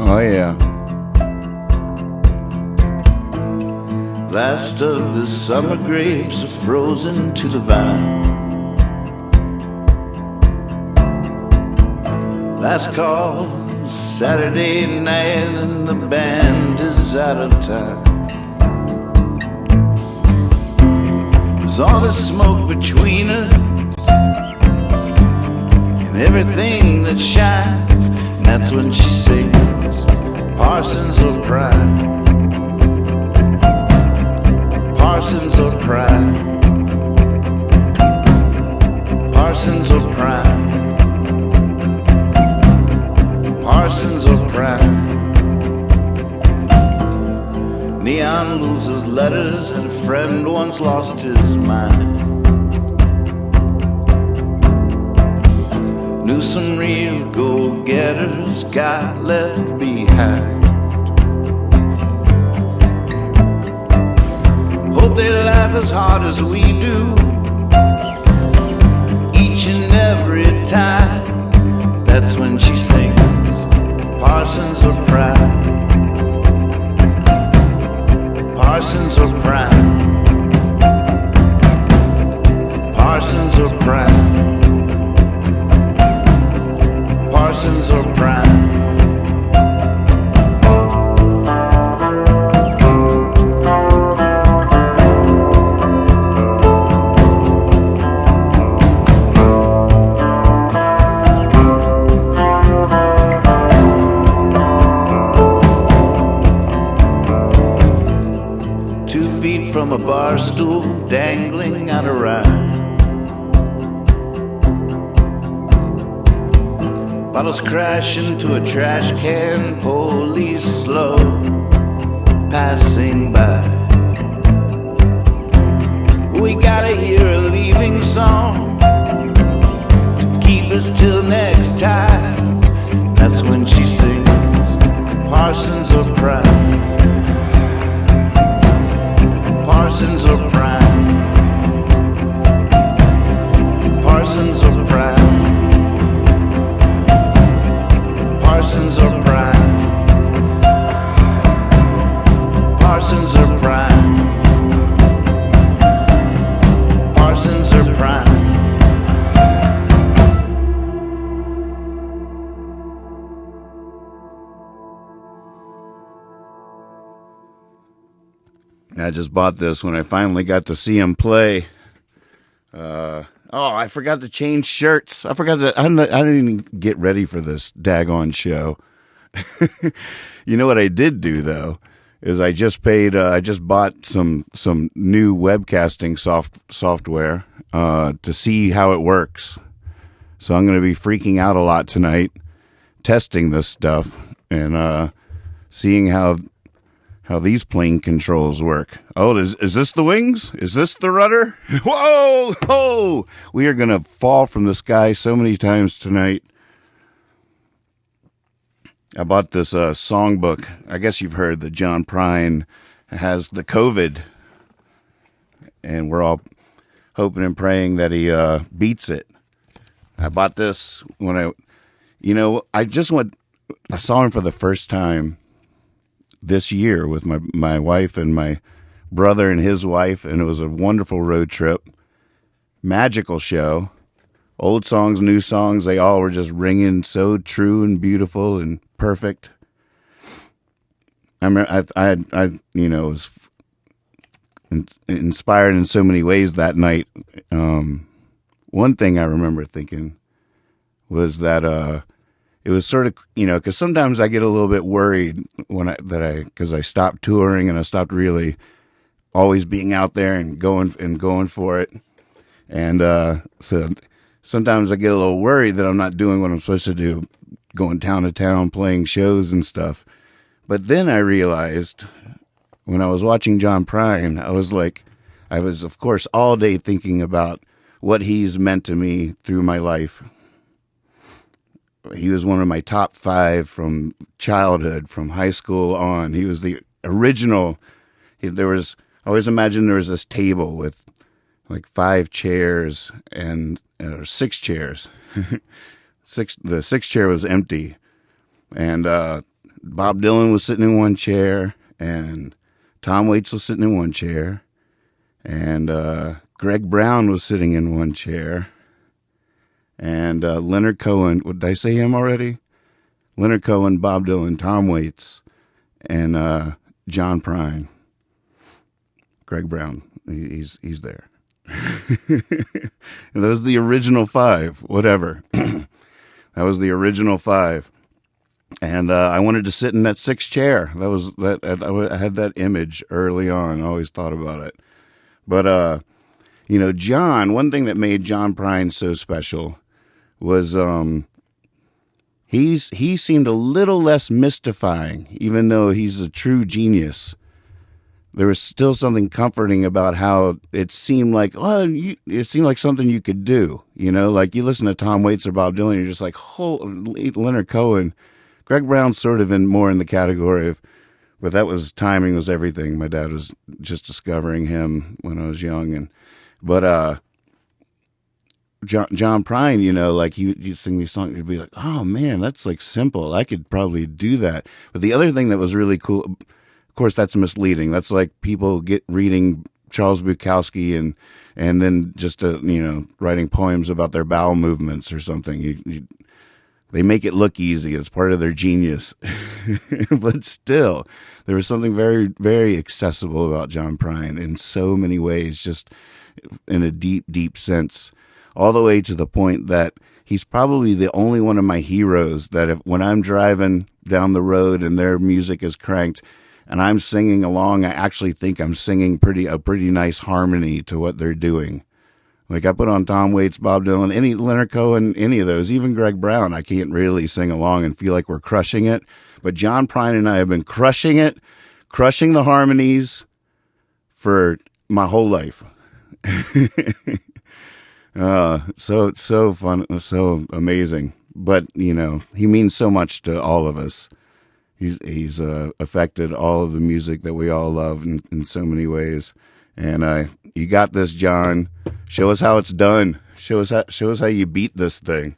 Oh, yeah. Last of the summer grapes are frozen to the vine. Last call, Saturday night, and the band is out of time. There's all this smoke between us and everything that shines, and that's when she sings Parsons or Pride. Parsons or Pride. Parsons or Pride. Parsons or Pride. Neon loses letters and a friend once lost his mind. Knew some real go-getters got left behind. Hope they laugh as hard as we do each and every time. That's when she sings Parsons or Pride. Parsons or Pride. Parsons or Pride. Parsons or Pride. From a bar stool dangling on a ride. Bottles crash into a trash can, police slow passing by. We gotta hear a leaving song to keep us till next time. That's when she sings Parsons or Pride. Parsons or Pride. Parsons or Pride. Parsons or Pride. Parsons or Pride. Parsons or Pride. I just bought this when I finally got to see him play. I forgot to change shirts. I didn't even get ready for this daggone show. You know what I did do though is I just bought some new webcasting software to see how it works. So I'm going to be freaking out a lot tonight, testing this stuff and seeing how these plane controls work. Oh, is this the wings? Is this the rudder? Whoa! Oh! We are going to fall from the sky so many times tonight. I bought this songbook. I guess you've heard that John Prine has the COVID. And we're all hoping and praying that he beats it. I bought this when I saw him for the first time this year with my wife and my brother and his wife, and it was a wonderful road trip. Magical show. Old songs, new songs, they all were just ringing so true and beautiful and perfect. I was inspired in so many ways that night. One thing I remember thinking was that it was sort of, because sometimes I get a little bit worried because I stopped touring and I stopped really always being out there and going for it. And so sometimes I get a little worried that I'm not doing what I'm supposed to do, going town to town, playing shows and stuff. But then I realized when I was watching John Prine, I was of course all day thinking about what he's meant to me through my life. He was one of my top 5 from childhood, from high school on. He was the original. I always imagined there was this table with like 5 chairs or 6 chairs. The 6th chair was empty. And Bob Dylan was sitting in one chair, and Tom Waits was sitting in one chair, and Greg Brown was sitting in one chair, and Leonard Cohen. Did I say him already? Leonard Cohen, Bob Dylan, Tom Waits, and John Prine. Greg Brown, he's there. That was the original five, whatever. That was the original five. And I wanted to sit in that sixth chair. I had that image early on. I always thought about it. But, John, one thing that made John Prine so special was he seemed a little less mystifying, even though he's a true genius. There was still something comforting about how it seemed like, it seemed like something you could do. Like you listen to Tom Waits or Bob Dylan, you're just like, Leonard Cohen. Greg Brown's sort of more in the category of, but that was timing was everything. My dad was just discovering him when I was young, but John Prine, like he'd sing these songs, you'd be like, oh man, that's like simple. I could probably do that. But the other thing that was really cool, of course, that's misleading. That's like people reading Charles Bukowski and then just writing poems about their bowel movements or something. They make it look easy. It's part of their genius. But still, there was something very, very accessible about John Prine in so many ways, just in a deep, deep sense, all the way to the point that he's probably the only one of my heroes that when I'm driving down the road and their music is cranked and I'm singing along, I actually think I'm singing a pretty nice harmony to what they're doing. Like I put on Tom Waits, Bob Dylan, any Leonard Cohen, any of those, even Greg Brown, I can't really sing along and feel like we're crushing it. But John Prine and I have been crushing it, crushing the harmonies for my whole life. So fun, so amazing. But, he means so much to all of us. He's affected all of the music that we all love in so many ways. And you got this, John. Show us how it's done. Show us how you beat this thing.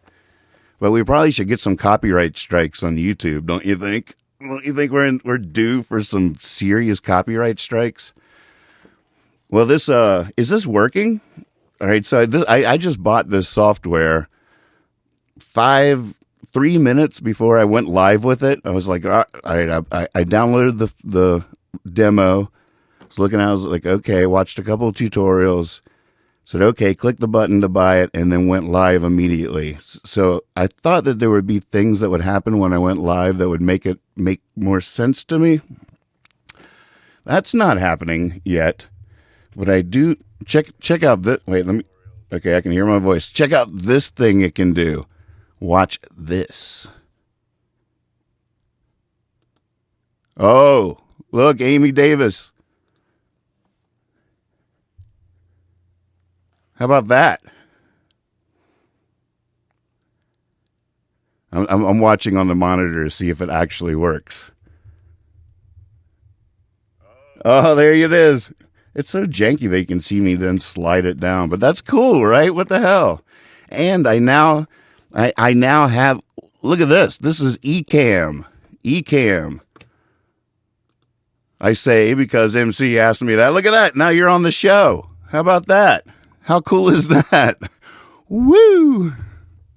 But we probably should get some copyright strikes on YouTube, don't you think? Don't you think we're due for some serious copyright strikes? Well, this is this working? All right, so I just bought this software 3 minutes before I went live with it. I was like, all right, I downloaded the demo. I was looking at it, I was like, okay, watched a couple of tutorials, said, okay, click the button to buy it, and then went live immediately. So I thought that there would be things that would happen when I went live that would make it make more sense to me. That's not happening yet. But I do check out this. Wait, okay, I can hear my voice. Check out this thing it can do. Watch this. Oh, look, Amy Davis. How about that? I'm watching on the monitor to see if it actually works. Oh, there it is. It's so janky that you can see me then slide it down, but that's cool, right? What the hell? And I now have, look at this. This is Ecamm. Ecamm. I say because MC asked me that. Look at that. Now you're on the show. How about that? How cool is that? Woo!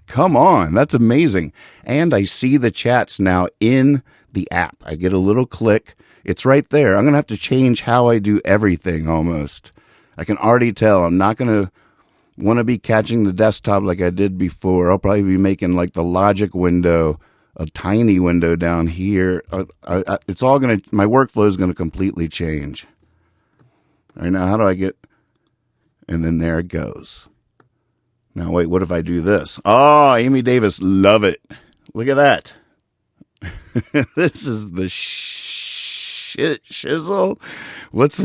Come on. That's amazing. And I see the chats now in the app. I get a little click. It's right there. I'm going to have to change how I do everything almost. I can already tell. I'm not going to want to be catching the desktop like I did before. I'll probably be making like the Logic window, a tiny window down here. It's all going to, my workflow is going to completely change. All right, now how do I get, and then there it goes. Now wait, what if I do this? Oh, Amy Davis, love it. Look at that. This is the shizzle. What's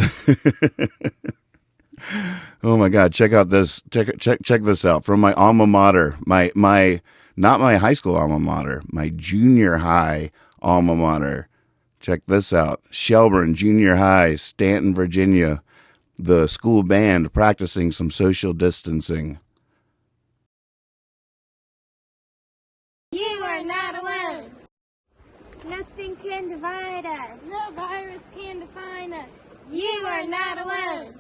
oh my God, check out this. Check this out from my alma mater. My not my high school alma mater, my junior high alma mater. Check this out. Shelburne Junior High, Stanton, Virginia. The school band practicing some social distancing. You are not alone. Nothing Nothing can divide us. No virus can define us. You are not alone.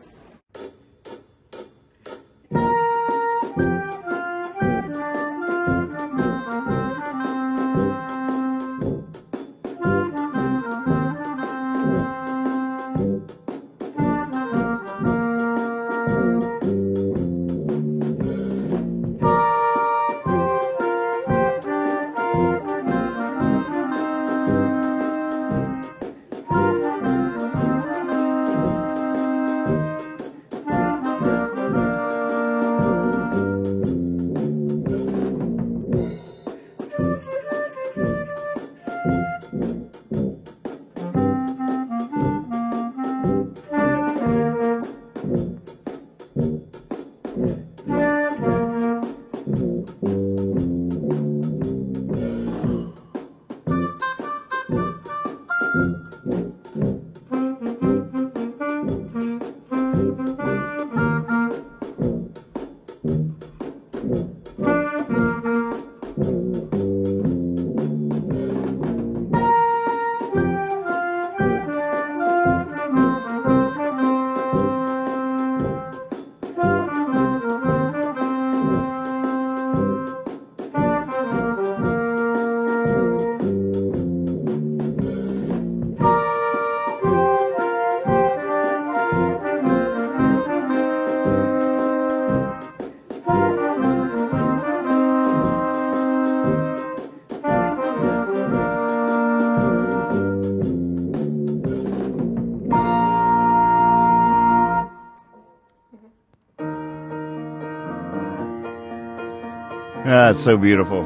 Ah, it's so beautiful.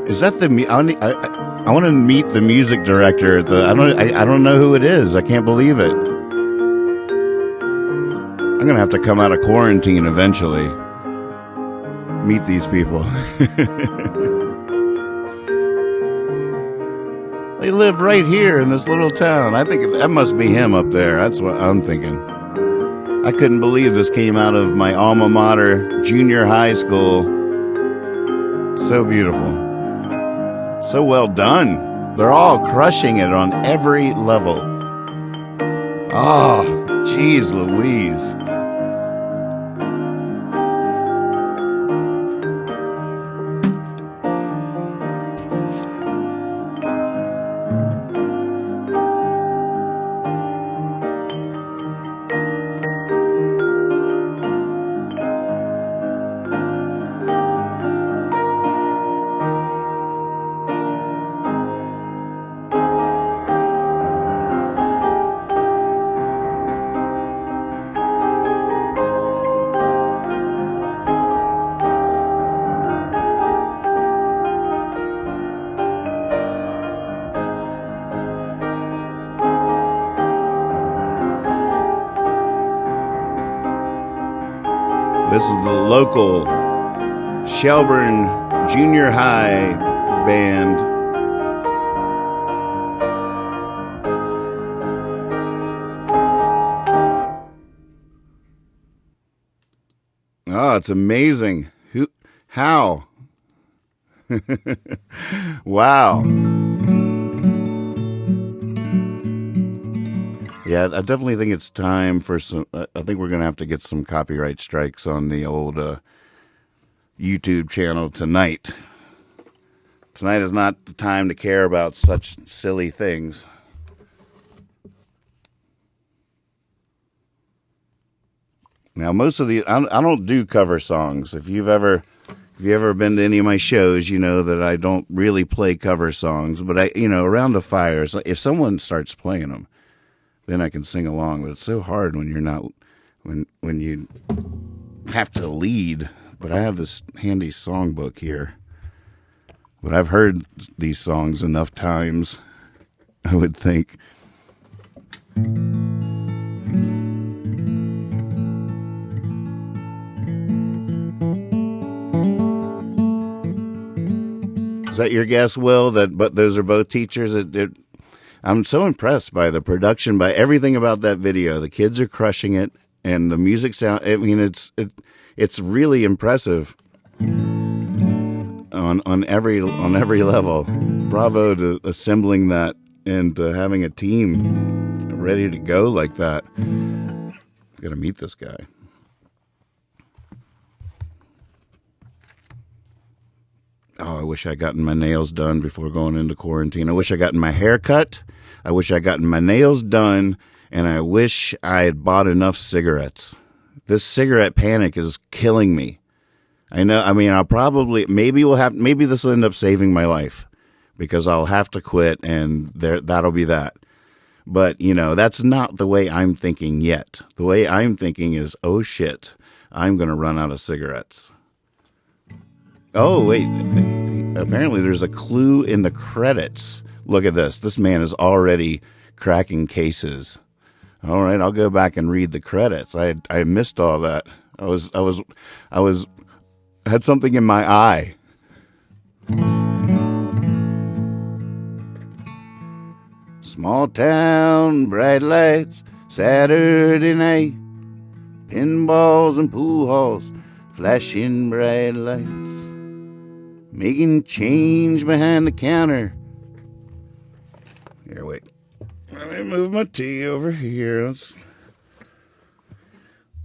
Is that the? I want to meet the music director. I don't know who it is. I can't believe it. I'm gonna have to come out of quarantine eventually. Meet these people. They live right here in this little town. I think that must be him up there. That's what I'm thinking. I couldn't believe this came out of my alma mater, junior high school. So beautiful. So well done. They're all crushing it on every level. Oh, geez Louise. This is the local Shelburne Junior High band. Oh, it's amazing. How? Wow. Yeah, I definitely think it's time for some. I think we're going to have to get some copyright strikes on the old YouTube channel tonight. Tonight is not the time to care about such silly things. Now, most of I don't do cover songs. If you've ever been to any of my shows, you know that I don't really play cover songs. But around the fire, if someone starts playing them, then I can sing along. But it's so hard when you're not, when you have to lead. But I have this handy songbook here. But I've heard these songs enough times, I would think. that your guess, Will? But those are both teachers. I'm so impressed by the production, by everything about that video. The kids are crushing it, and the music sound. I mean, it's really impressive on every level. Bravo to assembling that and having a team ready to go like that. Got to meet this guy. Oh, I wish I'd gotten my nails done before going into quarantine. I wish I'd gotten my hair cut. I wish I'd gotten my nails done. And I wish I had bought enough cigarettes. This cigarette panic is killing me. I know. I mean, maybe this will end up saving my life because I'll have to quit and that'll be that. But, that's not the way I'm thinking yet. The way I'm thinking is, oh shit, I'm going to run out of cigarettes. Oh, wait. Apparently there's a clue in the credits. Look at this. This man is already cracking cases. All right, I'll go back and read the credits. I missed all that. I had something in my eye. Small town, bright lights, Saturday night, pinballs and pool halls, flashing bright lights, making change behind the counter. Here, wait. Let me move my tea over here. Let's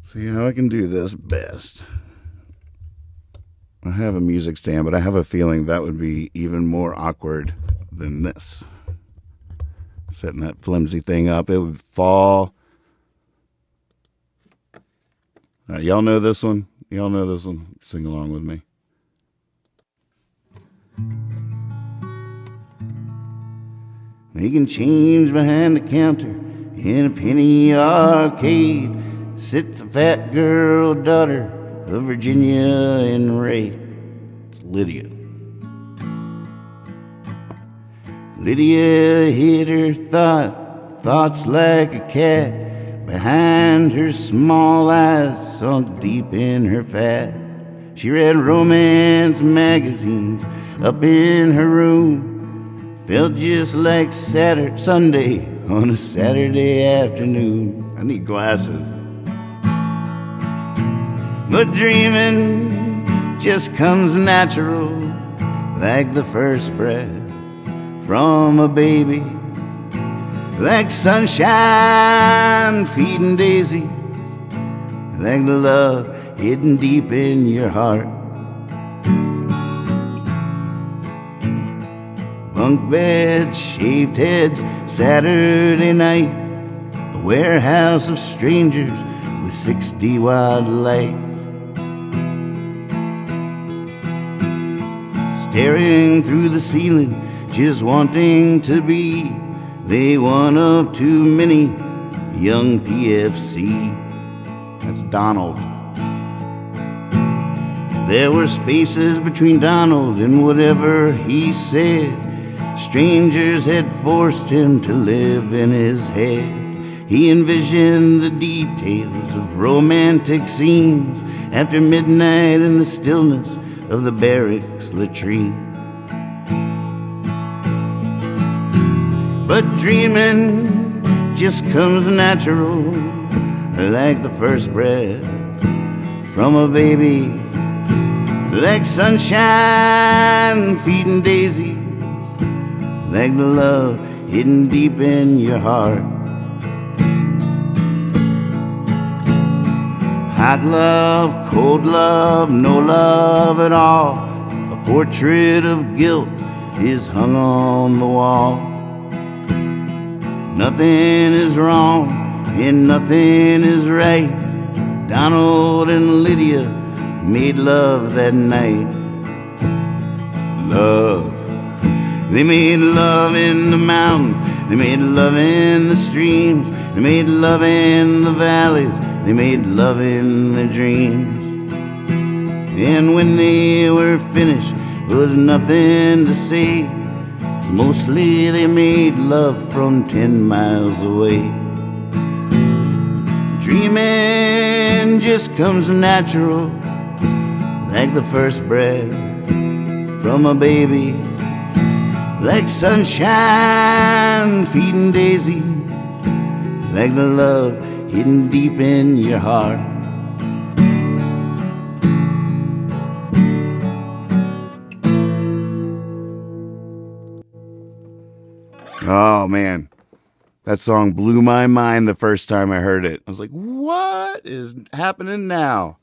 see how I can do this best. I have a music stand, but I have a feeling that would be even more awkward than this. Setting that flimsy thing up, it would fall. All right, y'all know this one? Y'all know this one? Sing along with me. Making change behind the counter in a penny arcade sits a fat girl, daughter of Virginia and Ray. It's Lydia. Lydia hid her thoughts like a cat behind her small eyes sunk deep in her fat. She read romance magazines up in her room. Felt just like Sunday on a Saturday afternoon. I need glasses. But dreaming just comes natural, like the first breath from a baby, like sunshine feeding daisies, like the love hidden deep in your heart. Bunk beds, shaved heads, Saturday night, a warehouse of strangers with 60-watt lights. Staring through the ceiling, just wanting to be the one of too many young PFC. That's Donald. There were spaces between Donald and whatever he said. Strangers had forced him to live in his head. He envisioned the details of romantic scenes after midnight in the stillness of the barracks latrine. But dreaming just comes natural, like the first breath from a baby, like sunshine feeding daisies, like the love hidden deep in your heart. Hot love, cold love, no love at all. A portrait of guilt is hung on the wall. Nothing is wrong and nothing is right. Donald and Lydia made love that night. Love. They made love in the mountains. They made love in the streams. They made love in the valleys. They made love in their dreams. And when they were finished, there was nothing to say, 'cause mostly they made love from 10 miles away. Dreaming just comes natural, like the first breath from a baby, like sunshine feeding daisy, like the love hidden deep in your heart. Oh man, that song blew my mind the first time I heard it. I was like, what is happening now?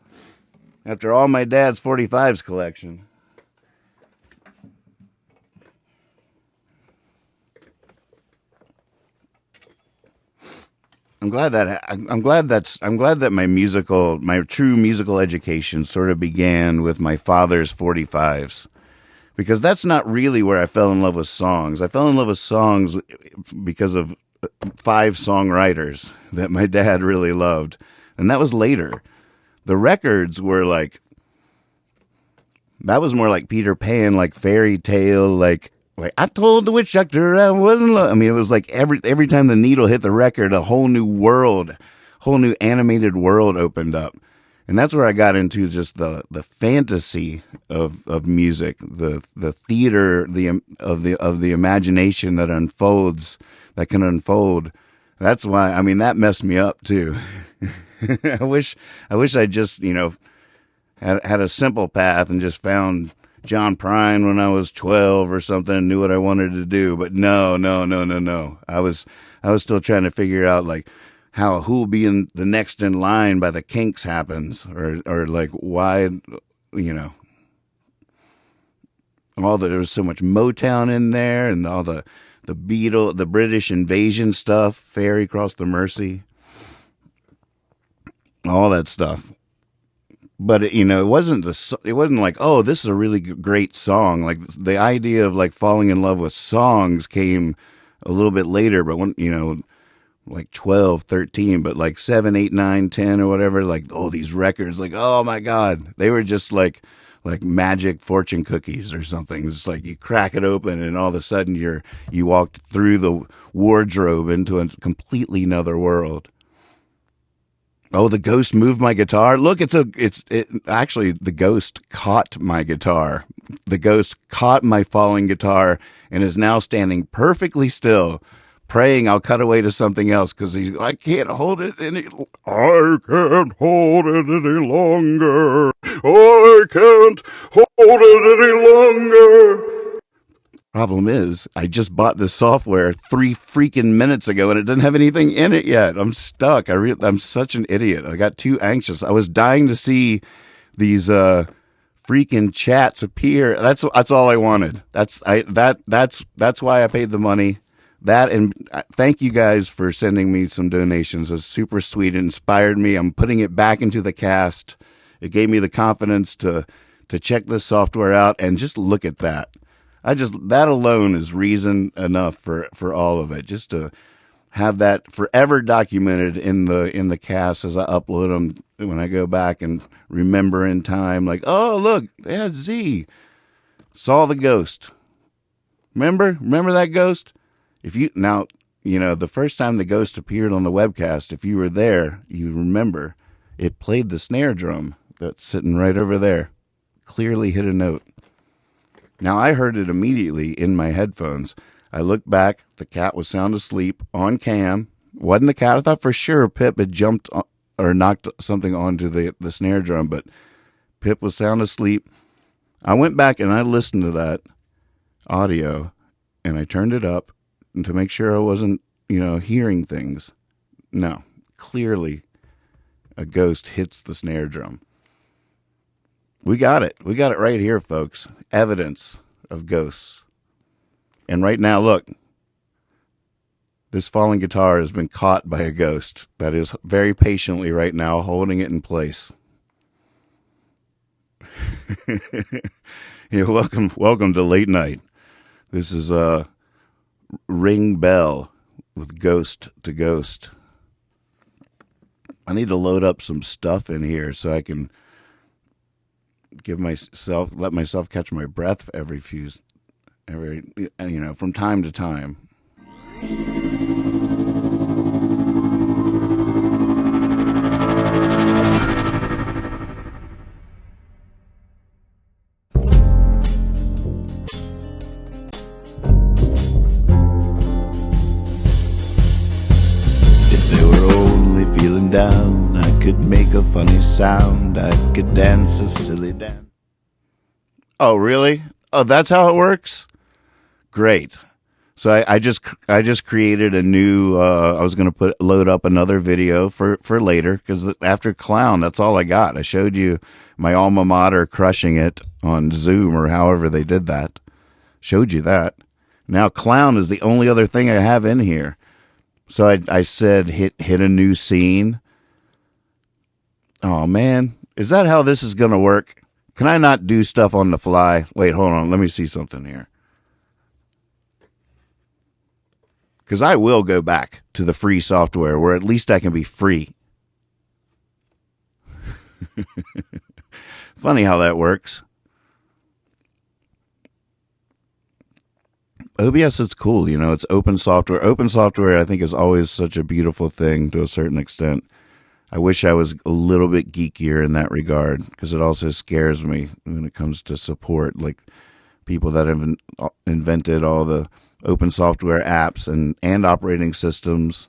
After all my dad's 45s collection. I'm glad that my true musical education sort of began with my father's 45s. Because that's not really where I fell in love with songs. I fell in love with songs because of 5 songwriters that my dad really loved. And that was later. The records were like, that was more like Peter Pan, like fairy tale, like I told the witch doctor I wasn't I mean, it was like every time the needle hit the record, a whole new world, whole new animated world opened up. And that's where I got into just the fantasy of music, the theater, of the imagination that can unfold. That's why, I mean, that messed me up too. I wish I just, had a simple path and just found John Prine when I was 12 or something and knew what I wanted to do. But no. I was still trying to figure out like how who'll be in the next in line by the Kinks happens, or like why, there was so much Motown in there, and all the British invasion stuff, Ferry Across the Mersey, all that stuff. But it wasn't like, oh, this is a really great song. Like the idea of like falling in love with songs came a little bit later, but when like 12, 13, but like 7, 8, 9, 10 or whatever, like, oh, these records, like, oh my God, they were just like magic fortune cookies or something. It's like you crack it open and all of a sudden you walked through the wardrobe into a completely another world. Oh, the ghost moved my guitar. Look, actually the ghost caught my guitar. The ghost caught my falling guitar and is now standing perfectly still, praying I'll cut away to something else because I can't hold it any longer. I can't hold it any longer. Problem is, I just bought this software 3 freaking minutes ago and it doesn't have anything in it yet. I'm stuck. I'm such an idiot. I got too anxious. I was dying to see these freaking chats appear. That's all I wanted. That's why I paid the money. That, and thank you guys for sending me some donations. It was super sweet. It inspired me. I'm putting it back into the cast. It gave me the confidence to check this software out and just look at that. That alone is reason enough for all of it. Just to have that forever documented in the cast as I upload them when I go back and remember in time, like, oh, look, yeah, Z saw the ghost. Remember that ghost? The first time the ghost appeared on the webcast, if you were there, you remember it played the snare drum that's sitting right over there. Clearly hit a note. Now, I heard it immediately in my headphones. I looked back. The cat was sound asleep on cam. Wasn't the cat. I thought for sure Pip had jumped or knocked something onto the snare drum, but Pip was sound asleep. I went back and I listened to that audio, and I turned it up to make sure I wasn't, hearing things. No, clearly a ghost hits the snare drum. We got it. We got it right here, folks. Evidence of ghosts. And right now, look. This falling guitar has been caught by a ghost that is very patiently right now holding it in place. Welcome to Late Night. This is Ring Bell with Ghost to Ghost. I need to load up some stuff in here so I can let myself catch my breath from time to time. sound, I could dance a silly dance. Oh, really? Oh, that's how it works? Great. So I just created a new. I was gonna load up another video for later, because after Clown, that's all I got. I showed you my alma mater crushing it on Zoom or however they did that. Showed you that. Now Clown is the only other thing I have in here. So I said hit a new scene. Oh man, is that how this is gonna work? Can I not do stuff on the fly? Wait, hold on. Let me see something here. Because I will go back to the free software where at least I can be free. Funny how that works. OBS is cool, you know, it's open software. Open software, I think, is always such a beautiful thing to a certain extent. I wish I was a little bit geekier in that regard, because it also scares me when it comes to support, like people that have invented all the open software apps and operating systems.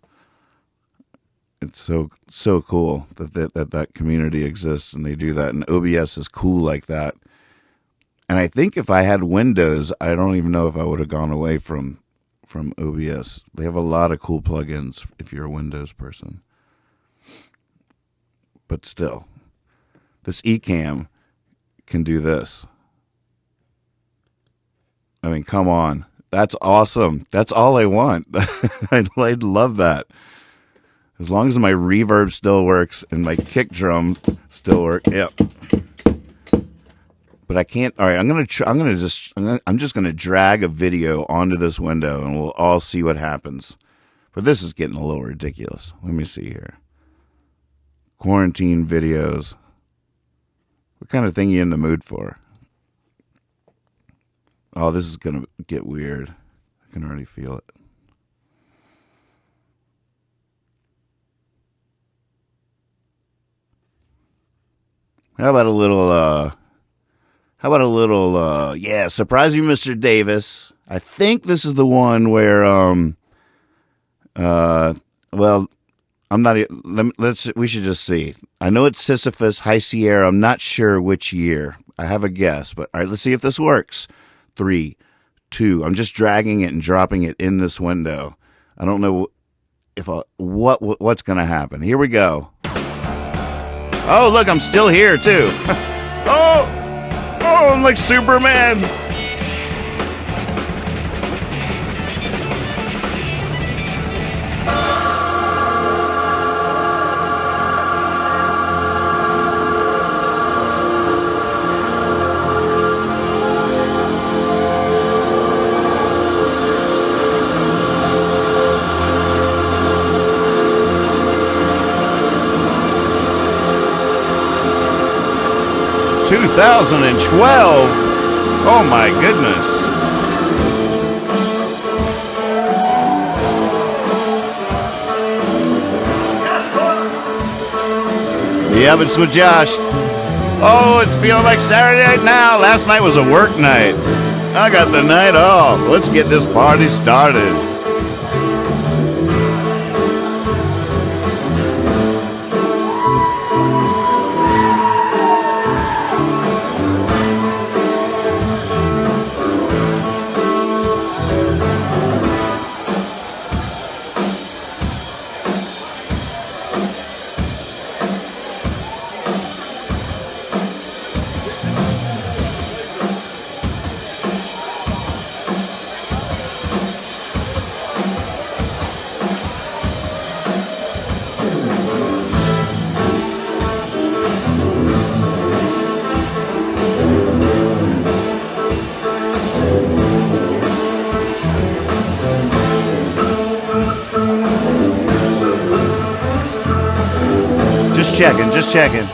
It's so cool that community exists and they do that, and OBS is cool like that. And I think if I had Windows, I don't even know if I would have gone away from OBS. They have a lot of cool plugins if you're a Windows person. But still, this Ecamm can do this. I mean, come on. That's awesome. That's all I want. I'd love that. As long as my reverb still works and my kick drum still works. Yep. But I can't. All right, I'm just gonna drag a video onto this window and we'll all see what happens. But this is getting a little ridiculous. Let me see here. Quarantine videos. What kind of thing are you in the mood for? Oh, this is going to get weird. I can already feel it. How about a little, yeah, Surprise You, Mr. Davis. I think this is the one where, well, I'm not, we should just see. I know it's Sisyphus, High Sierra. I'm not sure which year. I have a guess, but all right, let's see if this works. 3, 2. I'm just dragging it and dropping it in this window. I don't know if what's going to happen. Here we go. Oh, look, I'm still here too. Oh, I'm like Superman. ...2012. Oh my goodness. Yeah, but it's with Josh. Oh, it's feeling like Saturday night now. Last night was a work night. I got the night off. Let's get this party started. Just checking.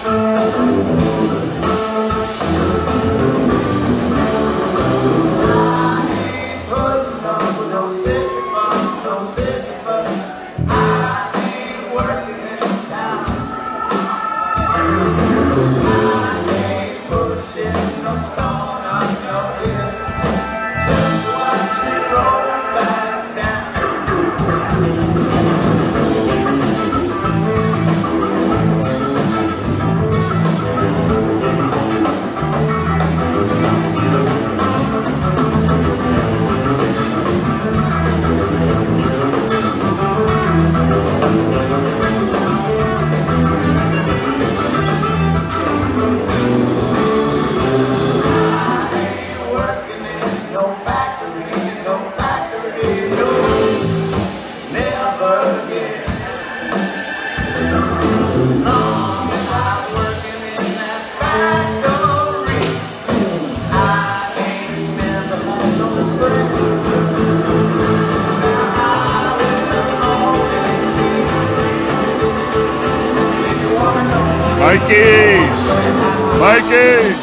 Mikey!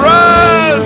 Run!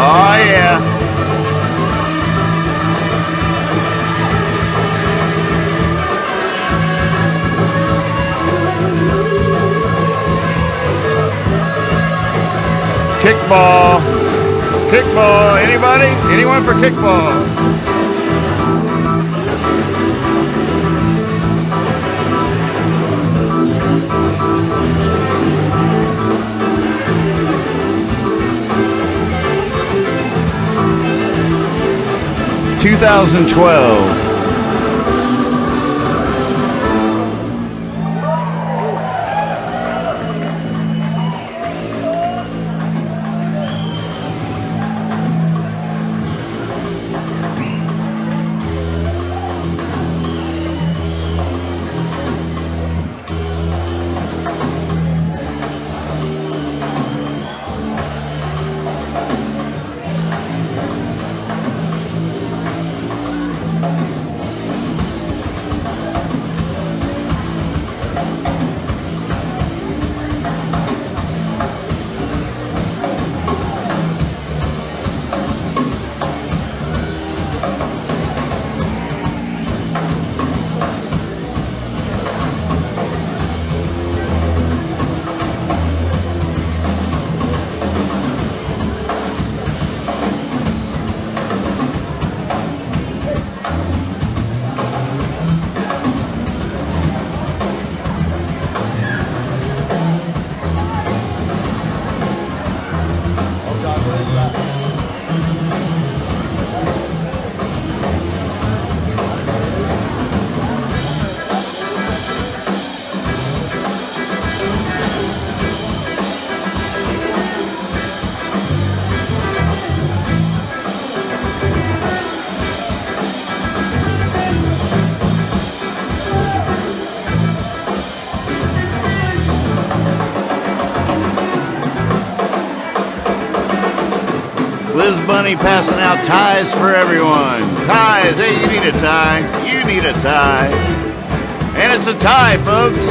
Oh, yeah. Kickball. Kickball. Anybody? Anyone for kickball? (2012). is Bunny passing out ties for everyone. Ties. Hey, you need a tie. You need a tie. And it's a tie, folks.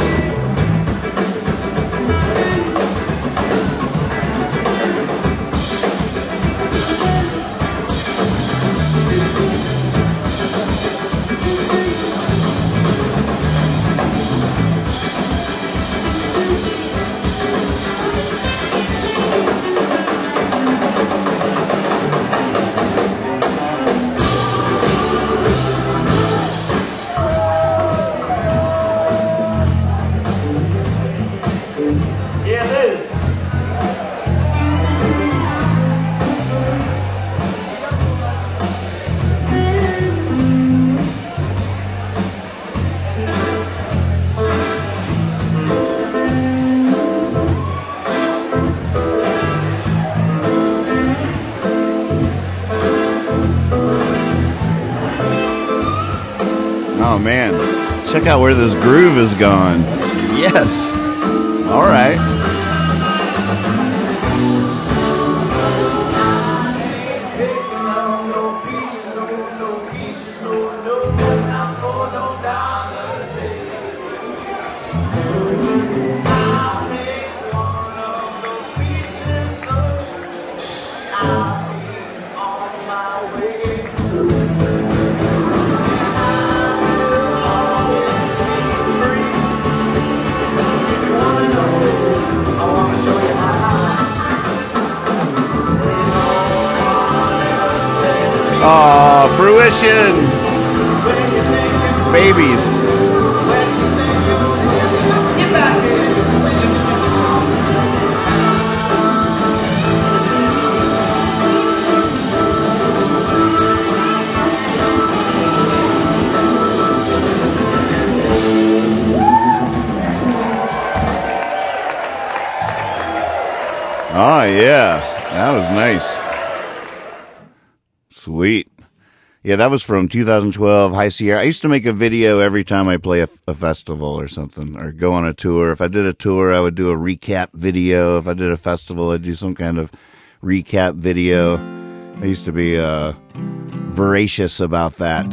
Oh man, check out where this groove has gone. Yes. All right. Aw, fruition! Babies. Oh, yeah. That was nice. Sweet. Yeah, that was from 2012, High Sierra. I used to make a video every time I play a festival or something, or go on a tour. If I did a tour, I would do a recap video. If I did a festival, I'd do some kind of recap video. I used to be voracious about that.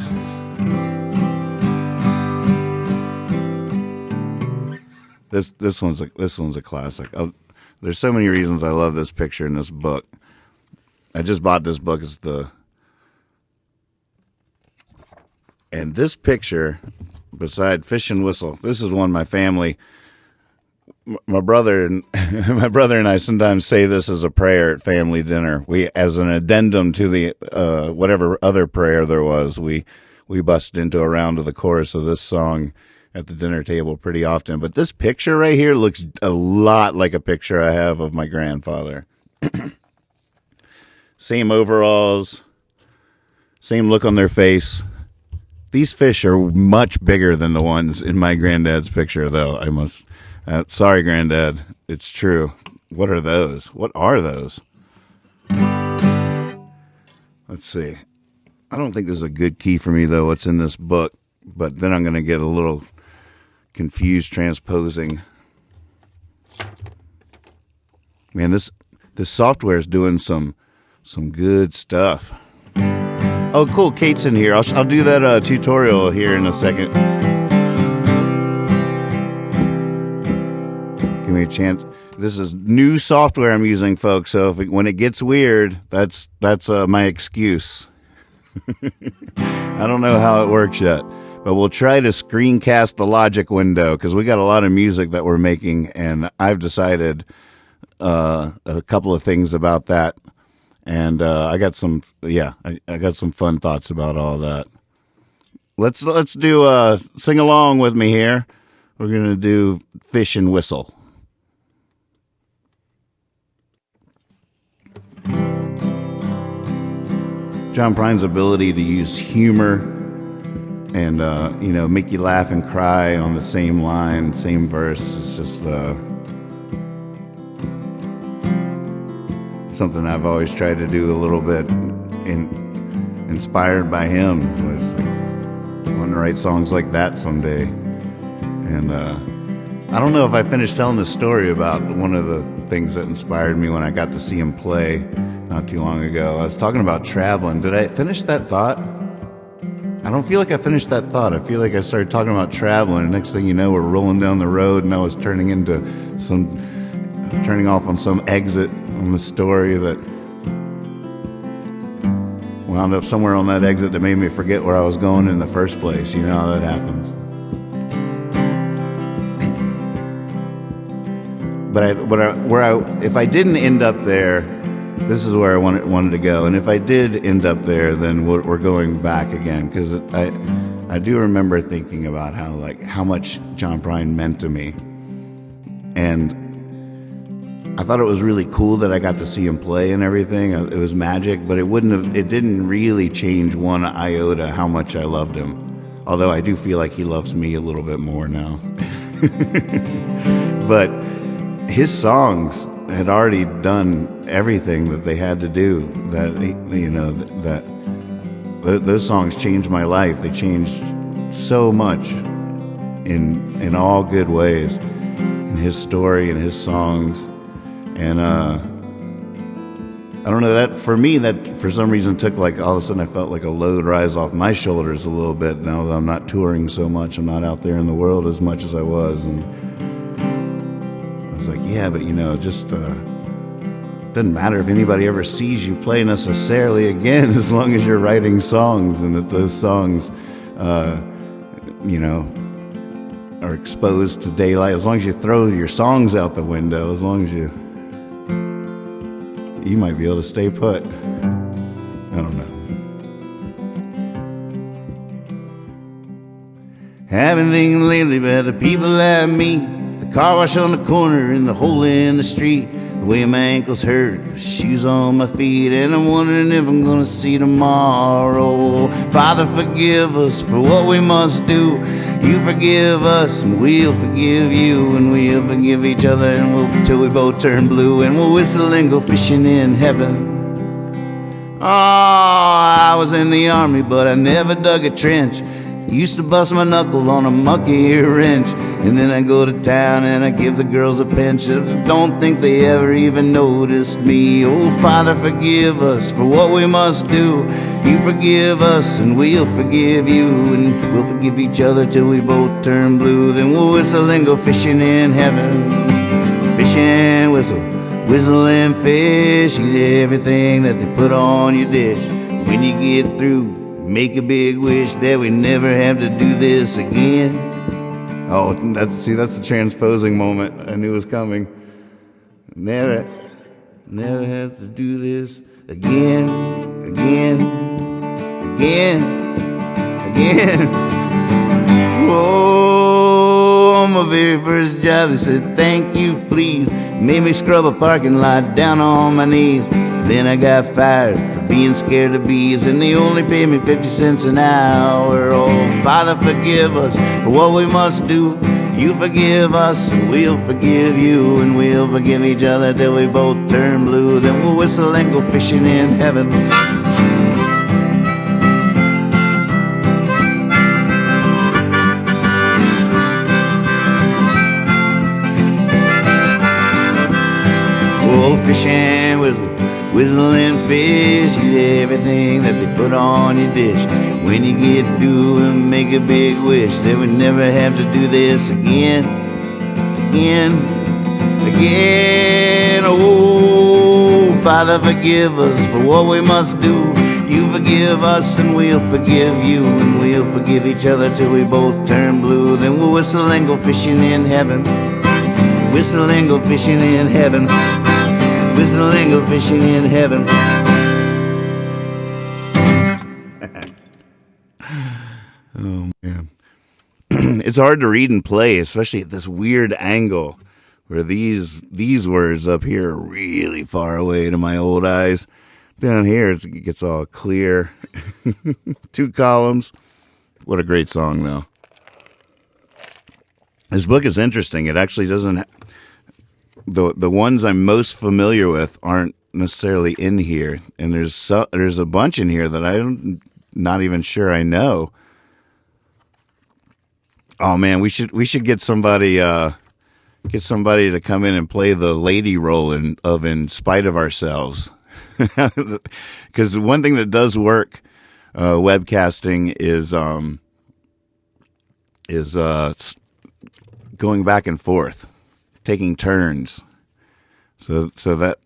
This one's a classic. There's so many reasons I love this picture in this book. I just bought this book. And this picture, beside Fish and Whistle, this is one my family, my brother and I sometimes say this as a prayer at family dinner. We, as an addendum to the whatever other prayer there was, we bust into a round of the chorus of this song at the dinner table pretty often. But this picture right here looks a lot like a picture I have of my grandfather. Same overalls, same look on their face. These fish are much bigger than the ones in my granddad's picture, though. I must. Sorry, Granddad. It's true. What are those? What are those? Let's see. I don't think this is a good key for me, though, what's in this book. But then I'm going to get a little confused transposing. Man, this software is doing some good stuff. Oh, cool. Kate's in here. I'll do that tutorial here in a second. Give me a chance. This is new software I'm using, folks. So when it gets weird, that's my excuse. I don't know how it works yet, but we'll try to screencast the Logic window because we got a lot of music that we're making, and I've decided a couple of things about that. And I got some fun thoughts about all that. Let's do sing along with me here. We're gonna do Fish and Whistle. John Prine's ability to use humor and make you laugh and cry on the same line, same verse. It's just something I've always tried to do a little bit, inspired by him. I want to write songs like that someday. And I don't know if I finished telling the story about one of the things that inspired me when I got to see him play not too long ago. I was talking about traveling. Did I finish that thought? I don't feel like I finished that thought. I feel like I started talking about traveling, and next thing you know, we're rolling down the road, and I was turning off on some exit on the story that wound up somewhere on that exit that made me forget where I was going in the first place. You know how that happens. If I didn't end up there, this is where I wanted to go. And if I did end up there, then we're going back again, because I do remember thinking about how much John Prine meant to me, and I thought it was really cool that I got to see him play and everything. It was magic, but it didn't really change one iota how much I loved him. Although I do feel like he loves me a little bit more now. But his songs had already done everything that they had to do. Those songs changed my life. They changed so much in all good ways. In his story and his songs. And I don't know, that for me, that for some reason took, like, all of a sudden I felt like a load rise off my shoulders a little bit now that I'm not touring so much. I'm not out there in the world as much as I was. And I was like, yeah, but just doesn't matter if anybody ever sees you play necessarily again, as long as you're writing songs and that those songs, are exposed to daylight. As long as you throw your songs out the window, as long as you might be able to stay put. I don't know. Haven't thinking lately about the people like me, the car wash on the corner and the hole in the street, the way my ankles hurt, the shoes on my feet, and I'm wondering if I'm gonna see tomorrow. Father, forgive us for what we must do. You forgive us and we'll forgive you, and we'll forgive each other till we both turn blue, and we'll whistle and go fishing in heaven. Oh, I was in the army, but I never dug a trench. Used to bust my knuckle on a monkey wrench, and then I go to town and I give the girls a pinch. I don't think they ever even noticed me. Oh, Father, forgive us for what we must do. You forgive us and we'll forgive you, and we'll forgive each other till we both turn blue. Then we'll whistle and go fishing in heaven. Fish and whistle, whistle and fish. Eat everything that they put on your dish. When you get through, make a big wish that we never have to do this again. Oh, that's the transposing moment I knew was coming. Never have to do this again. Oh, on my very first job, they said, thank you, please. Made me scrub a parking lot down on my knees. Then I got fired for being scared of bees, and they only paid me 50 cents an hour. Oh, Father, forgive us for what we must do. You forgive us and we'll forgive you, and we'll forgive each other till we both turn blue. Then we'll whistle and go fishing in heaven. Oh, fish and whistle and fish. Eat everything that they put on your dish. When you get through and make a big wish that we never have to do this again. Oh, Father, forgive us for what we must do. You forgive us and we'll forgive you, and we'll forgive each other till we both turn blue. Then we'll whistle and go fishing in heaven. Whistle and go fishing in heaven. Whistle and go fishing in heaven. Oh, man. It's hard to read and play, especially at this weird angle where these words up here are really far away to my old eyes. Down here, it gets all clear. 2 columns. What a great song, though. This book is interesting. It actually doesn't... The ones I'm most familiar with aren't necessarily in here, and there's a bunch in here that I'm not even sure I know. Oh man, we should get somebody to come in and play the lady role in Spite of Ourselves. Because one thing that does work, webcasting is going back and forth, taking turns. So that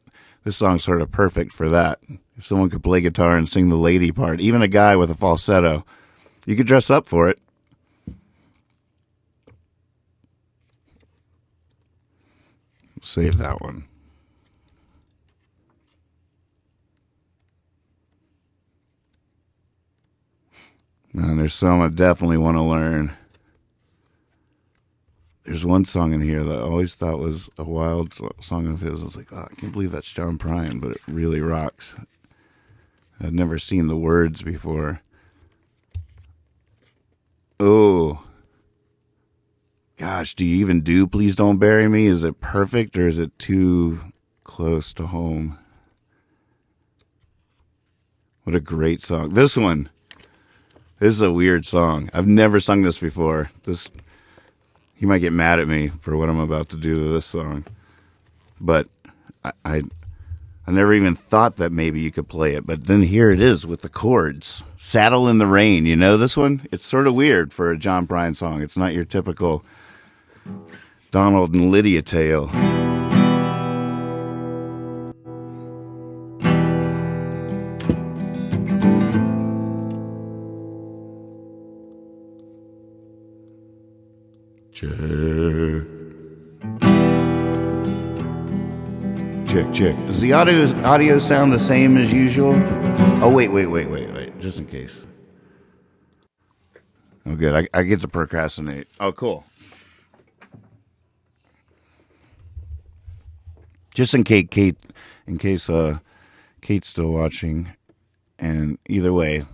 this song's sort of perfect for that. If someone could play guitar and sing the lady part, even a guy with a falsetto, you could dress up for it. Save that one. Man, there's some I definitely want to learn. There's one song in here that I always thought was a wild song of his. I was like, oh, I can't believe that's John Prine, but it really rocks. I'd never seen the words before. Oh. Gosh, do you even do Please Don't Bury Me? Is it perfect or is it too close to home? What a great song. This one. This is a weird song. I've never sung this before. He might get mad at me for what I'm about to do to this song. But I never even thought that maybe you could play it. But then here it is with the chords. Saddle in the Rain. You know this one? It's sort of weird for a John Prine song. It's not your typical Donald and Lydia tale. Check. Does the audio sound the same as usual? Oh, wait. Just in case. Oh, good. I get to procrastinate. Oh, cool. Just in case Kate's still watching, and either way,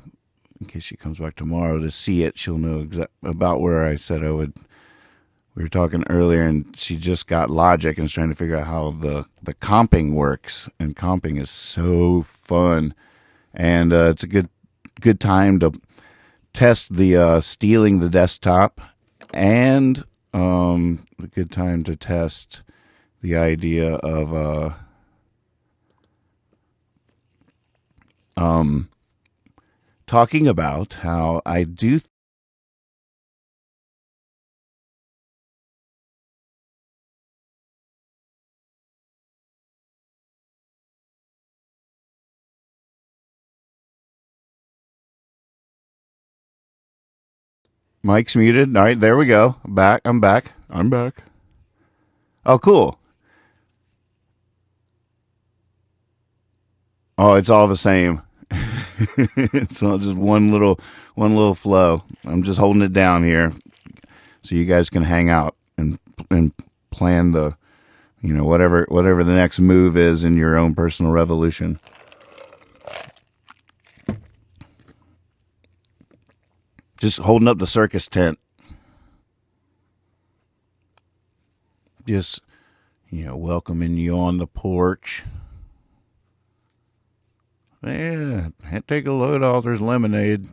in case she comes back tomorrow to see it, she'll know about where I said I would. We were talking earlier, and she just got Logic and is trying to figure out how the comping works. And comping is so fun, and it's a good time to test the stealing the desktop, and a good time to test the idea of talking about how I do. Mike's muted. All right, there we go. I'm back. Oh, cool. Oh, it's all the same. It's not just one little flow. I'm just holding it down here so you guys can hang out and plan the, whatever the next move is in your own personal revolution. Just holding up the circus tent. Just, welcoming you on the porch. Yeah, take a look at all there's lemonade.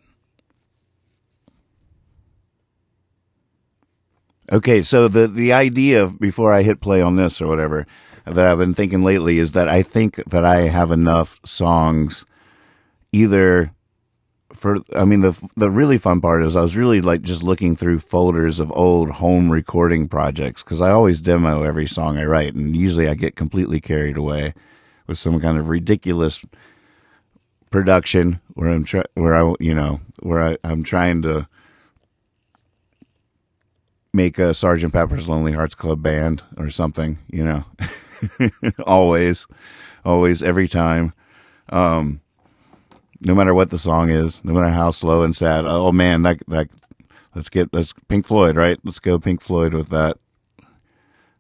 Okay, so the idea before I hit play on this or whatever that I've been thinking lately is that I think that I have enough songs either the really fun part is I was really like just looking through folders of old home recording projects because I always demo every song I write, and usually I get completely carried away with some kind of ridiculous production where I'm trying to make a Sgt. Pepper's Lonely Hearts Club Band or something, always, every time. No matter what the song is, no matter how slow and sad. Oh man, let's Pink Floyd, right? Let's go Pink Floyd with that.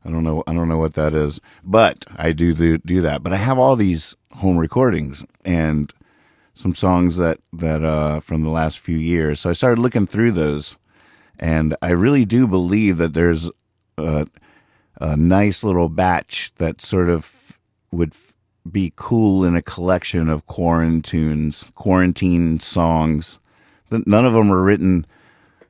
I don't know what that is, but I do that. But I have all these home recordings and some songs that from the last few years. So I started looking through those, and I really do believe that there's a nice little batch that sort of would be cool in a collection of quarantine songs. None of them are written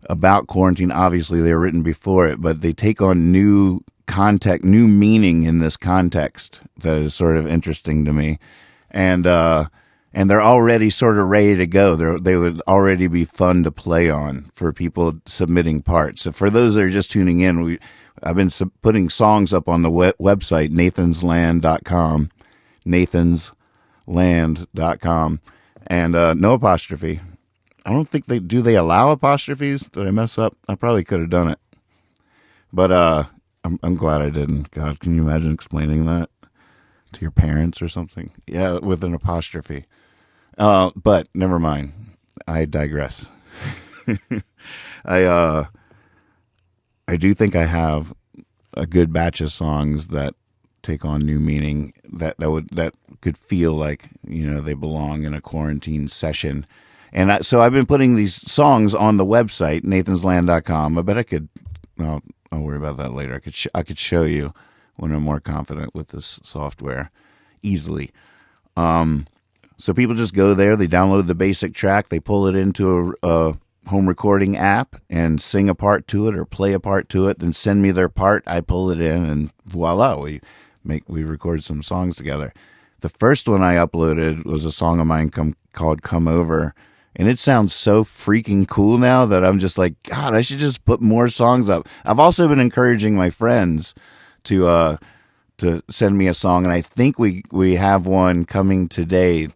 about quarantine. Obviously, they were written before it, but they take on new meaning in this context that is sort of interesting to me. and they're already sort of ready to go. They would already be fun to play on for people submitting parts. So for those that are just tuning in, I've been putting songs up on the website, nathansland.com, nathansland.com, and no apostrophe. I don't think they allow apostrophes? Did I mess up? I probably could have done it. But I'm glad I didn't. God, can you imagine explaining that to your parents or something? Yeah, with an apostrophe. But never mind. I digress. I do think I have a good batch of songs that take on new meaning that could feel like, they belong in a quarantine session. And so I've been putting these songs on the website, nathansland.com. I bet I could, I'll worry about that later. I could show you when I'm more confident with this software easily. So people just go there, they download the basic track, they pull it into a home recording app and sing a part to it or play a part to it, then send me their part, I pull it in, and voila, we record some songs together. The first one I uploaded was a song of mine called Come Over. And it sounds so freaking cool now that I'm just like, God, I should just put more songs up. I've also been encouraging my friends to send me a song, and I think we have one coming today.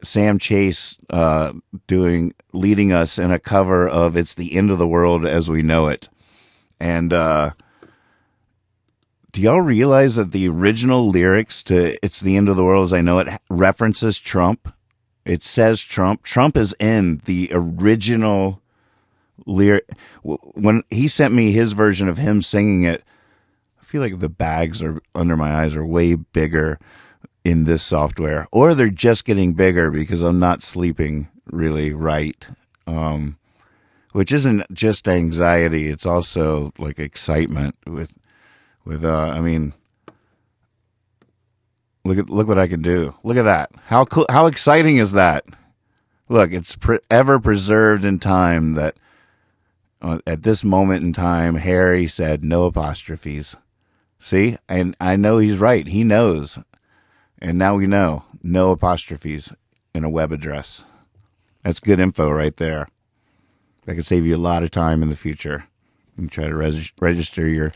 Sam Chase leading us in a cover of "It's the End of the World as We Know It." And do y'all realize that the original lyrics to "It's the End of the World as I Know It" references Trump? It says Trump. Trump is in the original lyric. When he sent me his version of him singing it, I feel like the bags are under my eyes are way bigger in this software, or they're just getting bigger because I'm not sleeping really right. Which isn't just anxiety; it's also like excitement. I mean. Look what I can do. Look at that. How cool, how exciting is that? Look, it's ever preserved in time that at this moment in time, Harry said no apostrophes. See? And I know he's right. He knows. And now we know no apostrophes in a web address. That's good info right there. That could save you a lot of time in the future. You can try to register your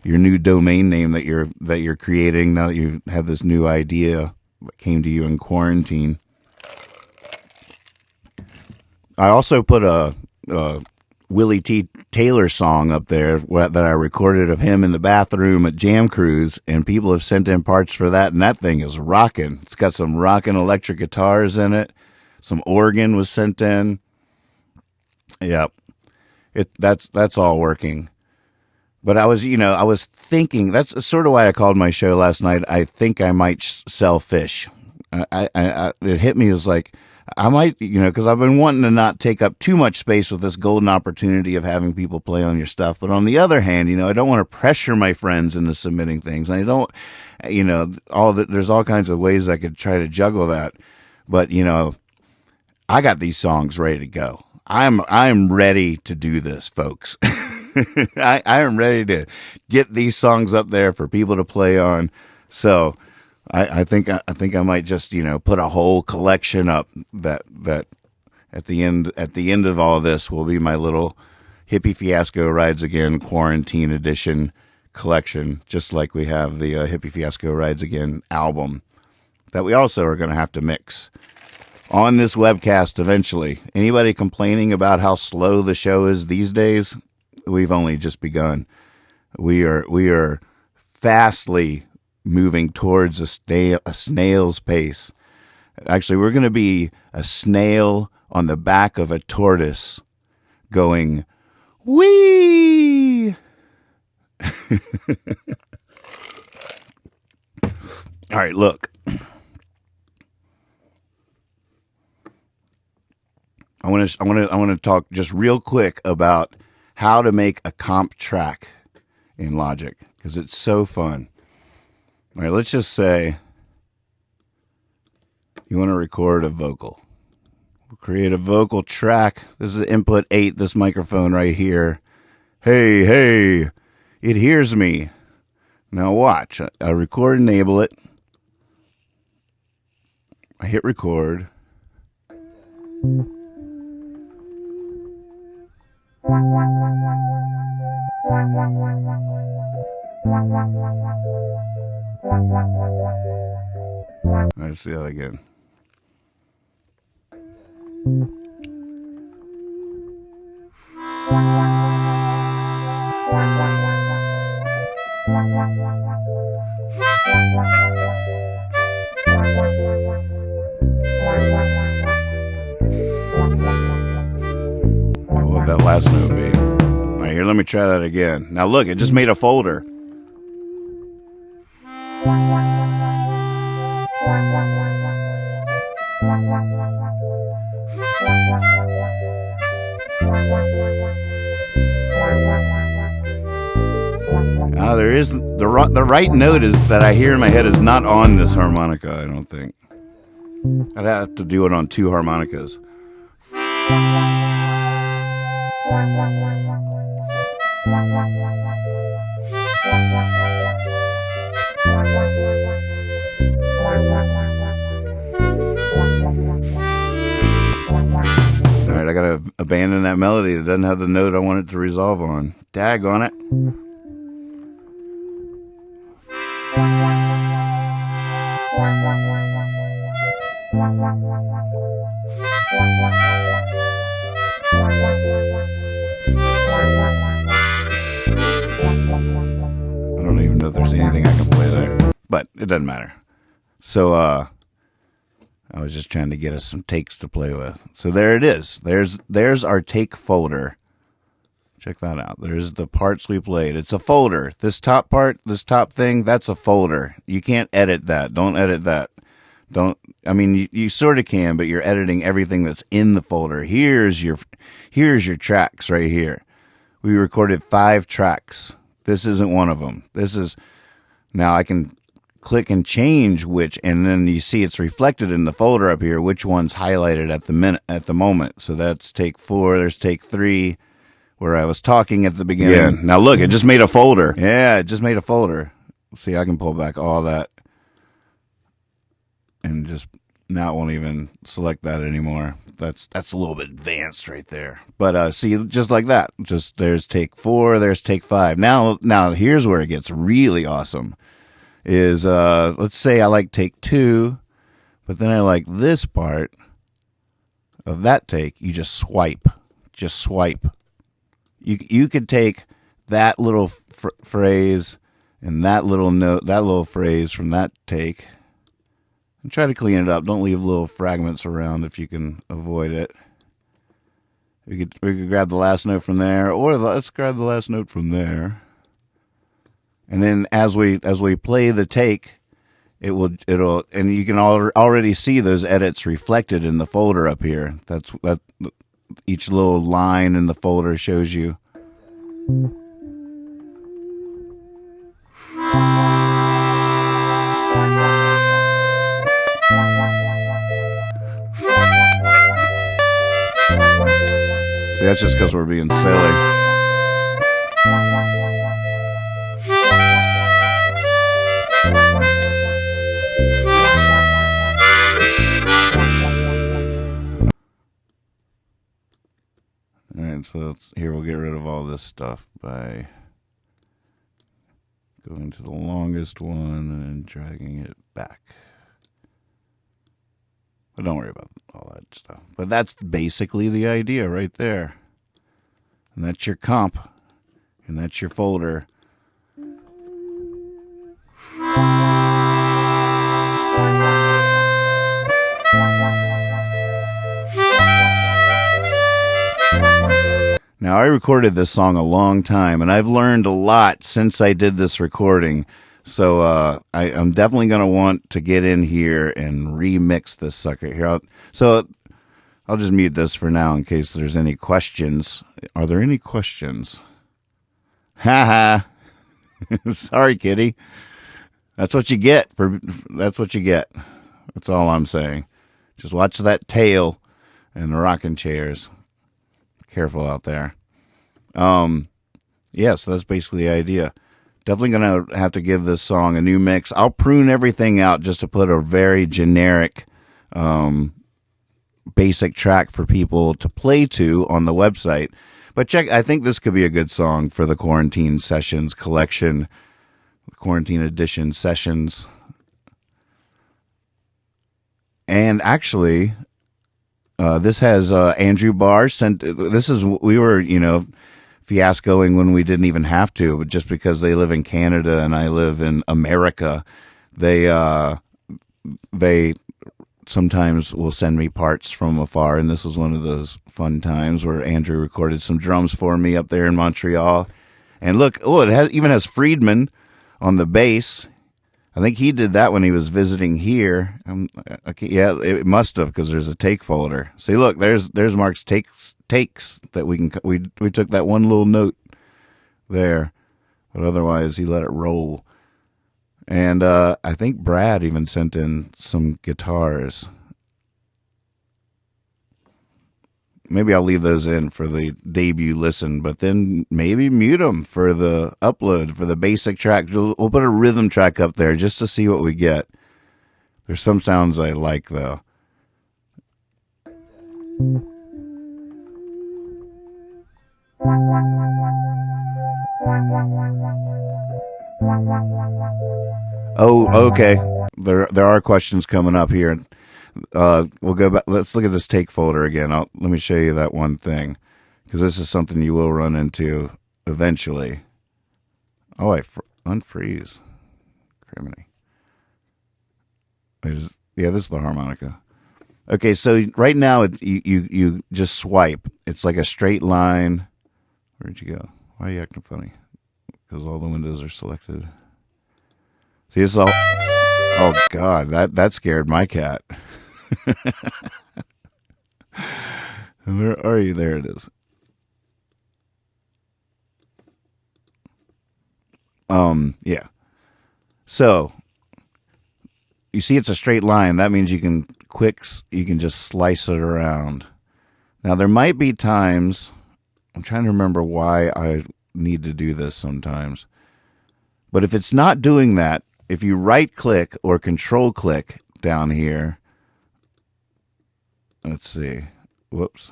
new domain name that you're creating now that you have this new idea that came to you in quarantine. I also put a Willie T. Taylor song up there that I recorded of him in the bathroom at Jam Cruise, and people have sent in parts for that, and that thing is rocking. It's got some rocking electric guitars in it. Some organ was sent in. Yep. That's all working. But I was thinking, that's sort of why I called my show last night, I think I might sell fish. It hit me as like, I might, because I've been wanting to not take up too much space with this golden opportunity of having people play on your stuff. But on the other hand, I don't want to pressure my friends into submitting things. And I don't, there's all kinds of ways I could try to juggle that. But, I got these songs ready to go. I'm ready to do this, folks. I am ready to get these songs up there for people to play on. So I think I might just put a whole collection up that at the end of all of this will be my little Hippie Fiasco Rides Again Quarantine Edition collection, just like we have the Hippie Fiasco Rides Again album that we also are going to have to mix on this webcast eventually. Anybody complaining about how slow the show is these days? We've only just begun. We are fastly moving towards a snail's pace. Actually, we're going to be a snail on the back of a tortoise going, wee! All right, look. I want to talk just real quick about how to make a comp track in Logic, because it's so fun. All right, let's just say you want to record a vocal. We'll create a vocal track. This is input 8, this microphone right here. Hey, it hears me. Now watch. I record enable it. I hit record. Let's see that again. What would that last note be? All right, here, let me try that again. Now look, it just made a folder. There is the right note is that I hear in my head is not on this harmonica. I don't think. I'd have to do it on two harmonicas. All right, I gotta abandon that melody that doesn't have the note I want it to resolve on. Dag on it. I don't even know if there's anything I can play there, but it doesn't matter. So, I was just trying to get us some takes to play with. So there it is. There's our take folder. Check that out. There's the parts we played. It's a folder. This top part, this top thing, that's a folder. You can't edit that. Don't edit that. You sort of can, but you're editing everything that's in the folder. Here's your tracks right here. We recorded 5 tracks. This isn't one of them. Now I can click and change which, and then you see it's reflected in the folder up here, which one's highlighted at the moment. So that's take 4, there's take 3, where I was talking at the beginning. Yeah. Now look, it just made a folder. Yeah, it just made a folder. See, I can pull back all that. And just now it won't even select that anymore. That's a little bit advanced right there. But see, just like that. Just there's take 4, there's take 5. Now here's where it gets really awesome. Is let's say I like take 2, but then I like this part of that take. You just swipe. You could take that little phrase and that little note, that little phrase from that take, and try to clean it up. Don't leave little fragments around if you can avoid it. We could grab the last note from there, or let's grab the last note from there. And then as we play the take, it'll and you can already see those edits reflected in the folder up here. That each little line in the folder shows you. See, that's just because we're being silly. Alright, so here we'll get rid of all this stuff by going to the longest one and dragging it back. But don't worry about all that stuff. But that's basically the idea right there. And that's your comp. And that's your folder. Now, I recorded this song a long time, and I've learned a lot since I did this recording. So I'm definitely going to want to get in here and remix this sucker here. I'll just mute this for now in case there's any questions. Are there any questions? Ha ha. Sorry, kitty. That's what you get. That's what you get. That's all I'm saying. Just watch that tail and the rocking chairs. Careful out there. Yeah, so that's basically the idea. Definitely going to have to give this song a new mix. I'll prune everything out just to put a very generic basic track for people to play to on the website. But I think this could be a good song for the Quarantine Sessions collection, Quarantine Edition Sessions. And actually, this has Andrew Barr sent. We were, fiascoing when we didn't even have to, but just because they live in Canada and I live in America, they sometimes will send me parts from afar, and this was one of those fun times where Andrew recorded some drums for me up there in Montreal. And look, even has Friedman on the bass. I think he did that when he was visiting here. Yeah, it must have, because there's a take folder. See, look, there's Mark's takes that we took that one little note there, but otherwise he let it roll. And I think Brad even sent in some guitars. Maybe I'll leave those in for the debut listen, but then maybe mute them for the upload, for the basic track. We'll put a rhythm track up there just to see what we get. There's some sounds I like, though. Oh, okay. There are questions coming up here. We'll go back. Let's look at this take folder again. Let me show you that one thing, because this is something you will run into eventually. Oh, I unfreeze. Criminy. Yeah, this is the harmonica. Okay, so right now you just swipe. It's like a straight line. Where'd you go? Why are you acting funny? Because all the windows are selected. See, this is all. Oh God, that scared my cat. Where are you? There it is. Yeah. So you see, it's a straight line. That means you can just slice it around. Now there might be times. I'm trying to remember why I need to do this sometimes. But if it's not doing that, if you right click or control click down here, let's see. Whoops.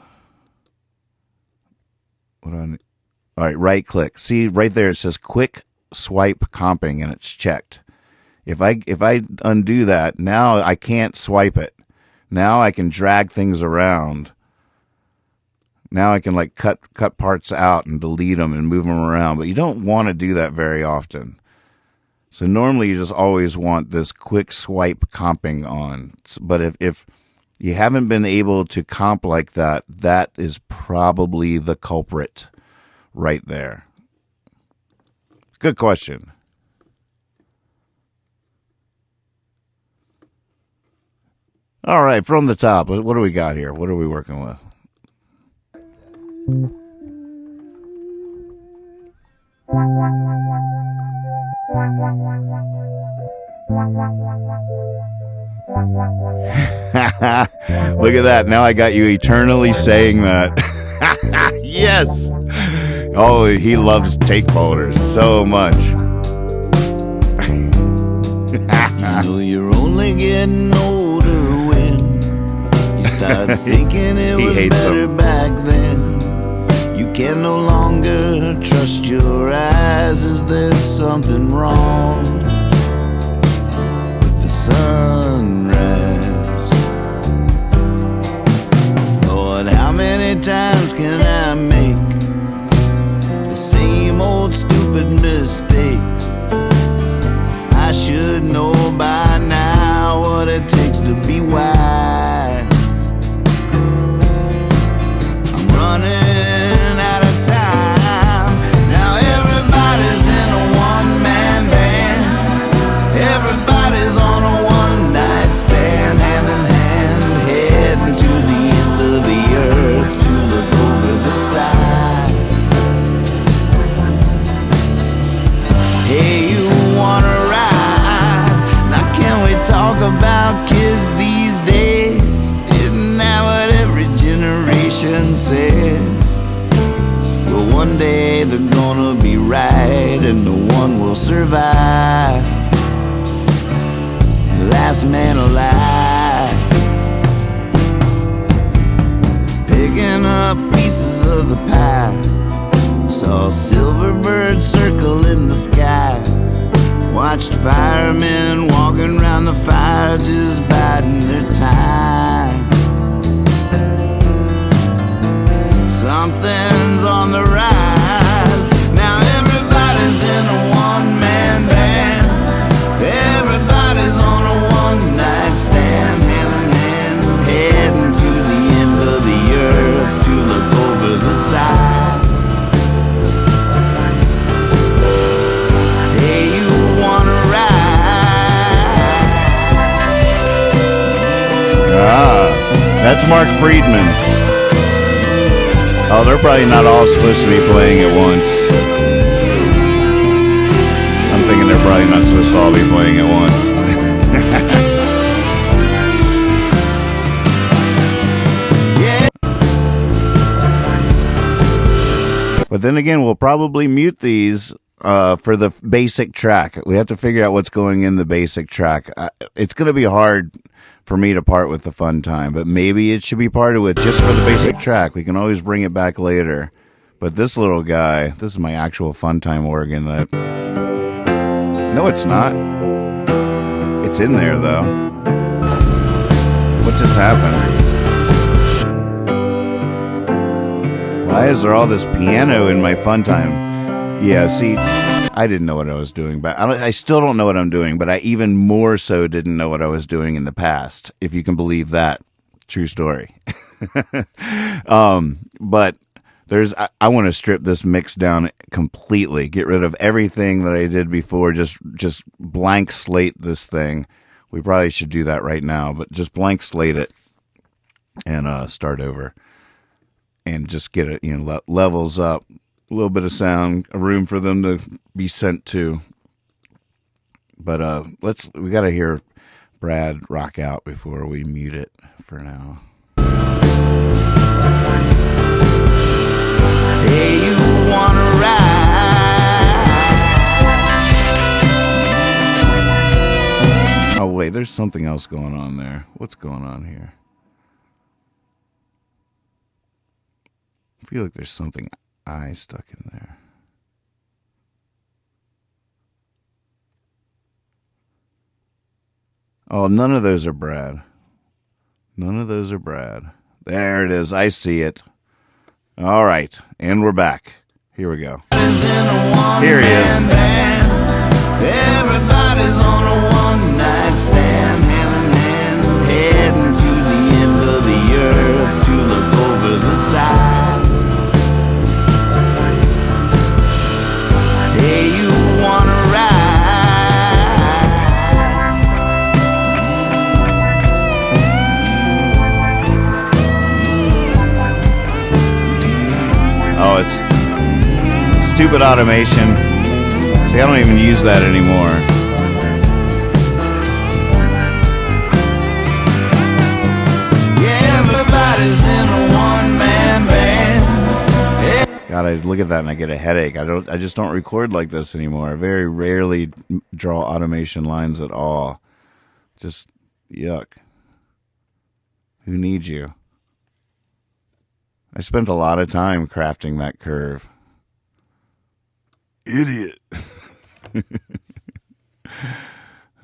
What do I need? All right, right click. See right there, it says quick swipe comping, and it's checked. If I undo that, now I can't swipe it. Now I can drag things around. Now I can like cut parts out and delete them and move them around, but you don't want to do that very often. So normally you just always want this quick swipe comping on. But if you haven't been able to comp like that, that is probably the culprit right there. Good question. All right, from the top, what do we got here? What are we working with? Look at that. Now I got you eternally saying that. Yes. Oh, he loves take folders so much. You know you're only getting older when you start thinking it was better back then. You can no longer trust your eyes. Is there something wrong with the sunrise? Lord, how many times can I make the same old stupid mistakes? I should know by now what it takes to be wise. I'm running out of time. Now everybody's in a one-man band. Everybody's on a one-night stand, hand in hand, heading to the end of the earth to look over the side. Hey, you wanna ride? Now can we talk about kids these days? Isn't that what every generation says? Well, one day they're gonna be right and no one will survive. Last man alive. picking up pieces of the pie. Saw a silver bird circle in the sky. Watched firemen walking around the fire, just biding their time. Something's on the rise. Now everybody's in a one-man band. Everybody's on a one-night stand, hand in hand, heading to the end of the earth to look over the side. Hey, you wanna ride? Ah, that's Mark Friedman. Oh, they're probably not all supposed to be playing at once. I'm thinking they're probably not supposed to all be playing at once. But then again, we'll probably mute these for the basic track. We have to figure out what's going in the basic track. It's going to be hard for me to part with the fun time, but maybe it should be parted with just for the basic track. We can always bring it back later. But this little guy, this is my actual fun time organ. No, it's not. It's in there, though. What just happened? Why is there all this piano in my fun time? Yeah, see, I didn't know what I was doing, but I still don't know what I'm doing, but I even more so didn't know what I was doing in the past, if you can believe that. True story. But I want to strip this mix down completely, get rid of everything that I did before, just blank slate this thing. We probably should do that right now, but just blank slate it and start over and just get it, levels up. A little bit of sound, a room for them to be sent to. But we got to hear Brad rock out before we mute it for now. Hey, you wanna ride? Oh wait, there's something else going on there. What's going on here? I feel like there's something stuck in there. Oh, none of those are Brad. None of those are Brad. There it is. I see it. All right. And we're back. Here we go. Here he is. Everybody's on a one-night stand, hand in hand, heading to the end of the earth to look over the side. Hey, you wanna ride? Oh, it's stupid automation. See, I don't even use that anymore. Yeah, everybody's in a one-man band. God, I look at that and I get a headache. I just don't record like this anymore. I very rarely draw automation lines at all. Just yuck. Who needs you? I spent a lot of time crafting that curve. Idiot.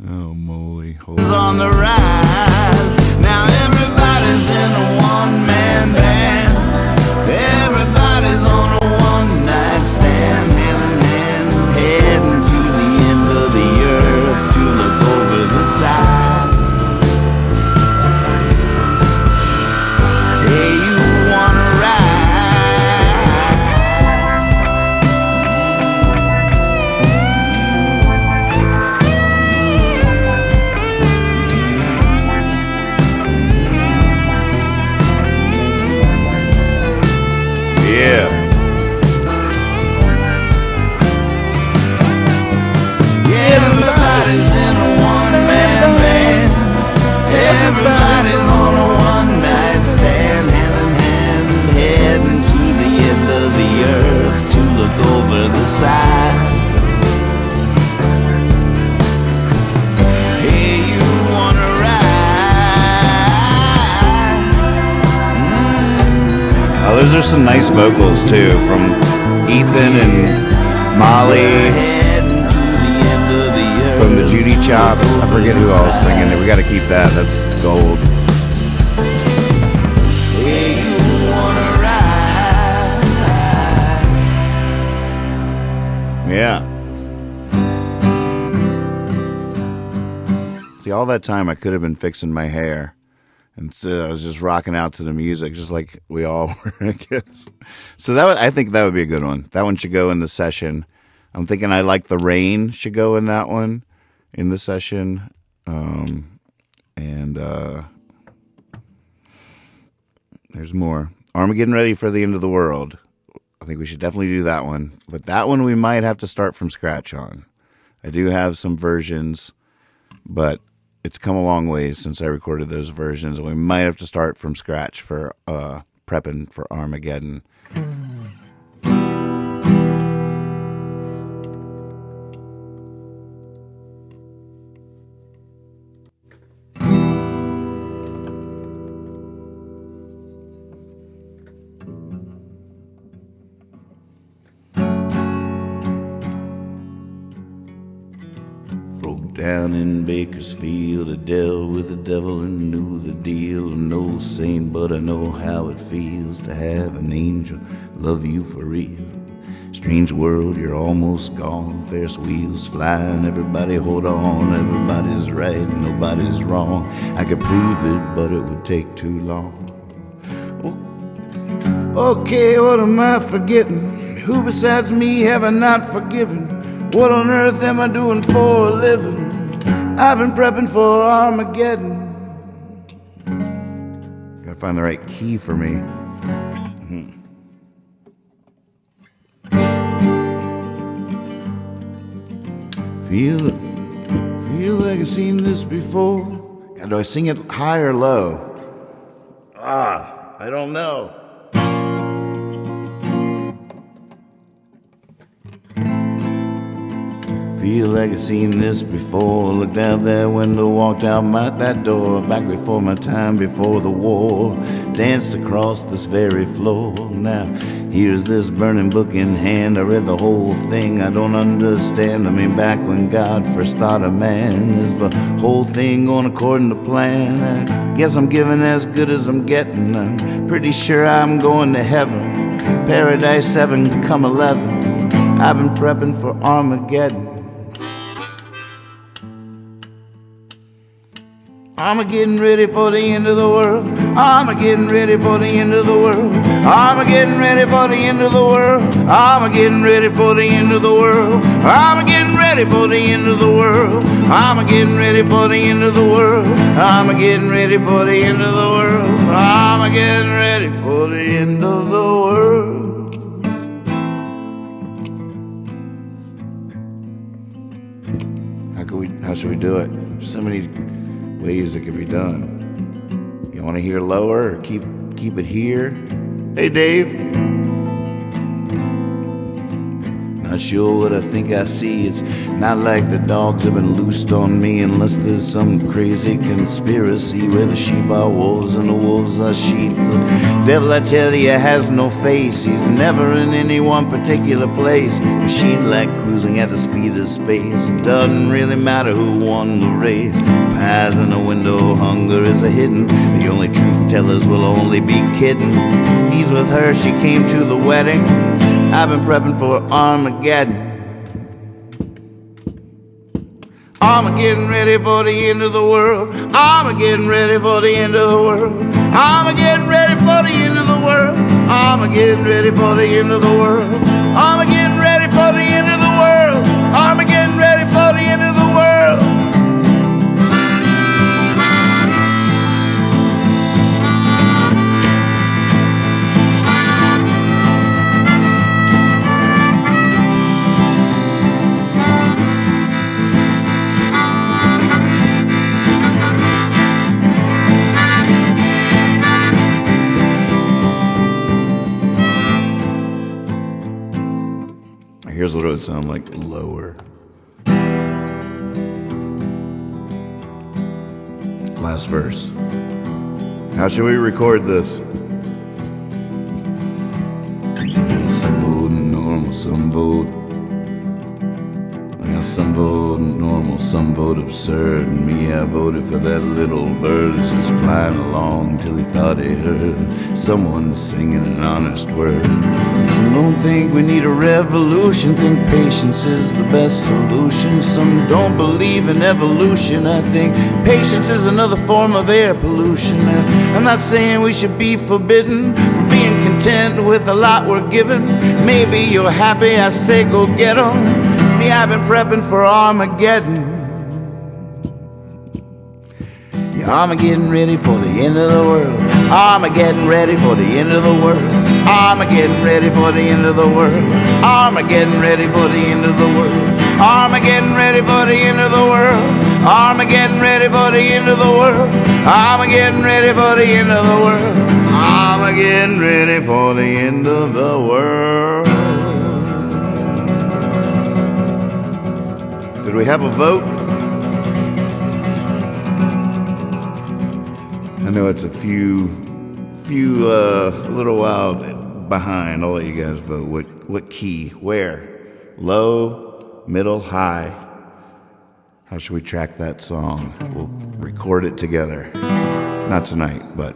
Oh, moly. It's on the rise. Now everybody's in a one-man band. Everybody's on a one-night stand, hand in hand, heading to the end of the earth to look over the side. Hey, you wanna Yeah. Everybody's in a one-man band. Everybody's on a one-night stand, hand in hand, heading to the end of the earth to look over the side. Hey, you wanna ride? are some nice vocals too from Ethan and Molly from the Judy Chops. I forget who else singing it. We got to keep that. That's gold. Yeah. See, all that time I could have been fixing my hair. And so I was just rocking out to the music, just like we all were, I guess. So I think that would be a good one. That one should go in the session. I'm thinking I Like the Rain should go in that one, in the session. There's more. Armageddon Ready for the End of the World. I think we should definitely do that one. But that one we might have to start from scratch on. I do have some versions, but it's come a long ways since I recorded those versions. We might have to start from scratch for prepping for Armageddon. Down in Bakersfield, I dealt with the devil and knew the deal. I'm no saint, but I know how it feels to have an angel love you for real. Strange world, you're almost gone. Ferris wheels flying, everybody hold on. Everybody's right, nobody's wrong. I could prove it, but it would take too long. Okay, what am I forgetting? Who besides me have I not forgiven? What on earth am I doing for a living? I've been prepping for Armageddon. Gotta find the right key for me. Feel like I've seen this before. God, do I sing it high or low? I don't know. Feel like I've seen this before. Looked out that window, walked out that door. Back before my time, before the war. Danced across this very floor. Now, here's this burning book in hand. I read the whole thing, I don't understand. I mean, back when God first thought of man. Is the whole thing going according to plan? I guess I'm giving as good as I'm getting. I'm pretty sure I'm going to heaven. Paradise 7, come 11. I've been prepping for Armageddon. I'm getting ready for the end of the world. I'm getting ready for the end of the world. I'm getting ready for the end of the world. I'm getting ready for the end of the world. I'm getting ready for the end of the world. I'm getting ready for the end of the world. I'm getting ready for the end of the world. I'm getting ready for the end of the world. How should we do it? There's so many ways it can be done. You want to hear lower or keep it here? Hey, Dave. Not sure what I think I see. It's not like the dogs have been loosed on me, unless there's some crazy conspiracy where the sheep are wolves and the wolves are sheep. The devil, I tell you, has no face. He's never in any one particular place. Machine like cruising at the speed of space. It doesn't really matter who won the race. Pies in the window, hunger is a hidden. The only truth tellers will only be kidding. He's with her, she came to the wedding. I've been prepping for Armageddon. I'm getting ready for the end of the world. I'm getting ready for the end of the world. I'm getting ready for the end of the world. I'm getting ready for the end of the world. I'm getting ready for the end of the world. I'm getting ready for the end of the world. Here's what it would sound like lower. Last verse. How should we record this? some vote. Well, some vote normal, some vote absurd. And me, I voted for that little bird that's just flying along till he thought he heard someone singing an honest word. Some don't think we need a revolution, think patience is the best solution. Some don't believe in evolution, I think patience is another form of air pollution. And I'm not saying we should be forbidden from being content with the lot we're given. Maybe you're happy, I say go get 'em. Me, I've been prepping for Armageddon. Yeah, Armageddon ready for the end of the world. Armageddon ready for the end of the world. Armageddon ready for the end of the world. Armageddon ready for the end of the world. Armageddon ready for the end of the world. Armageddon ready for the end of the world. Armageddon ready for the end of the world. Armageddon ready for the end of the world. Did we have a vote? I know it's a little while behind. I'll let you guys vote. What key? Where? Low, middle, high? How should we track that song? We'll record it together. Not tonight, but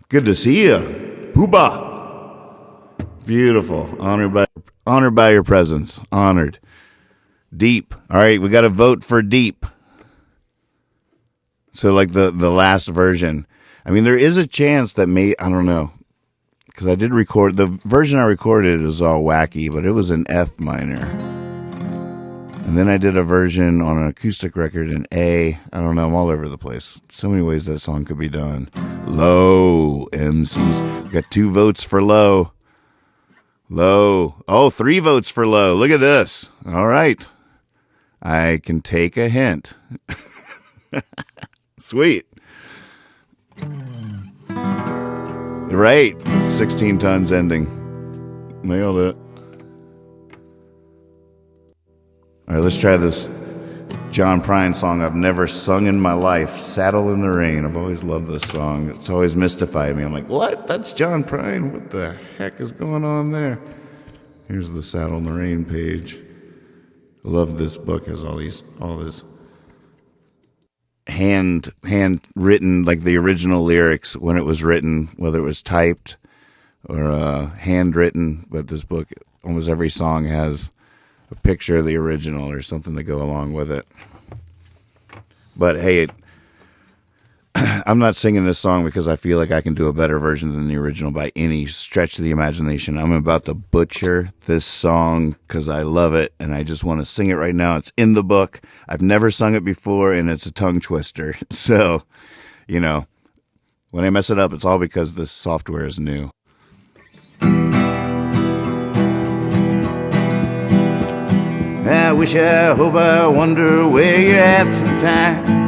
good to see you. Pooba. Beautiful. Honored by your presence. Honored. Deep. All right, we got to vote for Deep. So like the last version. I mean, there is a chance that I don't know. Because I did record, the version I recorded is all wacky, but it was in F minor. And then I did a version on an acoustic record in A. I don't know, I'm all over the place. So many ways that song could be done. Low, MCs. We got 2 votes for Low. Low. Oh, 3 votes for Low. Look at this. All right. I can take a hint. Sweet. Right. 16 tons ending. Nailed it. All right, let's try this John Prine song I've never sung in my life, Saddle in the Rain. I've always loved this song. It's always mystified me. I'm like, what? That's John Prine? What the heck is going on there? Here's the Saddle in the Rain page. I love this book. It has all this hand written, like the original lyrics when it was written, whether it was typed or handwritten. But this book, almost every song has a picture of the original or something to go along with it. But hey, I'm not singing this song because I feel like I can do a better version than the original by any stretch of the imagination. I'm about to butcher this song because I love it and I just want to sing it right now. It's in the book. I've never sung it before and it's a tongue twister. So, when I mess it up, it's all because this software is new. I wish, I hope, I wonder where you're at sometime.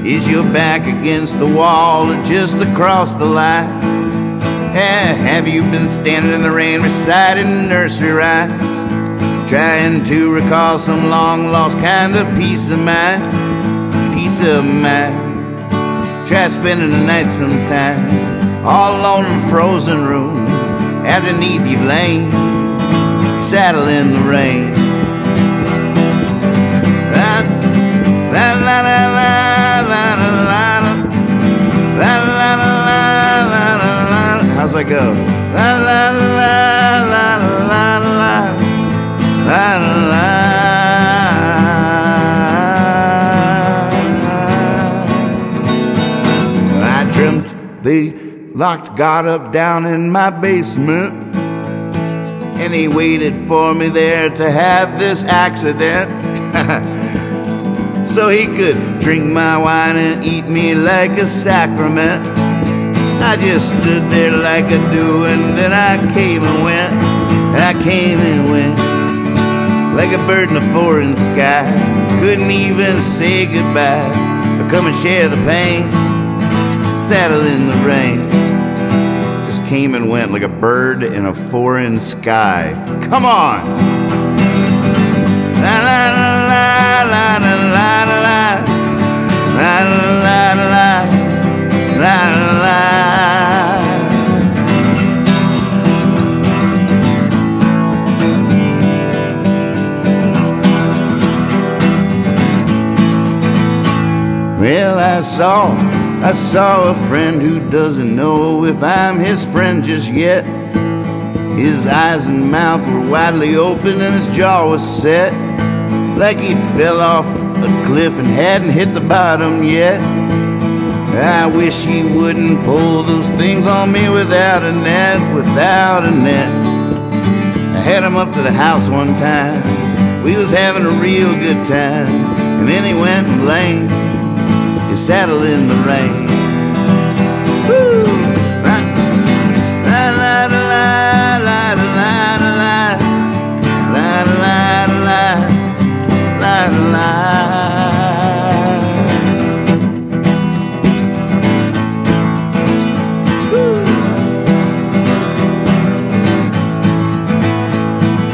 Is your back against the wall or just across the line? Have you been standing in the rain reciting nursery rhymes, trying to recall some long-lost kind of peace of mind? Peace of mind. Try spending the night sometime all alone in a frozen room underneath you've lain, saddle in the rain. La la la la la la la la la la. How's that go? La la la la la la la la. I dreamt they locked God up down in my basement, and he waited for me there to have this accident. So he could drink my wine and eat me like a sacrament. I just stood there like I do, and then I came and went. I came and went like a bird in a foreign sky. Couldn't even say goodbye, but come and share the pain. Saddle in the rain. Just came and went like a bird in a foreign sky. Come on! La la la la la la la la la la la la. Well, I saw a friend who doesn't know if I'm his friend just yet. His eyes and mouth were widely open and his jaw was set, like he'd fell off a cliff and hadn't hit the bottom yet. I wish he wouldn't pull those things on me without a net, without a net. I had him up to the house one time. We was having a real good time, and then he went and lamed his saddle in the rain. Woo! La la la la la la la la la la.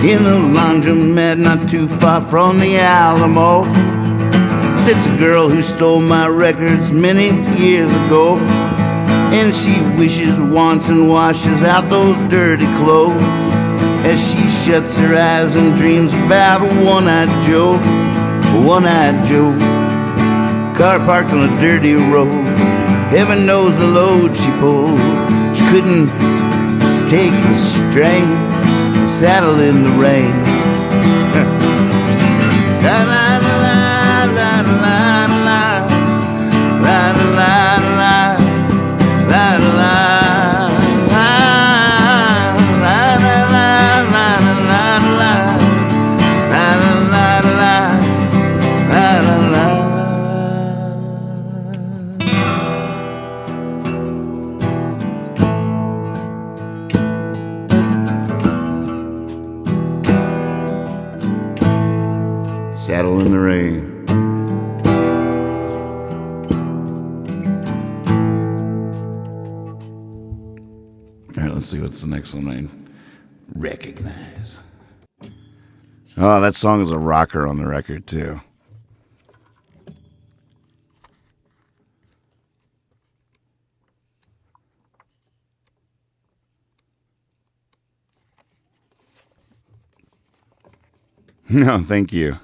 In a laundromat not too far from the Alamo sits a girl who stole my records many years ago, and she wishes, wants, and washes out those dirty clothes as she shuts her eyes and dreams about One-Eyed Joe. One-Eyed Joe, car parked on a dirty road. Heaven knows the load she pulled. She couldn't take the strain. Saddle in the rain. La la la la la la la la la la la. Saddle in the rain. All right, let's see what's the next one I recognize. Oh, that song is a rocker on the record, too. No, thank you.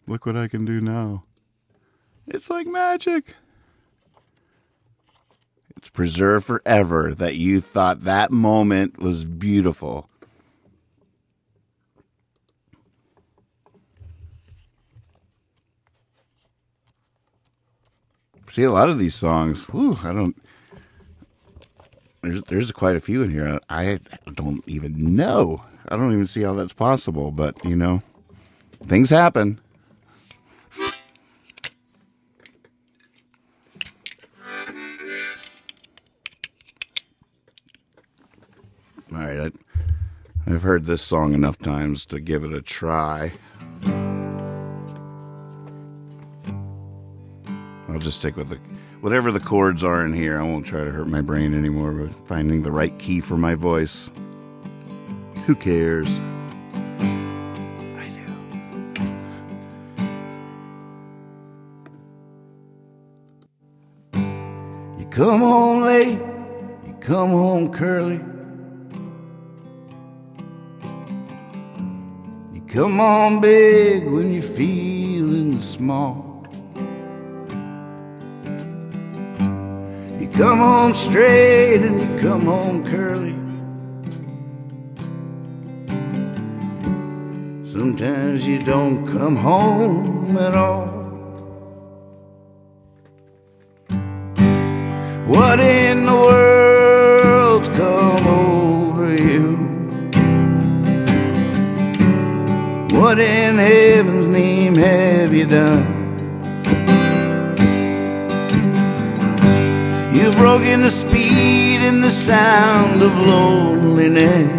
Look what I can do now. It's like magic. It's preserved forever that you thought that moment was beautiful. See, a lot of these songs, there's quite a few in here. I don't even know. I don't even see how that's possible, but, things happen. All right, I've heard this song enough times to give it a try. I'll just stick with whatever the chords are in here. I won't try to hurt my brain anymore, but finding the right key for my voice. Who cares? I do. You come home late, you come home curly. Come on big when you're feeling small. You come home straight and you come home curly. Sometimes you don't come home at all. What in the world's come over you? What in heaven's name have you done? You've broken the speed and the sound of loneliness.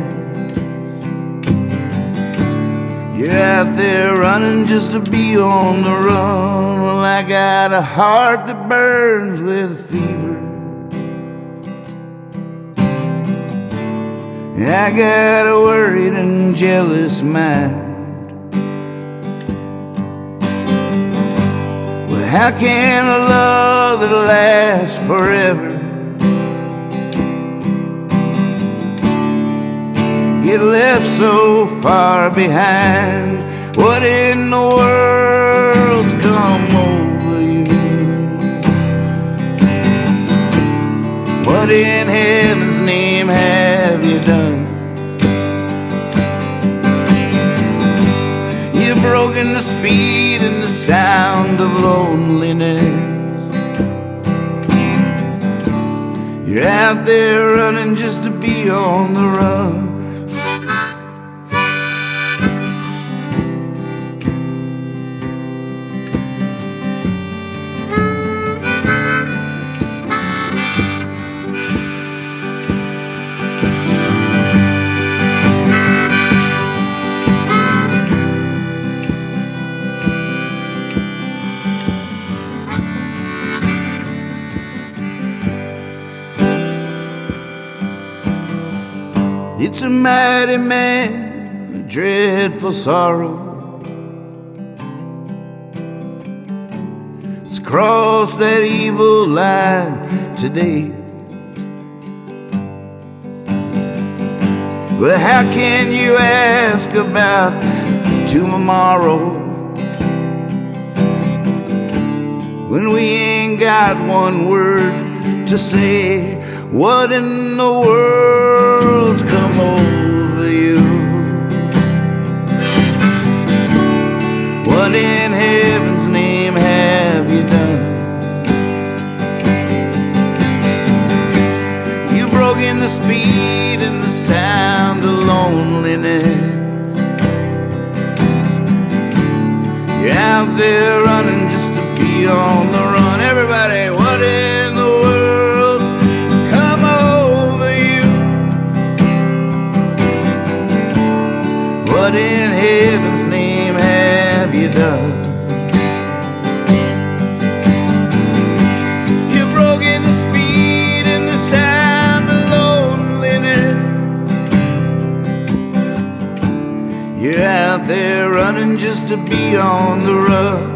You're out there running just to be on the run. Well, I got a heart that burns with fever. I got a worried and jealous mind. How can a love that last forever get left so far behind. What in the world's come over you? What in heaven's name have you done? You've broken the speed and the sound of loneliness. You're out there running just to be on the run. It's a mighty man, a dreadful sorrow. It's crossed that evil line today. Well, how can you ask about tomorrow when we ain't got one word to say? What in the world's come over you? What in heaven's name have you done? You've broken the speed and the sound of loneliness. You're out there running just to be on the run. Everybody, what in the world's come over you? What in heaven's name have you done? You've broken the speed and the sound of loneliness. You're out there running just to be on the run.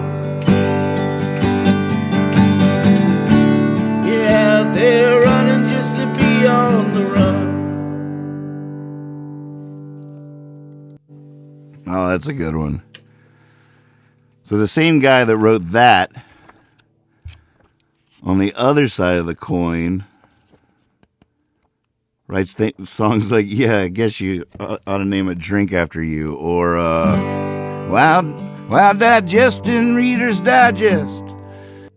You're out there running just to be on the run. Oh, that's a good one. So the same guy that wrote that, on the other side of the coin, writes songs like, yeah, I guess you ought to name a drink after you, or Wild Digesting Reader's Digest.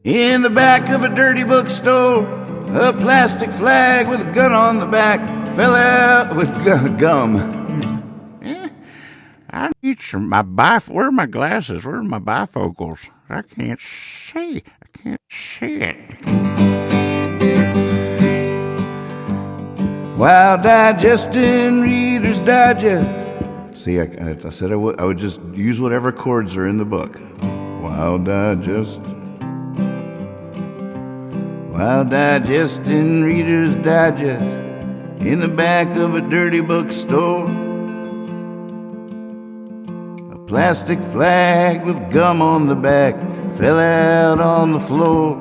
In the back of a dirty bookstore, a plastic flag with a gun on the back fell out with gum. I need some, where are my glasses? Where are my bifocals? I can't see it. While digesting Reader's Digest. See, I said I would just use whatever chords are in the book. While digesting Reader's Digest in the back of a dirty bookstore, a plastic flag with gum on the back fell out on the floor.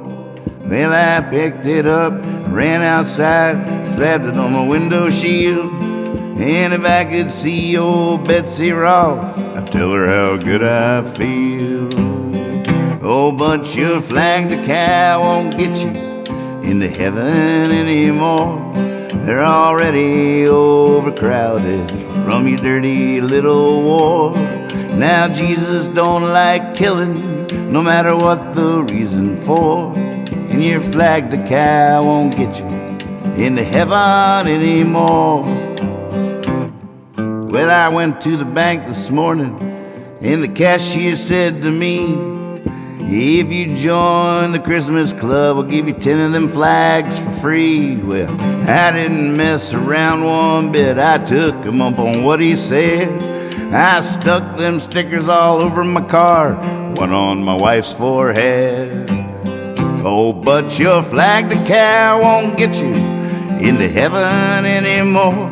Well, I picked it up, ran outside, slapped it on my window shield. And if I could see old Betsy Ross, I'd tell her how good I feel. Oh, but your flag the cow won't get you into heaven anymore. They're already overcrowded from your dirty little war. Now Jesus don't like killing, no matter what the reason for. And your flag the cow won't get you into heaven anymore. Well, I went to the bank this morning, and the cashier said to me, if you join the Christmas club, we'll give you 10 of them flags for free. Well, I didn't mess around one bit. I took him up on what he said. I stuck them stickers all over my car, one on my wife's forehead. Oh, but your flag the cow won't get you into heaven anymore.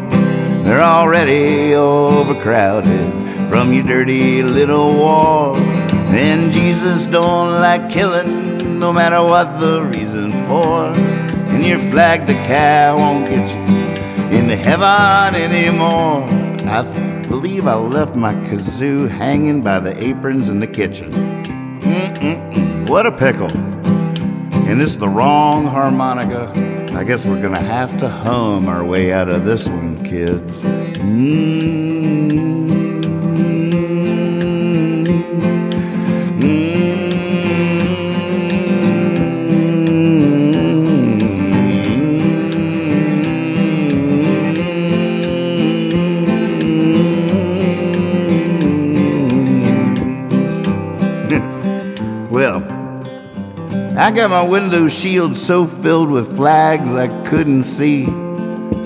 They're already overcrowded from your dirty little war. And Jesus don't like killing, no matter what the reason for. And your flag the cow won't get you into heaven anymore. I believe I left my kazoo hanging by the aprons in the kitchen. What a pickle. And it's the wrong harmonica. I guess we're gonna have to hum our way out of this one, kids. Well, I got my window shield so filled with flags I couldn't see.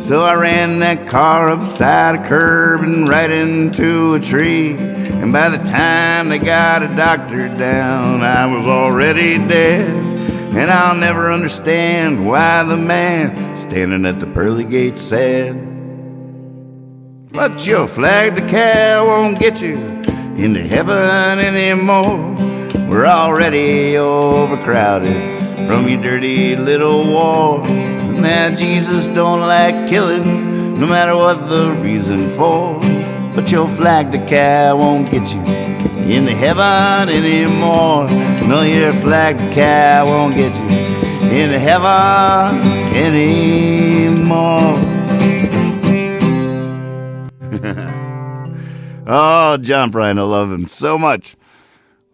So I ran that car upside a curb and right into a tree. And by the time they got a doctor down, I was already dead. And I'll never understand why the man standing at the pearly gate said, but your flag decal won't get you into heaven anymore. We're already overcrowded from your dirty little war. Now Jesus don't like killing, no matter what the reason for. But your flag decal won't get you into heaven anymore. No, your flag decal won't get you into heaven anymore. Oh, John Prine, I love him so much.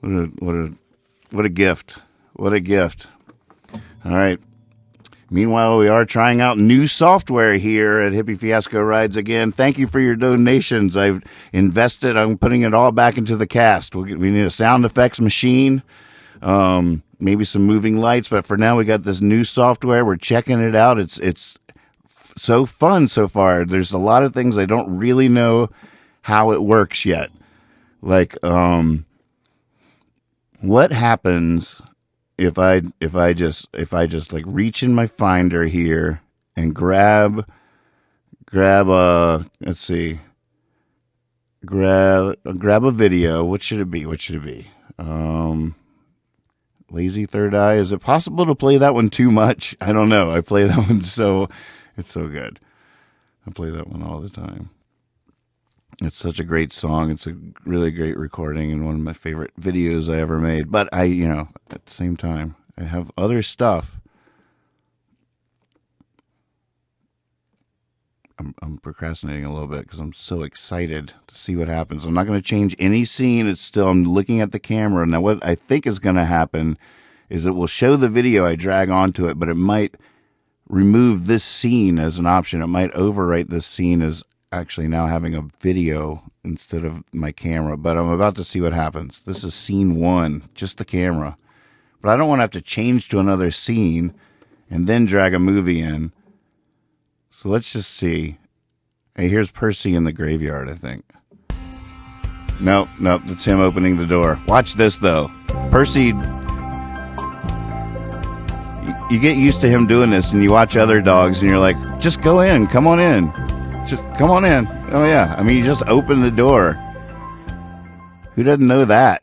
What a gift. What a gift. All right. Meanwhile, we are trying out new software here at Hippie Fiasco Rides again. Thank you for your donations. I've invested. I'm putting it all back into the cast. We need a sound effects machine, maybe some moving lights. But for now, we got this new software. We're checking it out. It's so fun so far. There's a lot of things I don't really know how it works yet. Like, what happens if I just like reach in my Finder here and grab a video. What should it be? Lazy Third Eye. Is it possible to play that one too much? I don't know. I play that one it's so good. I play that one all the time. It's such a great song. It's a really great recording and one of my favorite videos I ever made. But at the same time, I have other stuff. I'm procrastinating a little bit because I'm so excited to see what happens. I'm not going to change any scene. I'm looking at the camera. Now, what I think is going to happen is it will show the video I drag onto it, but it might remove this scene as an option. It might overwrite this scene as actually now having a video instead of my camera, but I'm about to see what happens. This is scene 1, just the camera. But I don't want to have to change to another scene and then drag a movie in. So let's just see. Hey, here's Percy in the graveyard, I think. Nope, that's him opening the door. Watch this, though. Percy, you get used to him doing this, and you watch other dogs, and you're like, just go in, come on in. Just come on in. Oh, yeah. I mean, you just open the door. Who doesn't know that?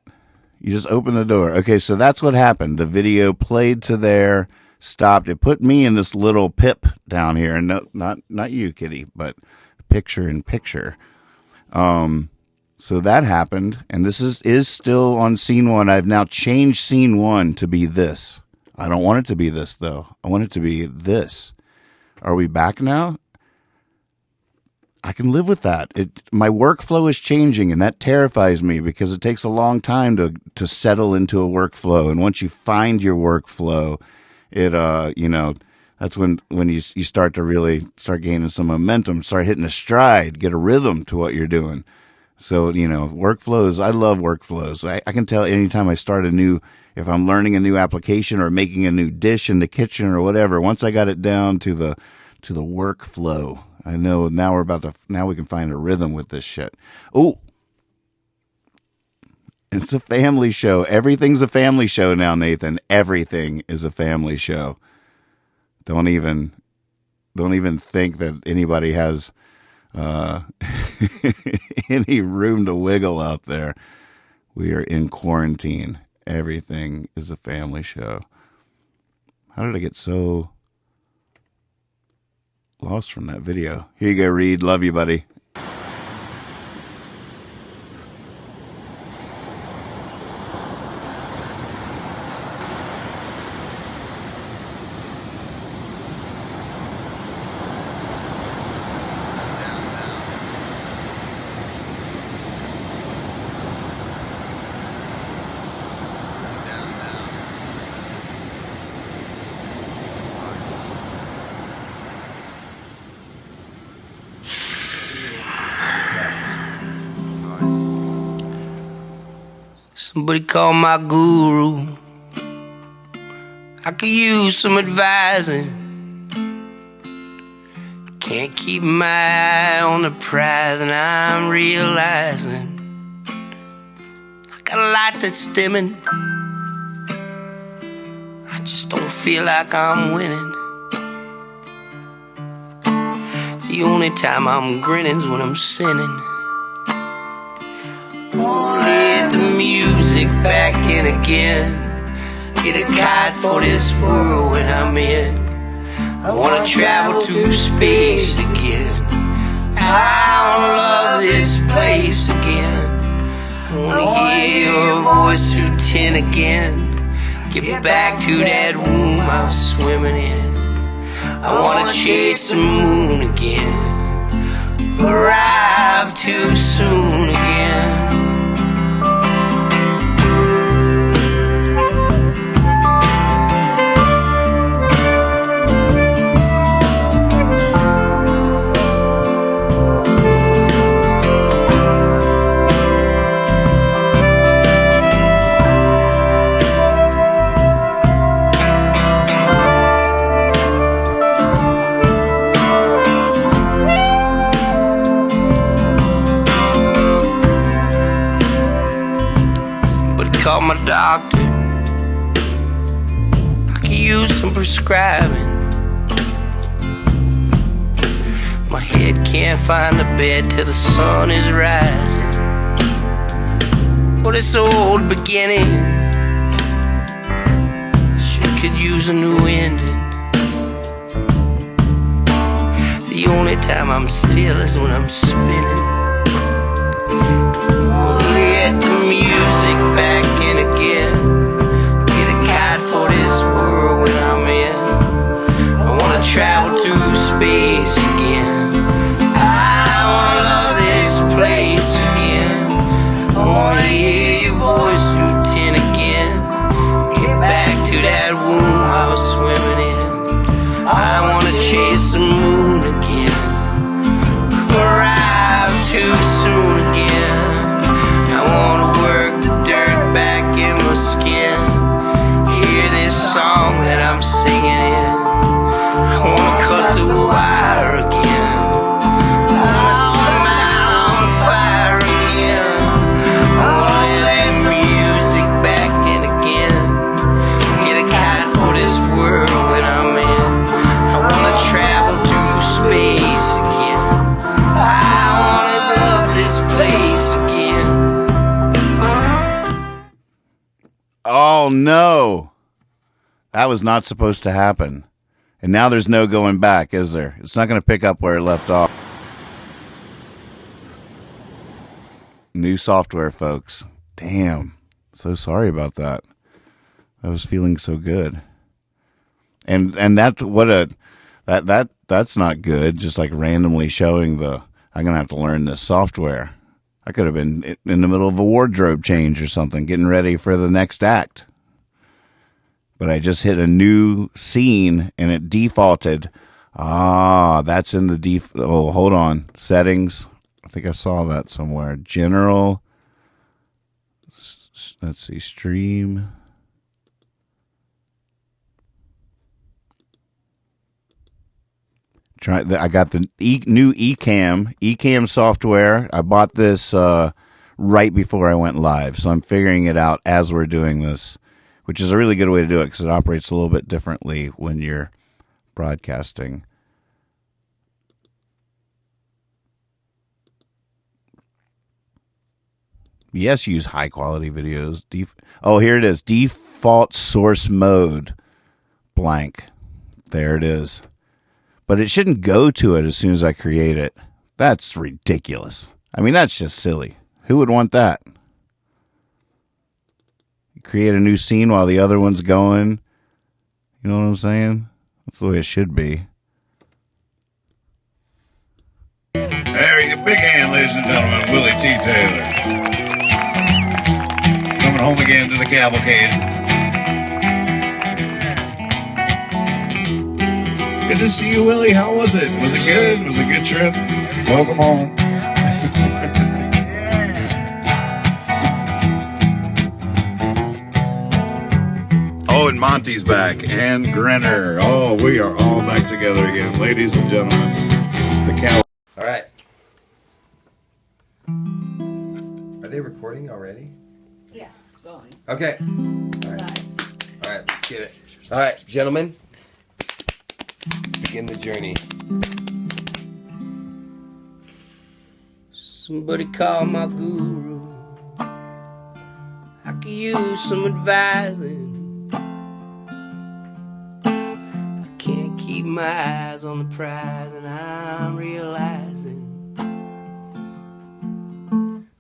You just open the door. Okay, so that's what happened. The video played to there, stopped. It put me in this little pip down here. And no, not you, Kitty, but picture in picture. So that happened. And this is still on scene 1. I've now changed scene 1 to be this. I don't want it to be this, though. I want it to be this. Are we back now? I can live with that. My workflow is changing, and that terrifies me because it takes a long time to settle into a workflow. And once you find your workflow, that's when you start to really start gaining some momentum, start hitting a stride, get a rhythm to what you're doing. So, workflows, I love workflows. I can tell anytime I start if I'm learning a new application or making a new dish in the kitchen or whatever, once I got it down to the workflow, I know now we can find a rhythm with this shit. Oh, it's a family show. Everything's a family show now, Nathan. Everything is a family show. Don't even think that anybody has any room to wiggle out there. We are in quarantine. Everything is a family show. How did I get so lost from that video? Here you go, Reed. Love you, buddy. Somebody call my guru. I could use some advising. Can't keep my eye on the prize, and I'm realizing I got a lot that's dimming. I just don't feel like I'm winning. The only time I'm grinning's when I'm sinning. Let the music back in again. Get a guide for this world when I'm in. I wanna travel through space again. I wanna love this place again. I wanna hear your voice through tin again. Get back to that womb I was swimming in. I wanna chase the moon again. Arrive too soon again. Call my doctor. I could use some prescribing. My head can't find the bed till the sun is rising. Well, this old beginning sure could use a new ending. The only time I'm still is when I'm spinning. Let the music back in again. Get a guide for this world when I'm in. I wanna travel through space again. I wanna love this place again. I wanna hear your voice through tin again. Get back to that womb I was swimming in. I wanna chase the moon again. Arrive too soon again. I wanna work the dirt back in my skin. Hear this song that I'm singing in. I wanna cut the wire again. I wanna smile on fire again. I wanna let the music back in again. Get a guide for this world when I'm in. I wanna travel through space again. I wanna love this place again. Oh no, that was not supposed to happen. And now there's no going back, is there? It's not going to pick up where it left off. New software, folks. Damn. So sorry about that. I was feeling so good. And that's what that's not good. Just like randomly showing I'm going to have to learn this software. I could have been in the middle of a wardrobe change or something, getting ready for the next act. But I just hit a new scene and it defaulted. That's in the oh, hold on. Settings. I think I saw that somewhere. General. Let's see. Stream. I got the new Ecamm software. I bought this right before I went live, so I'm figuring it out as we're doing this, which is a really good way to do it because it operates a little bit differently when you're broadcasting. Yes, use high quality videos. Here it is. Default source mode blank. There it is. But it shouldn't go to it as soon as I create it. That's ridiculous. I mean, that's just silly. Who would want that? You create a new scene while the other one's going. You know what I'm saying? That's the way it should be. There you go. Big hand, ladies and gentlemen. Willie T. Taylor. Coming home again to the cavalcade. Good to see you, Willie. How was it? Was it good? Was it a good trip? Welcome home. Oh, and Monty's back, and Grinner. Oh, we are all back together again, ladies and gentlemen. The cow. All right. Are they recording already? Yeah, it's going. Okay. All right, let's get it. All right, gentlemen, let's begin the journey. Somebody call my guru. I could use some advising. I can't keep my eyes on the prize, and I'm realizing.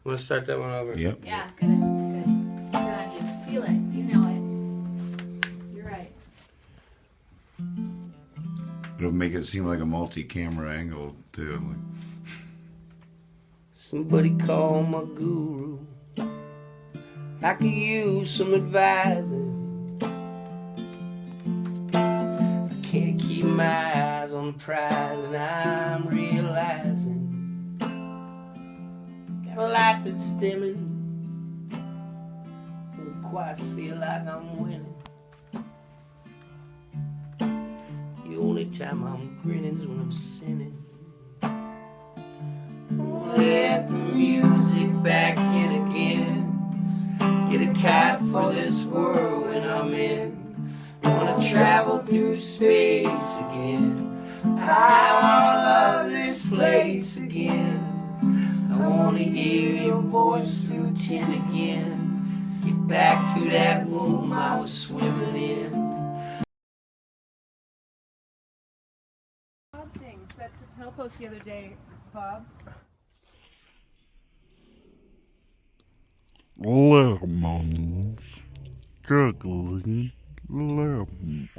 Want to start that one over? Yep. Yeah, good. Good on you. Feel it. You know it. You're right. It'll make it seem like a multi-camera angle too. Somebody call my guru. I could use some advising. I can't keep my eyes on the prize, and I'm realizing. Got a light that's dimming. Don't quite feel like I'm winning. The only time I'm grinning's when I'm sinning. Let the music back in again. Get a kite for this world when I'm in. Wanna travel through space again. I wanna love this place again. I wanna hear your voice through tin again. Get back to that womb I was swimming in. Things. That's a Hell post the other day, Bob. Lemons. Juggling lemons.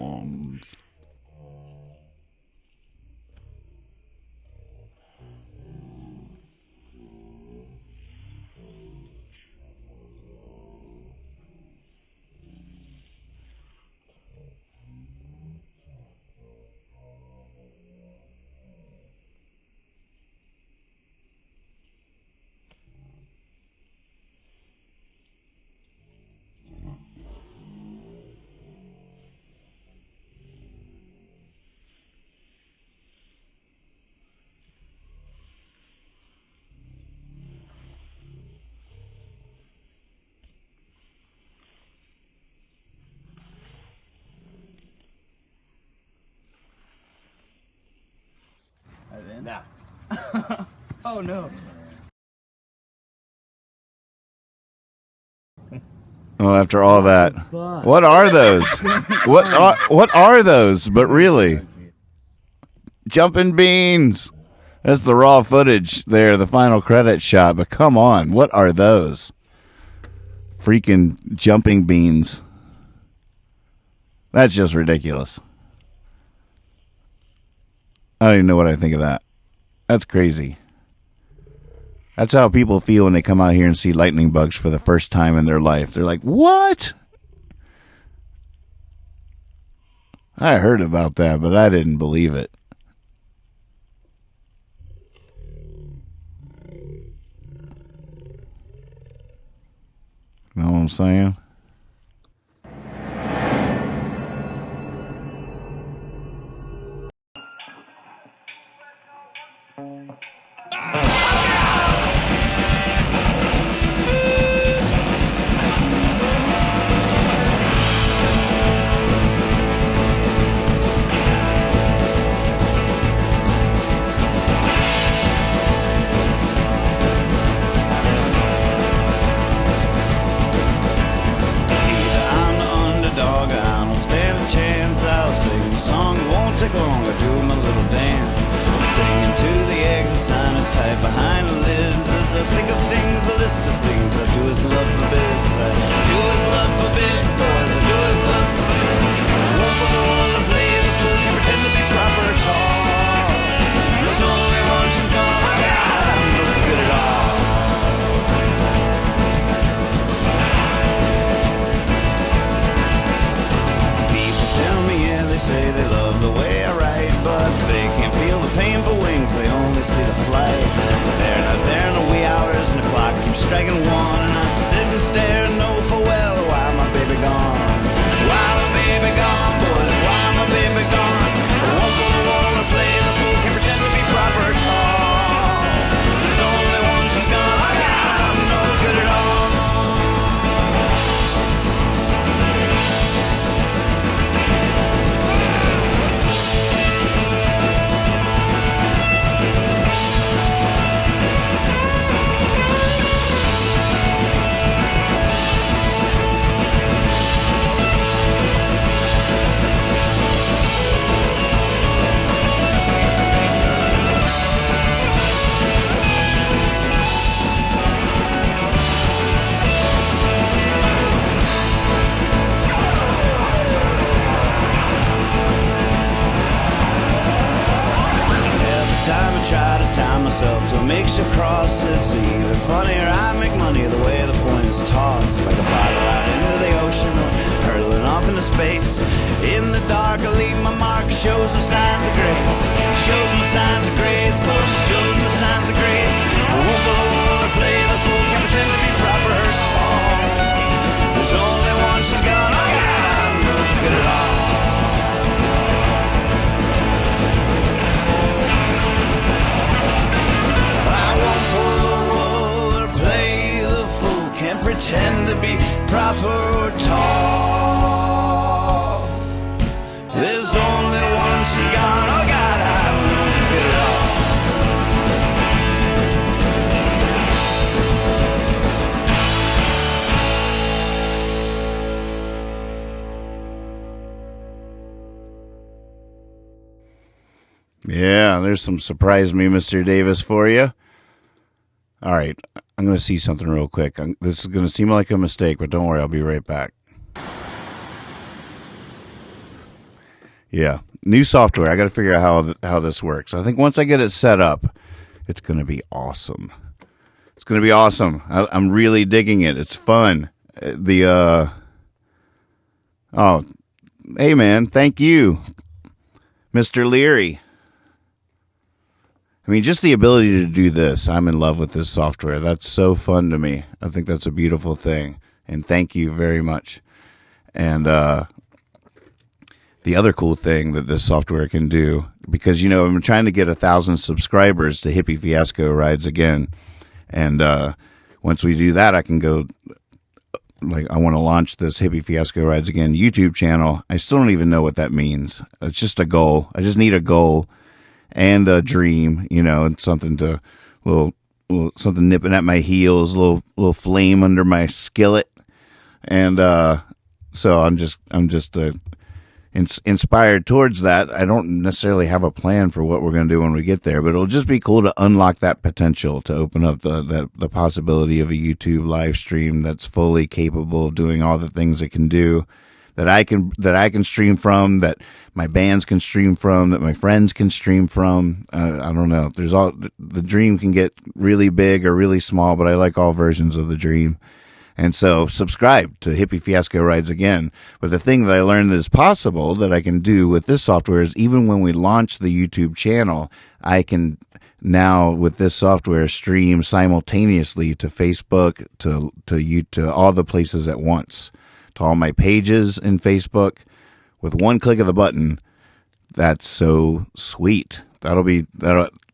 Now. Oh no. Oh, after all that, what are those? What are those? But really, jumping beans. That's the raw footage there, the final credit shot. But come on, what are those? Freaking jumping beans. That's just ridiculous. I don't even know what I think of that. That's crazy. That's how people feel when they come out here and see lightning bugs for the first time in their life. They're like, what? I heard about that, but I didn't believe it. Know what I'm saying? Song won't take long. I do my little dance, singing to the exercise. The funnier I make money, the way the coin is tossed like a bottle out into the ocean or hurling off into space. In the dark, I leave my mark, shows me signs of grace. Shows me signs of grace, boy, shows me signs of grace. I won't play the fool, can't pretend to be proper at all. There's only one she's gone, oh yeah, I'm gonna get it all. I won't pull the wool or play the fool, can't pretend to be proper or tall. There's only one she's gone, oh God, I'm gonna get it all. Yeah, there's some Surprise Me, Mr. Davis for you. All right, I'm going to see something real quick. This is going to seem like a mistake, but don't worry, I'll be right back. Yeah, new software. I got to figure out how this works. I think once I get it set up, it's going to be awesome. It's going to be awesome. I'm really digging it. It's fun. Oh, hey man, thank you, Mr. Leary. I mean, just the ability to do this. I'm in love with this software. That's so fun to me. I think that's a beautiful thing. And thank you very much. And the other cool thing that this software can do, because, you know, I'm trying to get 1,000 subscribers to Hippie Fiasco Rides Again. And once we do that, I can go, like, I want to launch this Hippie Fiasco Rides Again YouTube channel. I still don't even know what that means. It's just a goal. I just need a goal. And a dream, you know, and something to little something nipping at my heels, little flame under my skillet, and so I'm just inspired towards that. I don't necessarily have a plan for what we're going to do when we get there, but it'll just be cool to unlock that potential, to open up the possibility of a YouTube live stream that's fully capable of doing all the things it can do. That I can stream from, that my bands can stream from, that my friends can stream from. I don't know. The dream can get really big or really small, but I like all versions of the dream. And so subscribe to Hippie Fiasco Rides Again. But the thing that I learned that is possible that I can do with this software is even when we launch the YouTube channel, I can now with this software stream simultaneously to Facebook, to all the places at once. To all my pages in Facebook with one click of the button. That's so sweet. That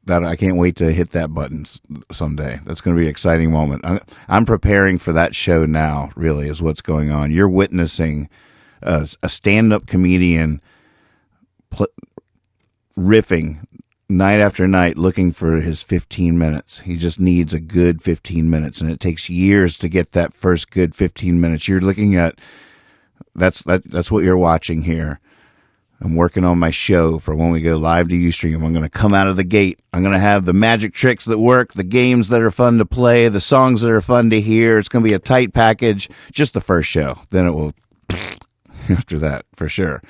I can't wait to hit that button someday. That's going to be an exciting moment. I'm preparing for that show now, really, is what's going on. You're witnessing a stand-up comedian riffing night after night looking for his 15 minutes. He just needs a good 15 minutes, and it takes years to get that first good 15 minutes. You're looking at that's what you're watching here. I'm working on my show for when we go live to Ustream. I'm going to come out of the gate. I'm going to have the magic tricks that work, the games that are fun to play, the songs that are fun to hear. It's going to be a tight package. Just the first show. Then it will after that for sure.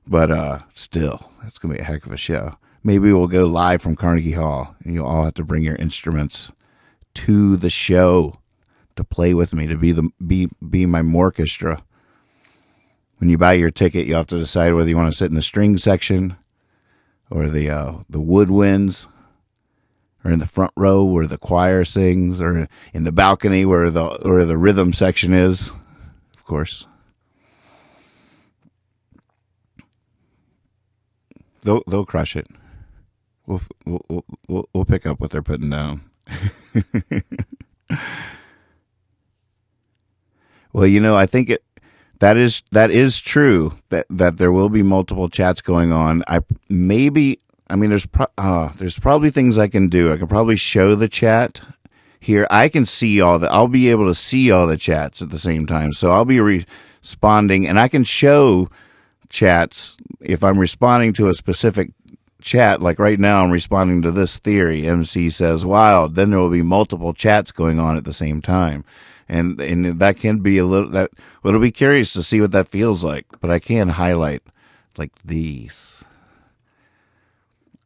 But still, it's going to be a heck of a show. Maybe we'll go live from Carnegie Hall, and you'll all have to bring your instruments to the show to play with me, to be my orchestra. When you buy your ticket, you have to decide whether you want to sit in the string section or the woodwinds, or in the front row where the choir sings, or in the balcony where the rhythm section is, of course. They'll crush it. We'll pick up what they're putting down. Well, you know, I think that is true that there will be multiple chats going on. There's probably things I can do. I can probably show the chat here. I'll be able to see all the chats at the same time. So I'll be responding, and I can show chats if I'm responding to a specific chat. Like right now, I'm responding to this theory. MC says wild. Then there will be multiple chats going on at the same time. And that can be it'll be curious to see what that feels like, but I can highlight like these.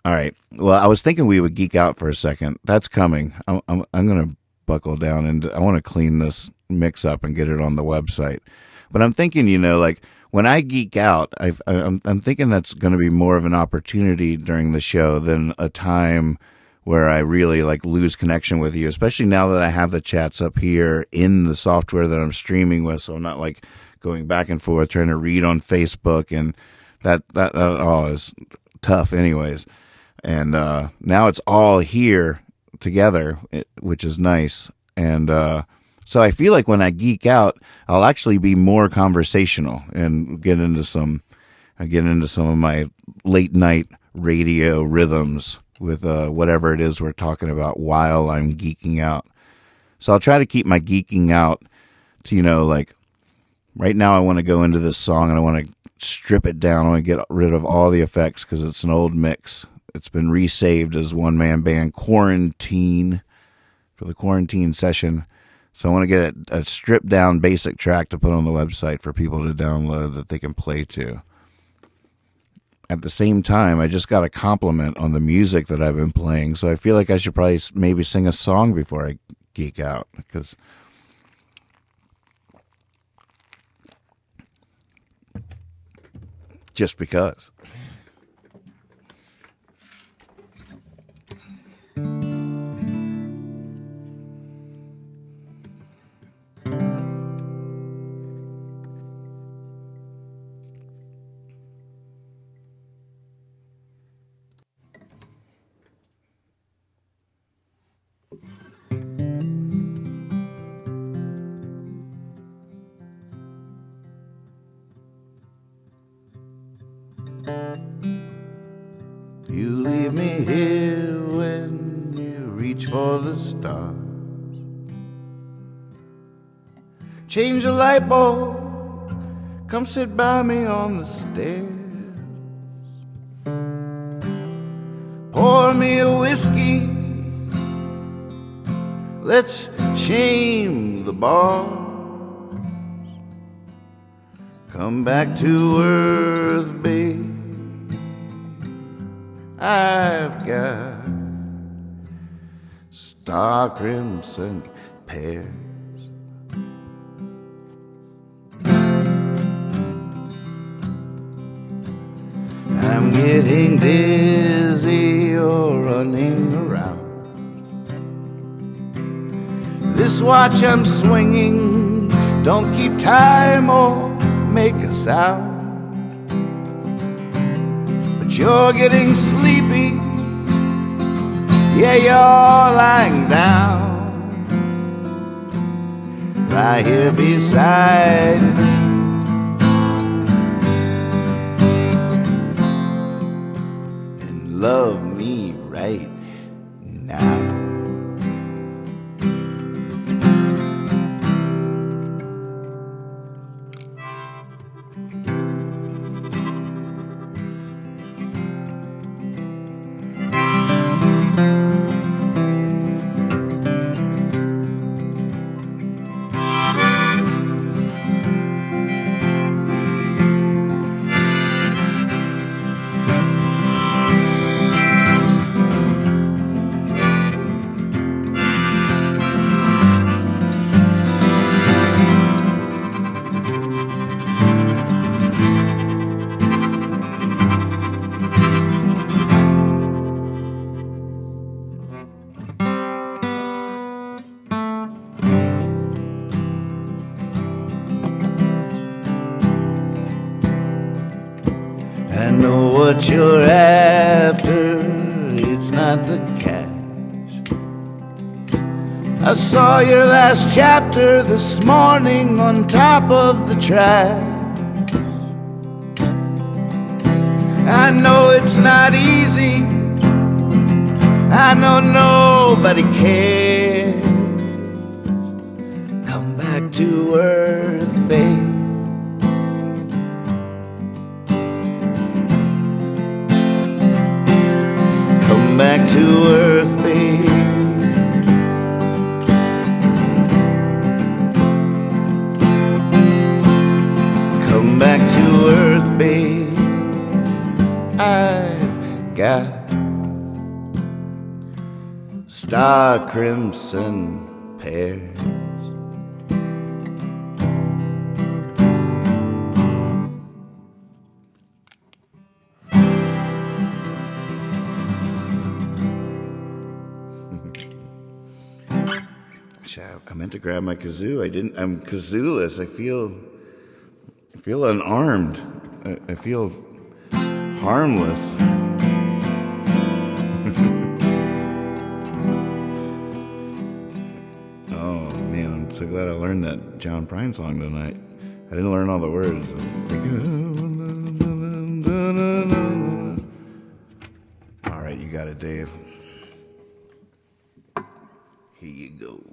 All right. Well, I was thinking we would geek out for a second. That's coming. I'm going to buckle down and I want to clean this mix up and get it on the website. But I'm thinking, like when I geek out, I'm thinking that's going to be more of an opportunity during the show than a time where I really like lose connection with you, especially now that I have the chats up here in the software that I'm streaming with. So I'm not like going back and forth trying to read on Facebook, and that all is tough anyways. And now it's all here together, which is nice. And so I feel like when I geek out, I'll actually be more conversational and get into some of my late night radio rhythms with whatever it is we're talking about while I'm geeking out. So I'll try to keep my geeking out to, like right now I want to go into this song and I want to strip it down. I want to get rid of all the effects because it's an old mix. It's been resaved as one-man band Quarantine for the quarantine session. So I want to get a stripped down basic track to put on the website for people to download that they can play to. At the same time, I just got a compliment on the music that I've been playing, so I feel like I should probably maybe sing a song before I geek out, because just because. You leave me here when you reach for the stars. Change a light bulb, come sit by me on the stairs. Pour me a whiskey, let's shame the bars. Come back to earth, babe. I've got star crimson pears. I'm getting dizzy or running around. This watch I'm swinging don't keep time or make a sound. You're getting sleepy, yeah, you're lying down right here beside me. And love me right now. I know what you're after, it's not the cash. I saw your last chapter this morning on top of the trash. I know it's not easy, I know nobody cares. Come back to earth, babe. Come back to earth, babe. Come back to earth, babe. I've got star crimson pairs. I meant to grab my kazoo. I didn't. I'm kazooless. I feel unarmed. I feel harmless. Oh man, I'm so glad I learned that John Prine song tonight. I didn't learn all the words. All right, you got it, Dave. Here you go.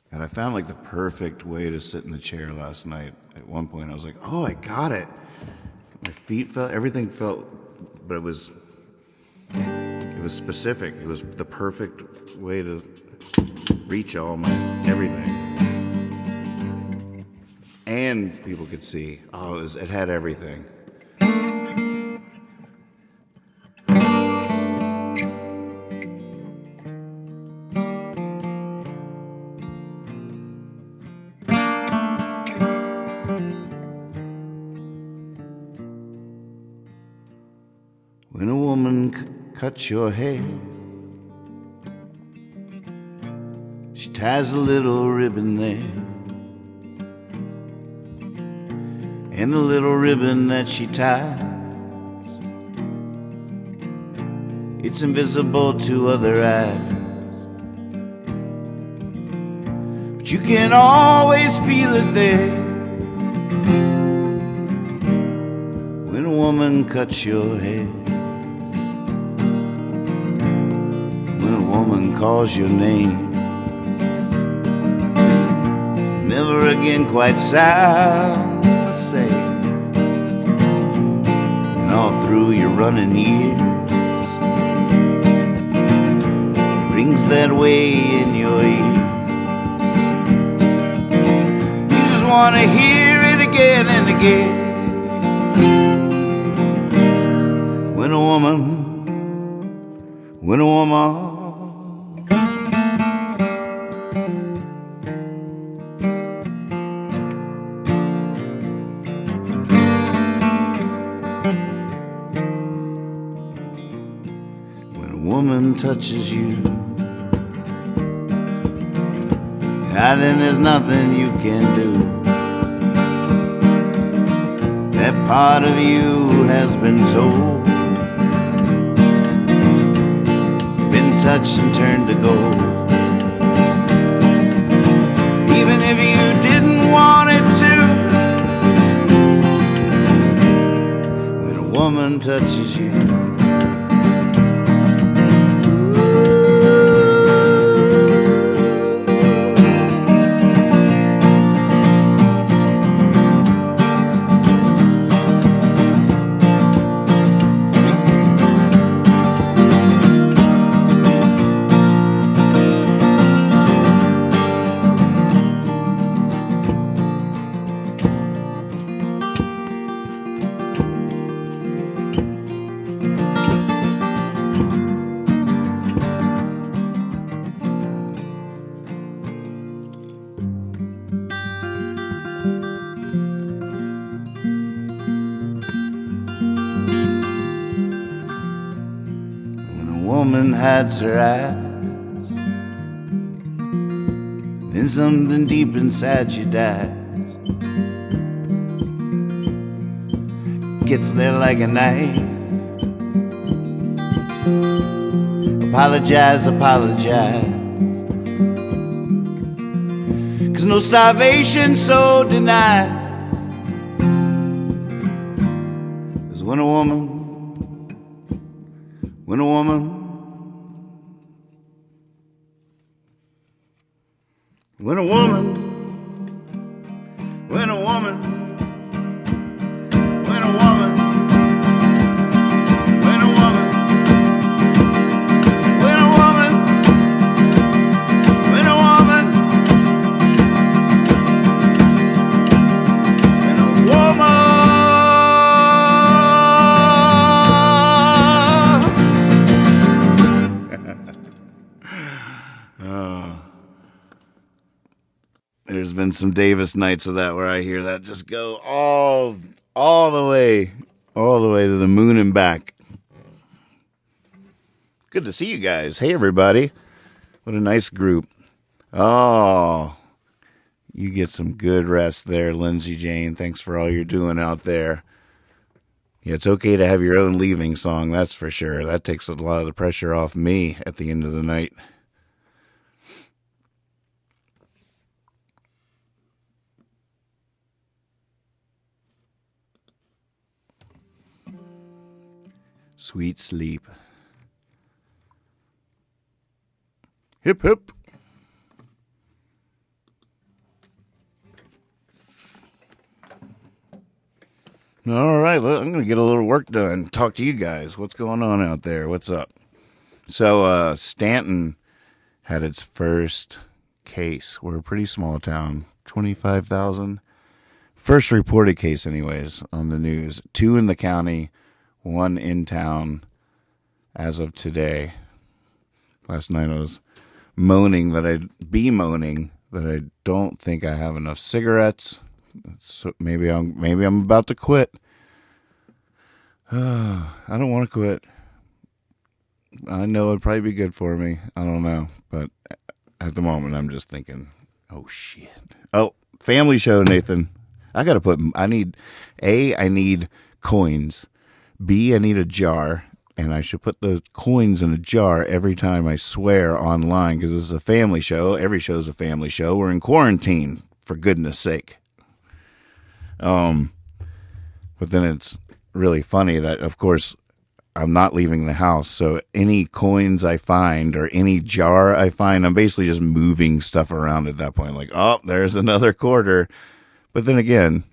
And I found like the perfect way to sit in the chair last night. At one point I was like, oh, I got it. My feet felt, everything felt, but it was specific. It was the perfect way to reach all my, everything. And people could see, oh, it had everything. When a woman cuts your hair, she ties a little ribbon there, and the little ribbon that she ties, it's invisible to other eyes, but you can always feel it there. When a woman cuts your hair, woman calls your name, never again quite sounds the same. And all through your running years, it rings that way in your ears. You just want to hear it again and again. When a woman touches you, and then there's nothing you can do. That part of you has been told, been touched and turned to gold. Even if you didn't want it to, when a woman touches you, woman hides her eyes, then something deep inside you dies. Gets there like a knife. Apologize, apologize, 'cause no starvation so denies. 'Cause when a woman when a woman when a woman when a woman when a woman when a woman when a woman when a woman There's been some Davis nights of that where I hear that just go all the way to the moon and back. Good to see you guys. Hey, everybody. What a nice group. Oh, you get some good rest there, Lindsay Jane. Thanks for all you're doing out there. Yeah, it's okay to have your own leaving song, that's for sure. That takes a lot of the pressure off me at the end of the night. Sweet sleep. Hip, hip. All right, well, I'm going to get a little work done. Talk to you guys. What's going on out there? What's up? So, Stanton had its first case. We're a pretty small town, 25,000. First reported case, anyways, on the news. 2 in the county, 1 in town as of today. Last night I was moaning that I don't think I have enough cigarettes. So maybe I'm about to quit. I don't want to quit. I know it'd probably be good for me. I don't know, but at the moment I'm just thinking, oh shit. Oh, family show, Nathan. I need coins. B, I need a jar, and I should put the coins in a jar every time I swear online, because this is a family show. Every show is a family show. We're in quarantine, for goodness sake. But then it's really funny that, of course, I'm not leaving the house. So any coins I find or any jar I find, I'm basically just moving stuff around at that point. Like, oh, there's another quarter. But then again,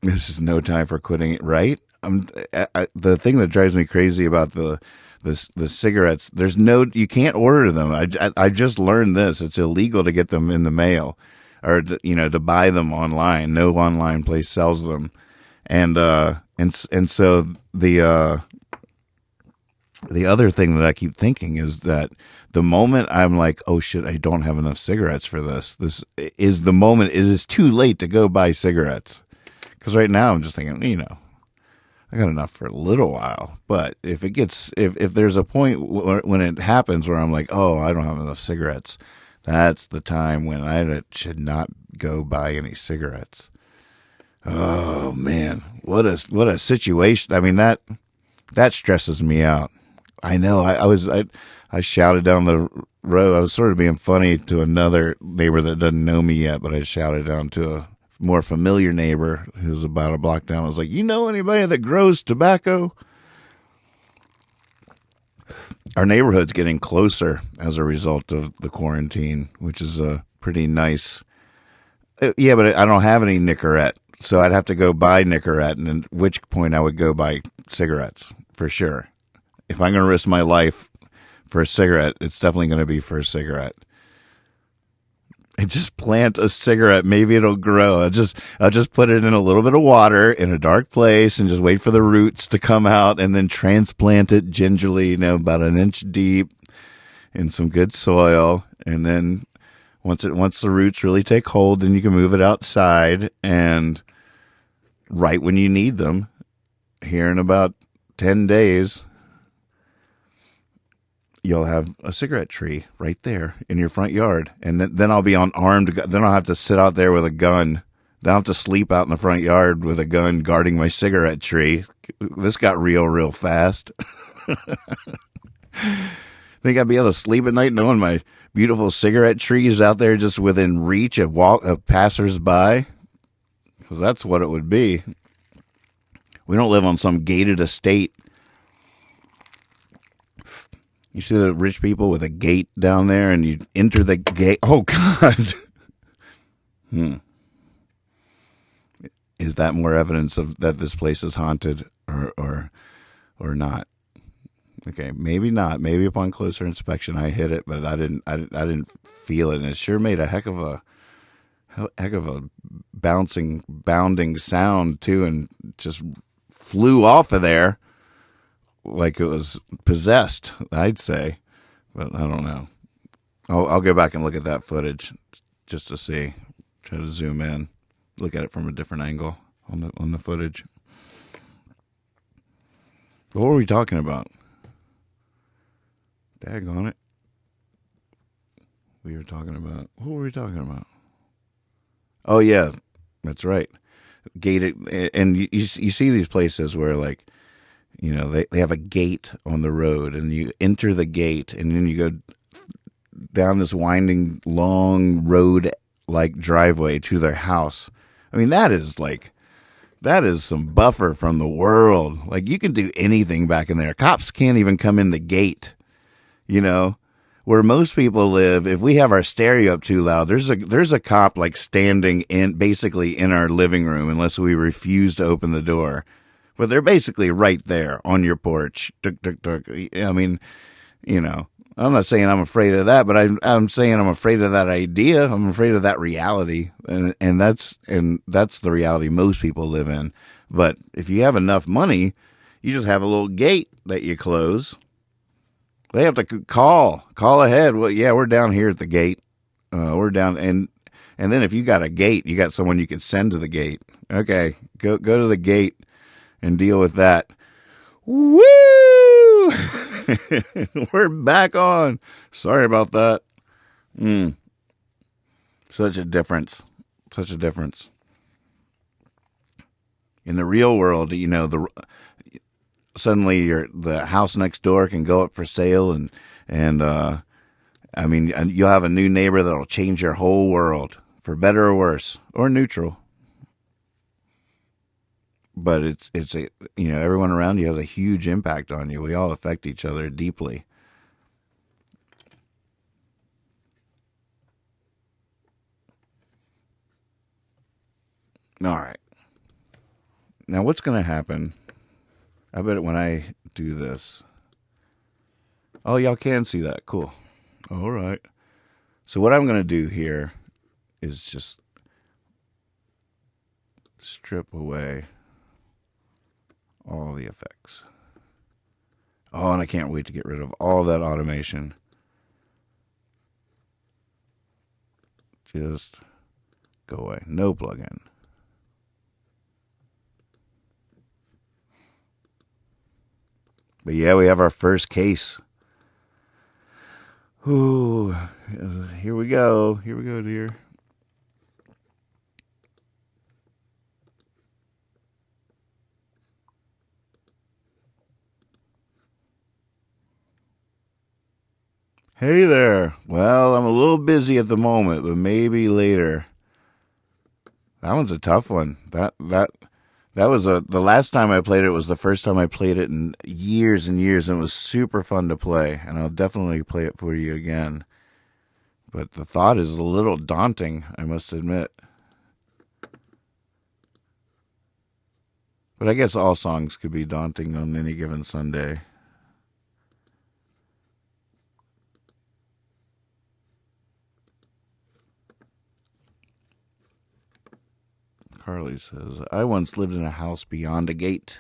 this is no time for quitting it, right? The thing that drives me crazy about the cigarettes, you can't order them. I just learned this. It's illegal to get them in the mail or to buy them online. No online place sells them. And so the other thing that I keep thinking is that the moment I'm like, oh shit, I don't have enough cigarettes for this. This is the moment it is too late to go buy cigarettes. Because right now I'm just thinking, I got enough for a little while, but if there's a point when it happens where I'm like, oh, I don't have enough cigarettes, that's the time when I should not go buy any cigarettes. Oh man, what a situation! I mean that stresses me out. I know. I shouted down the road. I was sort of being funny to another neighbor that doesn't know me yet, but I shouted down to a more familiar neighbor who's about a block down. I was like, you know anybody that grows tobacco? Our neighborhood's getting closer as a result of the quarantine, which is a pretty nice. Yeah, but I don't have any Nicorette, so I'd have to go buy Nicorette, and at which point I would go buy cigarettes for sure. If I'm going to risk my life for a cigarette, it's definitely going to be for a cigarette. And just plant a cigarette. Maybe it'll grow. I'll just put it in a little bit of water in a dark place and just wait for the roots to come out and then transplant it gingerly, about an inch deep in some good soil. And then once the roots really take hold, then you can move it outside, and right when you need them, here in about 10 days, you'll have a cigarette tree right there in your front yard. And then I'll be unarmed. Then I'll have to sit out there with a gun. Then I'll have to sleep out in the front yard with a gun guarding my cigarette tree. This got real fast. Think I'd be able to sleep at night knowing my beautiful cigarette tree is out there just within reach of passersby? Because that's what it would be. We don't live on some gated estate. You see the rich people with a gate down there, and you enter the gate. Oh, God. Is that more evidence of that this place is haunted or not? Okay, maybe not. Maybe upon closer inspection, I hit it, but I didn't feel it, and it sure made a heck of a bounding sound too, and just flew off of there like it was possessed, I'd say, but I don't know. I'll go back and look at that footage just to see. Try to zoom in, look at it from a different angle on the footage. What were we talking about? Daggone it. What were we talking about? Oh, yeah, that's right. Gated, and you see these places where, like, you know, they have a gate on the road, and you enter the gate, and then you go down this winding, long road-like driveway to their house. I mean, that is some buffer from the world. Like, you can do anything back in there. Cops can't even come in the gate, you know? Where most people live, if we have our stereo up too loud, there's a cop like standing basically in our living room unless we refuse to open the door. But they're basically right there on your porch. Tuk, tuk, tuk. I mean, you know, I'm not saying I'm afraid of that, but I'm saying I'm afraid of that idea. I'm afraid of that reality, and that's the reality most people live in. But if you have enough money, you just have a little gate that you close. They have to call ahead. Well, yeah, we're down here at the gate. We're down, and then if you got a gate, you got someone you can send to the gate. Okay, go to the gate and deal with that. Woo! We're back on. Sorry about that. Such a difference. In the real world, you know, suddenly the house next door can go up for sale, and I mean, you'll have a new neighbor that'll change your whole world for better or worse or neutral. But it's a, you know, everyone around you has a huge impact on you. We all affect each other deeply. All right. Now what's going to happen? I bet when I do this. Oh, y'all can see that. Cool. All right. So what I'm going to do here is just strip away all the effects. Oh, and I can't wait to get rid of all that automation. Just go away. No plugin. But yeah, we have our first case. Ooh, here we go. Here we go, dear. Hey there. Well, I'm a little busy at the moment, but maybe later. That one's a tough one. That was the last time I played it was the first time I played it in years and years, and it was super fun to play, and I'll definitely play it for you again. But the thought is a little daunting, I must admit. But I guess all songs could be daunting on any given Sunday. Carly says, I once lived in a house beyond a gate.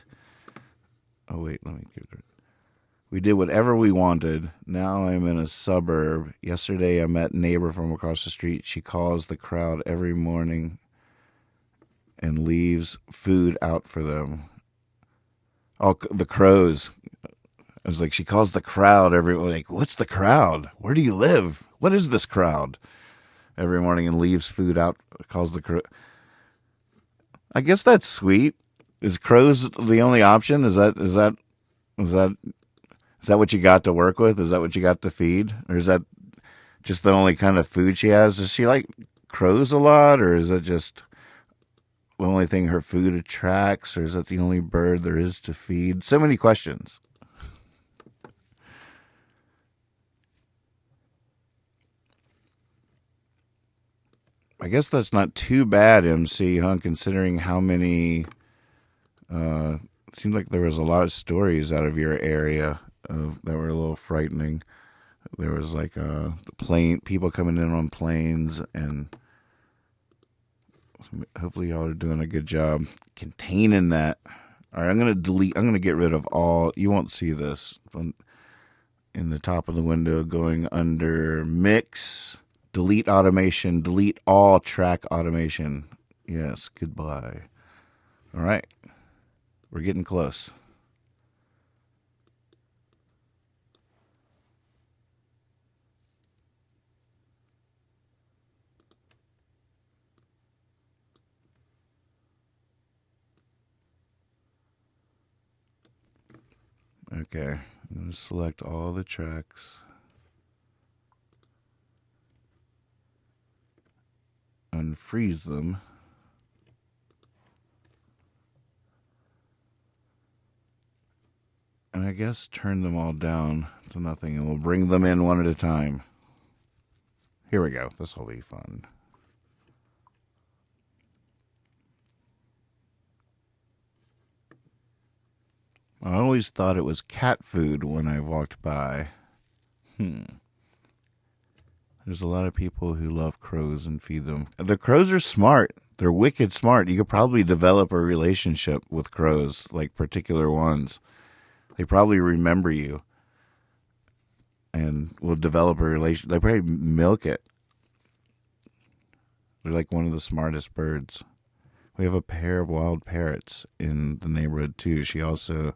Oh, wait, let me give it. We did whatever we wanted. Now I'm in a suburb. Yesterday I met a neighbor from across the street. She calls the crowd every morning and leaves food out for them. Oh, the crows. I was like, she calls the crowd every, like, what's the crowd? Where do you live? What is this crowd? Every morning and leaves food out, calls the crow. I guess that's sweet. Is crows the only option? Is that what you got to work with? Is that what you got to feed? Or is that just the only kind of food she has? Does she like crows a lot? Or is it just the only thing her food attracts? Or is that the only bird there is to feed? So many questions. I guess that's not too bad, MC, huh? Considering how many, it seemed like there was a lot of stories out of your area that were a little frightening. There was like the people coming in on planes, and hopefully y'all are doing a good job containing that. All right, I'm going to get rid of all. You won't see this in the top of the window going under mix, delete automation, delete all track automation. Yes, goodbye. All right, we're getting close. Okay, I'm going to select all the tracks. Unfreeze them. And I guess turn them all down to nothing, and we'll bring them in one at a time. Here we go. This will be fun. I always thought it was cat food when I walked by. There's a lot of people who love crows and feed them. The crows are smart. They're wicked smart. You could probably develop a relationship with crows, like particular ones. They probably remember you and will develop a relation. They probably milk it. They're like one of the smartest birds. We have a pair of wild parrots in the neighborhood, too. She also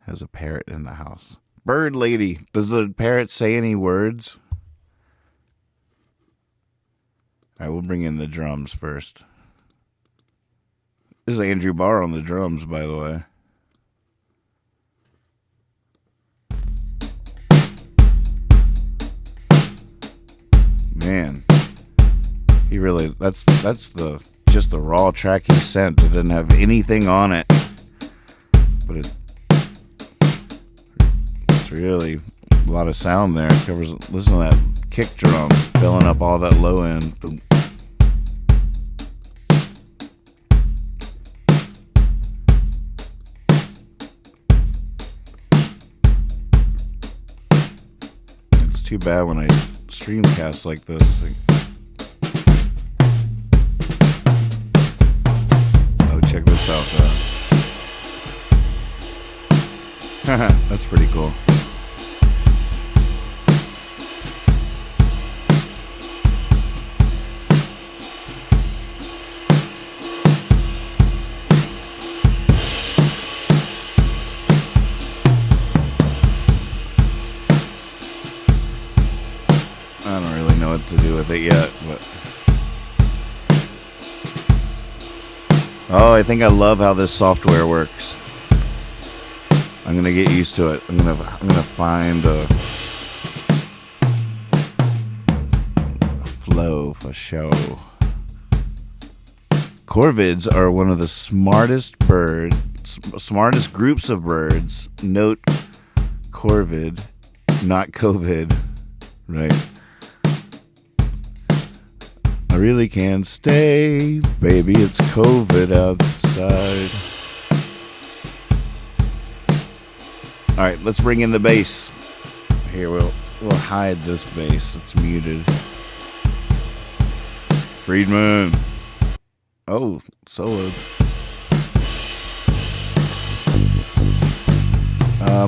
has a parrot in the house. Bird lady. Does the parrot say any words? All right, we'll bring in the drums first. This is Andrew Barr on the drums, by the way. Man, he really, that's just the raw track he sent. It didn't have anything on it, but it's really a lot of sound there. It covers, listen to that kick drum filling up all that low end. Boom. It's too bad when I streamcast like this. Oh, check this out though. That's pretty cool. I don't really know what to do with it yet, but oh, I think I love how this software works. I'm gonna get used to it. I'm gonna find a flow for show. Corvids are one of the smartest groups of birds. Note corvid, not COVID, right? I really can't stay, baby, it's COVID outside. Alright, let's bring in the bass. Here, we'll hide this bass, it's muted. Friedman. Oh, soloed.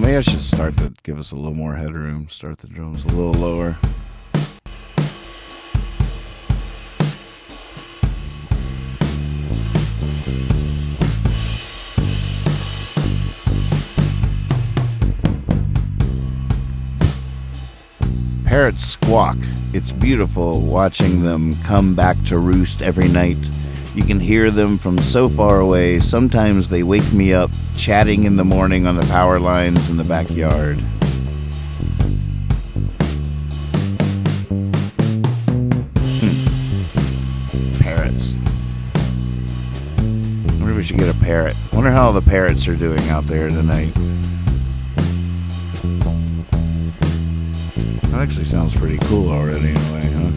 Maybe I should start to give us a little more headroom, start the drums a little lower. Parrots squawk. It's beautiful watching them come back to roost every night. You can hear them from so far away. Sometimes they wake me up chatting in the morning on the power lines in the backyard. Parrots. I wonder if we should get a parrot. I wonder how the parrots are doing out there tonight. That actually sounds pretty cool already in a way, huh?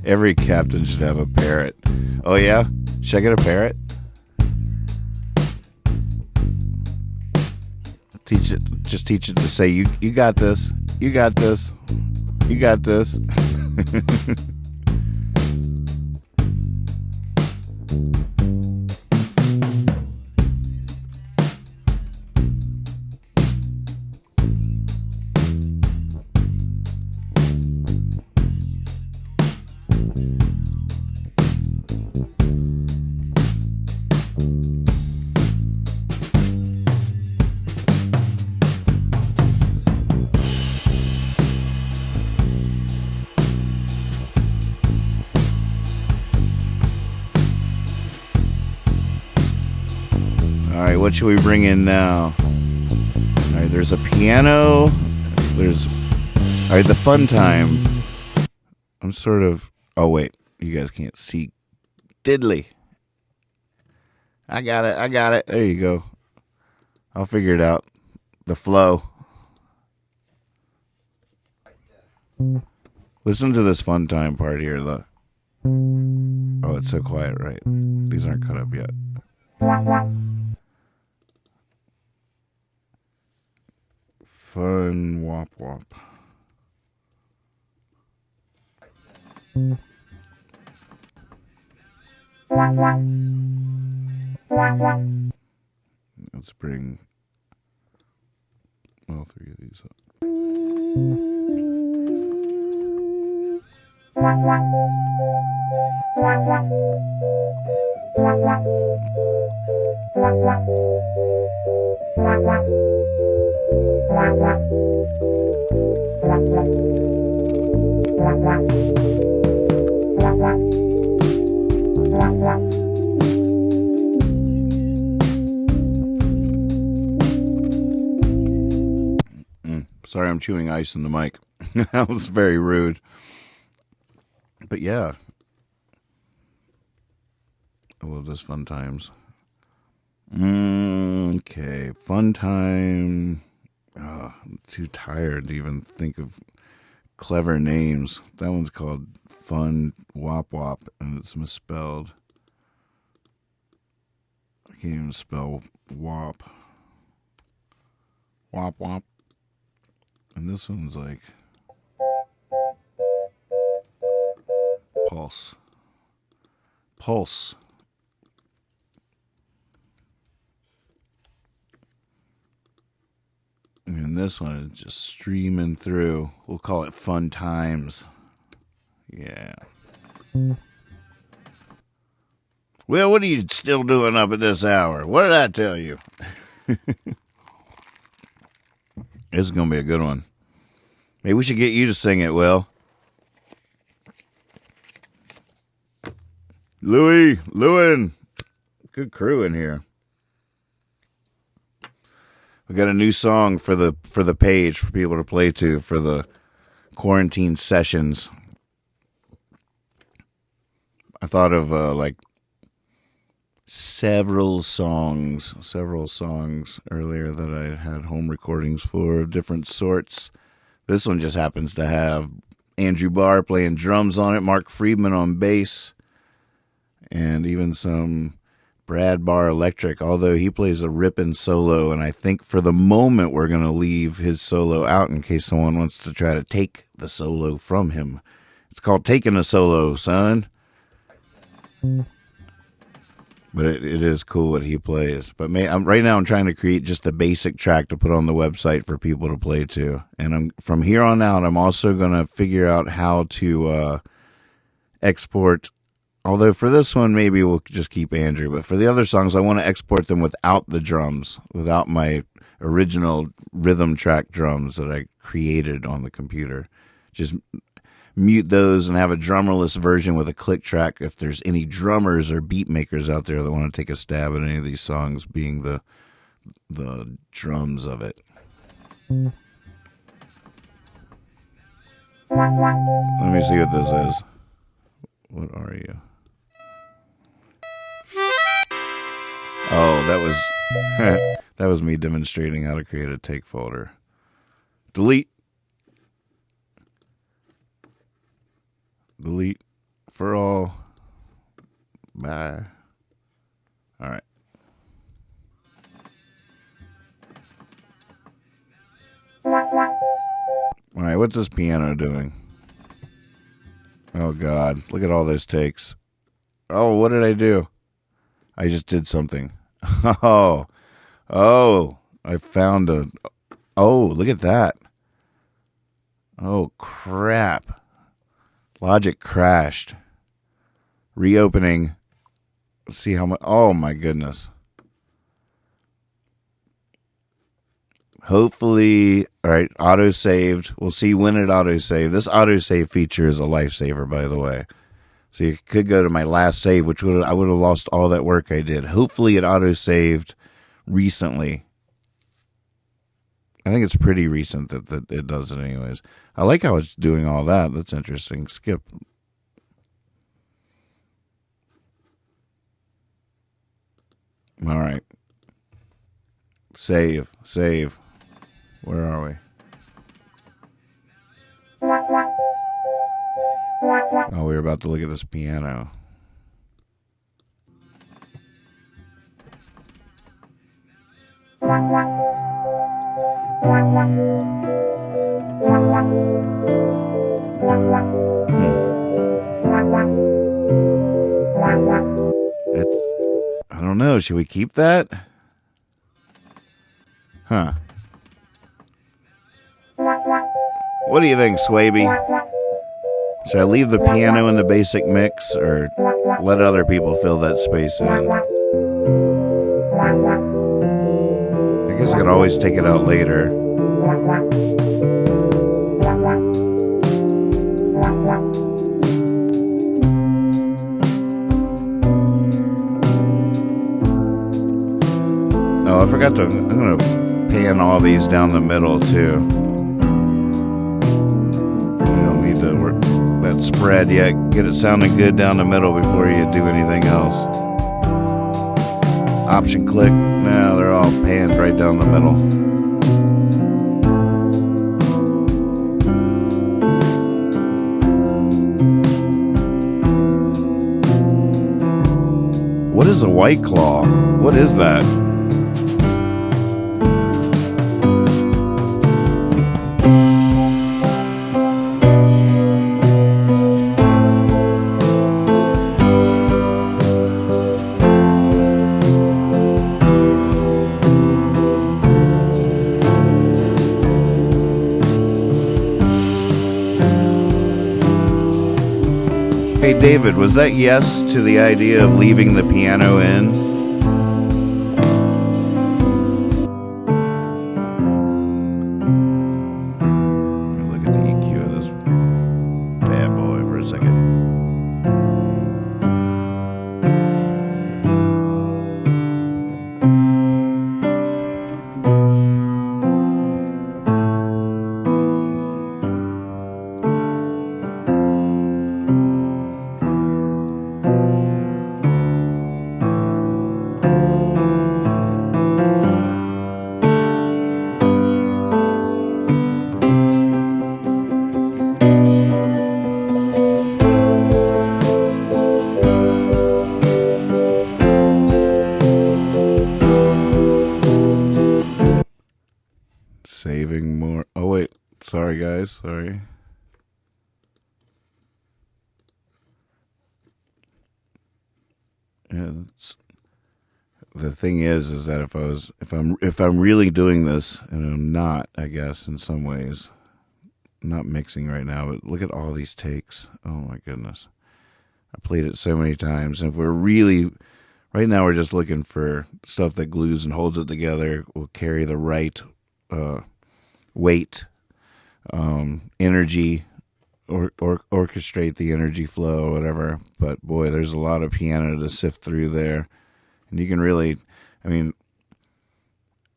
Every captain should have a parrot. Oh yeah? Should I get a parrot? Just teach it to say, you got this. You got this. You got this. Alright, what should we bring in now? Alright, there's a piano. Alright, the fun time. I'm sort of... Oh, wait. You guys can't see. Diddly. I got it. There you go. I'll figure it out. The flow. Listen to this fun time part here, look. Oh, it's so quiet, right? These aren't cut up yet. Fun wop wop. Let's bring all three of these up. Sorry, I'm chewing ice in the mic. That was very rude. But yeah. I love this fun times. Okay, fun time. I'm too tired to even think of clever names. That one's called Fun Wop Wop, and it's misspelled. I can't even spell wop. Wop wop. And this one's like Pulse. Pulse. And this one is just streaming through. We'll call it Fun Times. Yeah. Well, what are you still doing up at this hour? What did I tell you? This is going to be a good one. Maybe we should get you to sing it, Will. Lewin. Good crew in here. We got a new song for the page for people to play to for the quarantine sessions. I thought of like several songs earlier that I had home recordings for of different sorts. This one just happens to have Andrew Barr playing drums on it, Mark Friedman on bass, and even some Brad Barr electric, although he plays a ripping solo, and I think for the moment we're going to leave his solo out in case someone wants to try to take the solo from him. It's called Taking a Solo, son. But it is cool what he plays. But right now I'm trying to create just a basic track to put on the website for people to play to. And from here on out, I'm also going to figure out how to export. Although for this one, maybe we'll just keep Andrew. But for the other songs, I want to export them without the drums, without my original rhythm track drums that I created on the computer. Just mute those and have a drummerless version with a click track if there's any drummers or beat makers out there that want to take a stab at any of these songs being the drums of it. Let me see what this is. What are you? Oh, that was me demonstrating how to create a take folder. Delete. Delete for all. Bye. All right. All right, what's this piano doing? Oh, God. Look at all those takes. Oh, what did I do? I just did something. Oh, I found a... Oh, look at that. Oh, crap. Logic crashed. Reopening. Let's see how much... Oh, my goodness. Hopefully... All right, auto-saved. We'll see when it auto-saved. This auto-save feature is a lifesaver, by the way. So you could go to my last save, which I would have lost all that work I did. Hopefully it auto-saved recently. I think it's pretty recent that it does it anyways. I like how it's doing all that. That's interesting. Skip. All right. Save. Where are we? Oh, we were about to look at this piano. I don't know. Should we keep that? Huh. What do you think, Swaby? Should I leave the piano in the basic mix or let other people fill that space in? I guess I could always take it out later. Oh, I forgot to... I'm going to pan all these down the middle, too. You don't need to work that spread yet. Get it sounding good down the middle before you do anything else. Option click. Now they're all panned right down the middle. What is a White Claw? What is that? Hey David, was that yes to the idea of leaving the piano in? Look at the EQ of this bad boy for a second. Saving more. Oh, wait. Sorry, guys. Sorry. Yeah, the thing is that if I'm really doing this, and I'm not, I guess, in some ways, I'm not mixing right now, but look at all these takes. Oh, my goodness. I played it so many times. And if we're really... Right now, we're just looking for stuff that glues and holds it together, will carry the right weight, energy, or orchestrate the energy flow or whatever. But boy, there's a lot of piano to sift through there. And you can really, I mean,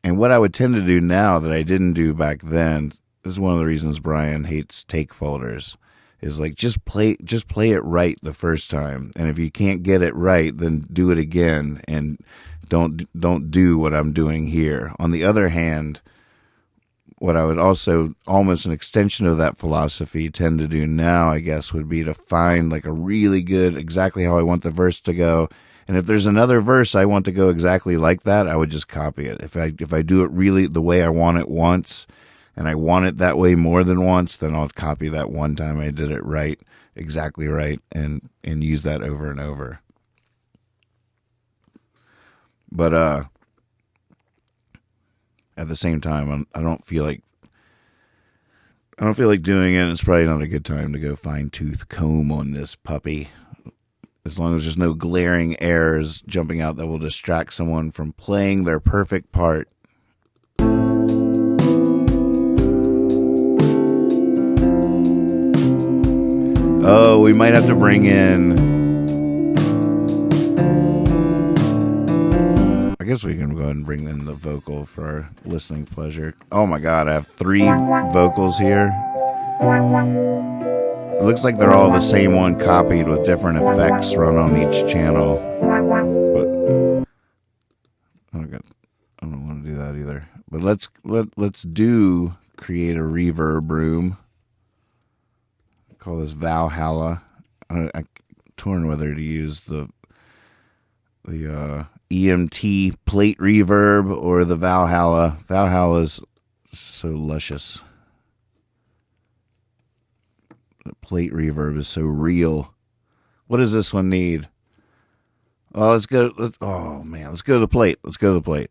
and what I would tend to do now that I didn't do back then, this is one of the reasons Brian hates take folders, is like just play it right the first time. And if you can't get it right, then do it again and don't do what I'm doing here. On the other hand, what I would also, almost an extension of that philosophy, tend to do now, I guess, would be to find like a really good, exactly how I want the verse to go. And if there's another verse I want to go exactly like that, I would just copy it. If I do it really the way I want it once, and I want it that way more than once, then I'll copy that one time I did it right, exactly right, and use that over and over. But at the same time, I don't feel like doing it. It's probably not a good time to go fine tooth comb on this puppy. As long as there's no glaring errors jumping out that will distract someone from playing their perfect part. Oh, we might have to bring in... I guess we can go ahead and bring in the vocal for our listening pleasure. Oh my God, I have 3 vocals here. It looks like they're all the same one copied with different effects run on each channel. But I don't want to do that either. But let's do create a reverb room. Call this Valhalla. I'm torn whether to use the EMT plate reverb or the Valhalla. Valhalla is so luscious. The plate reverb is so real. What does this one need? Oh, let's go to the plate. Let's go to the plate.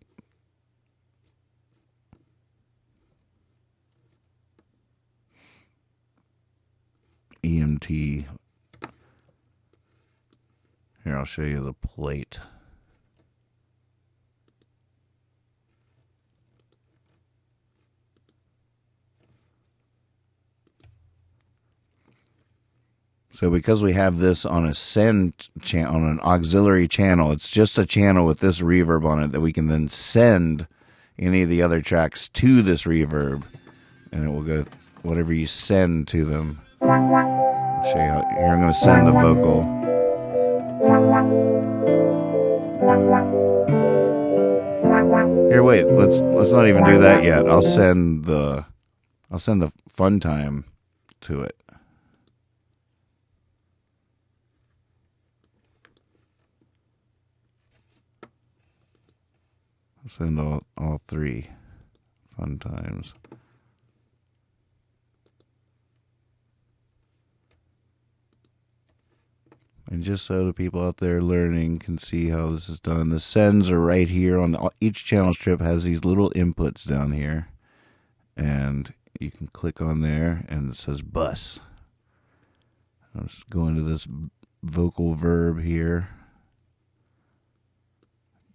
EMT. Here, I'll show you the plate. So because we have this on a send channel, on an auxiliary channel, it's just a channel with this reverb on it that we can then send any of the other tracks to this reverb, and it will go whatever you send to them. I'll show you how. Here, I'm going to send the vocal. Here, wait. Let's not even do that yet. I'll send the fun time to it. I'll send all 3 fun times. And just so the people out there learning can see how this is done, the sends are right here on each channel strip has these little inputs down here, and you can click on there and it says bus. I'll just go into this vocal verb here,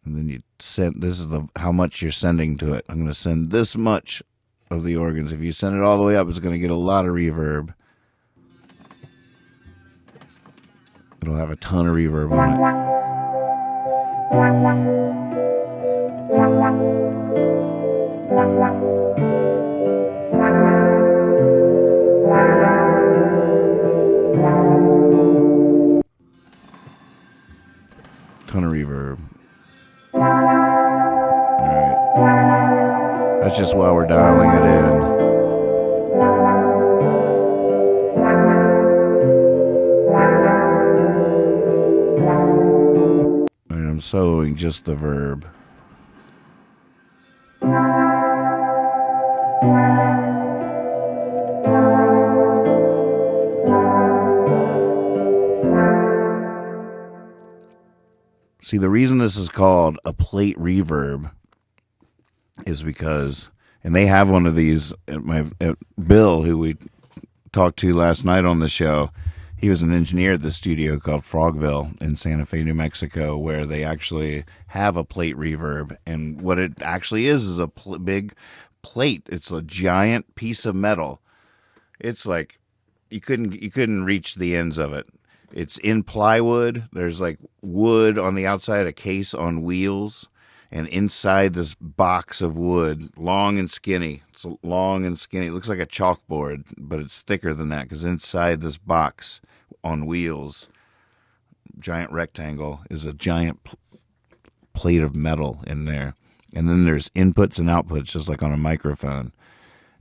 and then you send. This is how much you're sending to it. I'm going to send this much of the organs. If you send it all the way up, it's going to get a lot of reverb. It'll have a ton of reverb on it. Ton of reverb. Alright. That's just while we're dialing it in. I'm soloing just the verb. See, the reason this is called a plate reverb is because, and they have one of these at Bill, who we talked to last night on the show. He was an engineer at the studio called Frogville in Santa Fe, New Mexico, where they actually have a plate reverb. And what it actually is a big plate. It's a giant piece of metal. It's like you couldn't reach the ends of it. It's in plywood. There's like wood on the outside, a case on wheels, and inside this box of wood, long and skinny. It's long and skinny. It looks like a chalkboard, but it's thicker than that because inside this box on wheels, giant rectangle, is a giant plate of metal in there. And then there's inputs and outputs, just like on a microphone.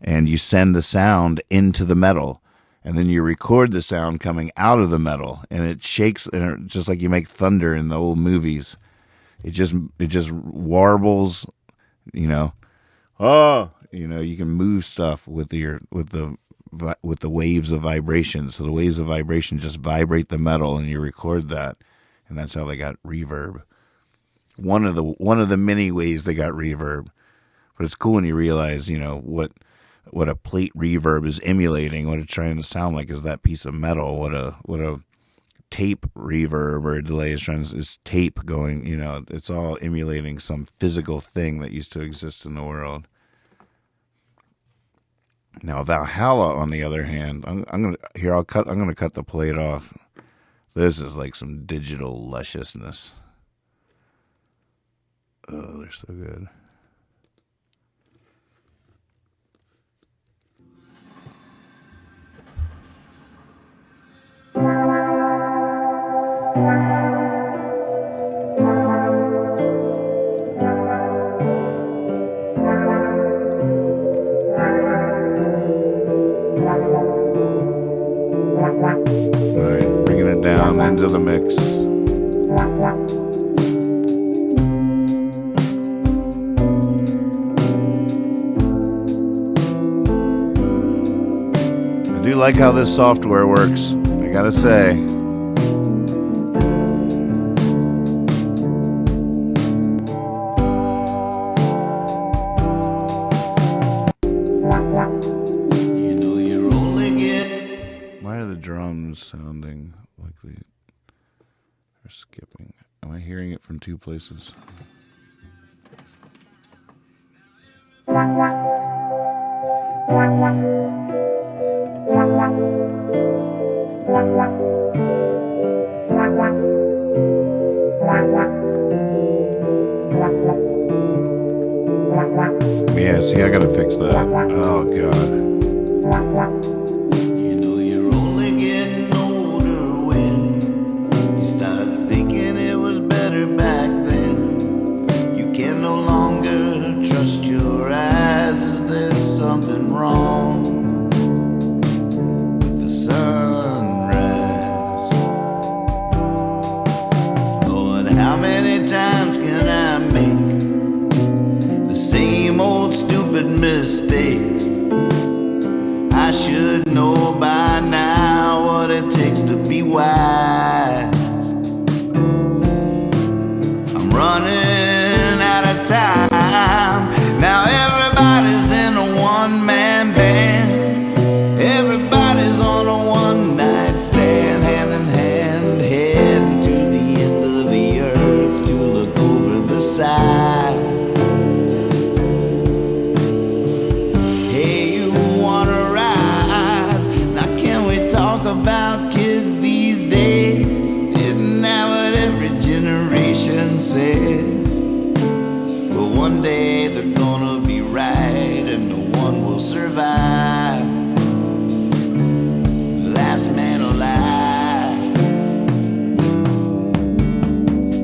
and you send the sound into the metal, and then you record the sound coming out of the metal, and it shakes, and it, just like you make thunder in the old movies. It just warbles, you know. Oh, you know, you can move stuff with the waves of vibration. So the waves of vibration just vibrate the metal, and you record that, and that's how they got reverb. One of the many ways they got reverb. But it's cool when you realize, you know, what a plate reverb is emulating. What it's trying to sound like is that piece of metal. What a tape reverb or delay is tape going. You know, it's all emulating some physical thing that used to exist in the world. Now Valhalla, on the other hand, I'm gonna cut the plate off. This is like some digital lusciousness. Oh, they're so good. Alright, bringing it down into the mix. I do like how this software works, I gotta say. Sounding like they are skipping. Am I hearing it from two places? Yeah, see, I gotta fix that. Oh, God. Something wrong with the sunrise. Lord, how many times can I make the same old stupid mistakes? I should know by now what it takes to be wise. I'm running out of time. Now everybody's in a one-man band. Everybody's on a one-night stand, hand in hand, heading to the end of the earth to look over the side. Hey, you wanna ride? Now can we talk about kids these days? Isn't that what every generation says? But one day they're gonna be right and no one will survive. Last man alive,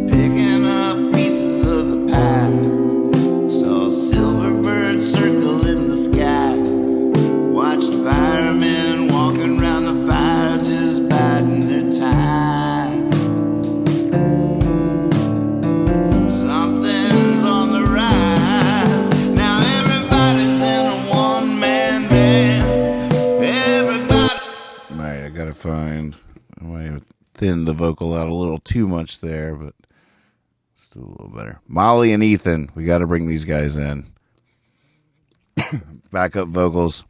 picking up pieces of the pie. Saw a silver bird circle in the sky. Watched firemen walking around the fire just biding their time. Something's on the rise. Now everybody's in a one-man band. Everybody. Right, I gotta find. I might have thinned the vocal out a little too much there, but let's do a little better. Molly and Ethan, we gotta bring these guys in. Backup vocals.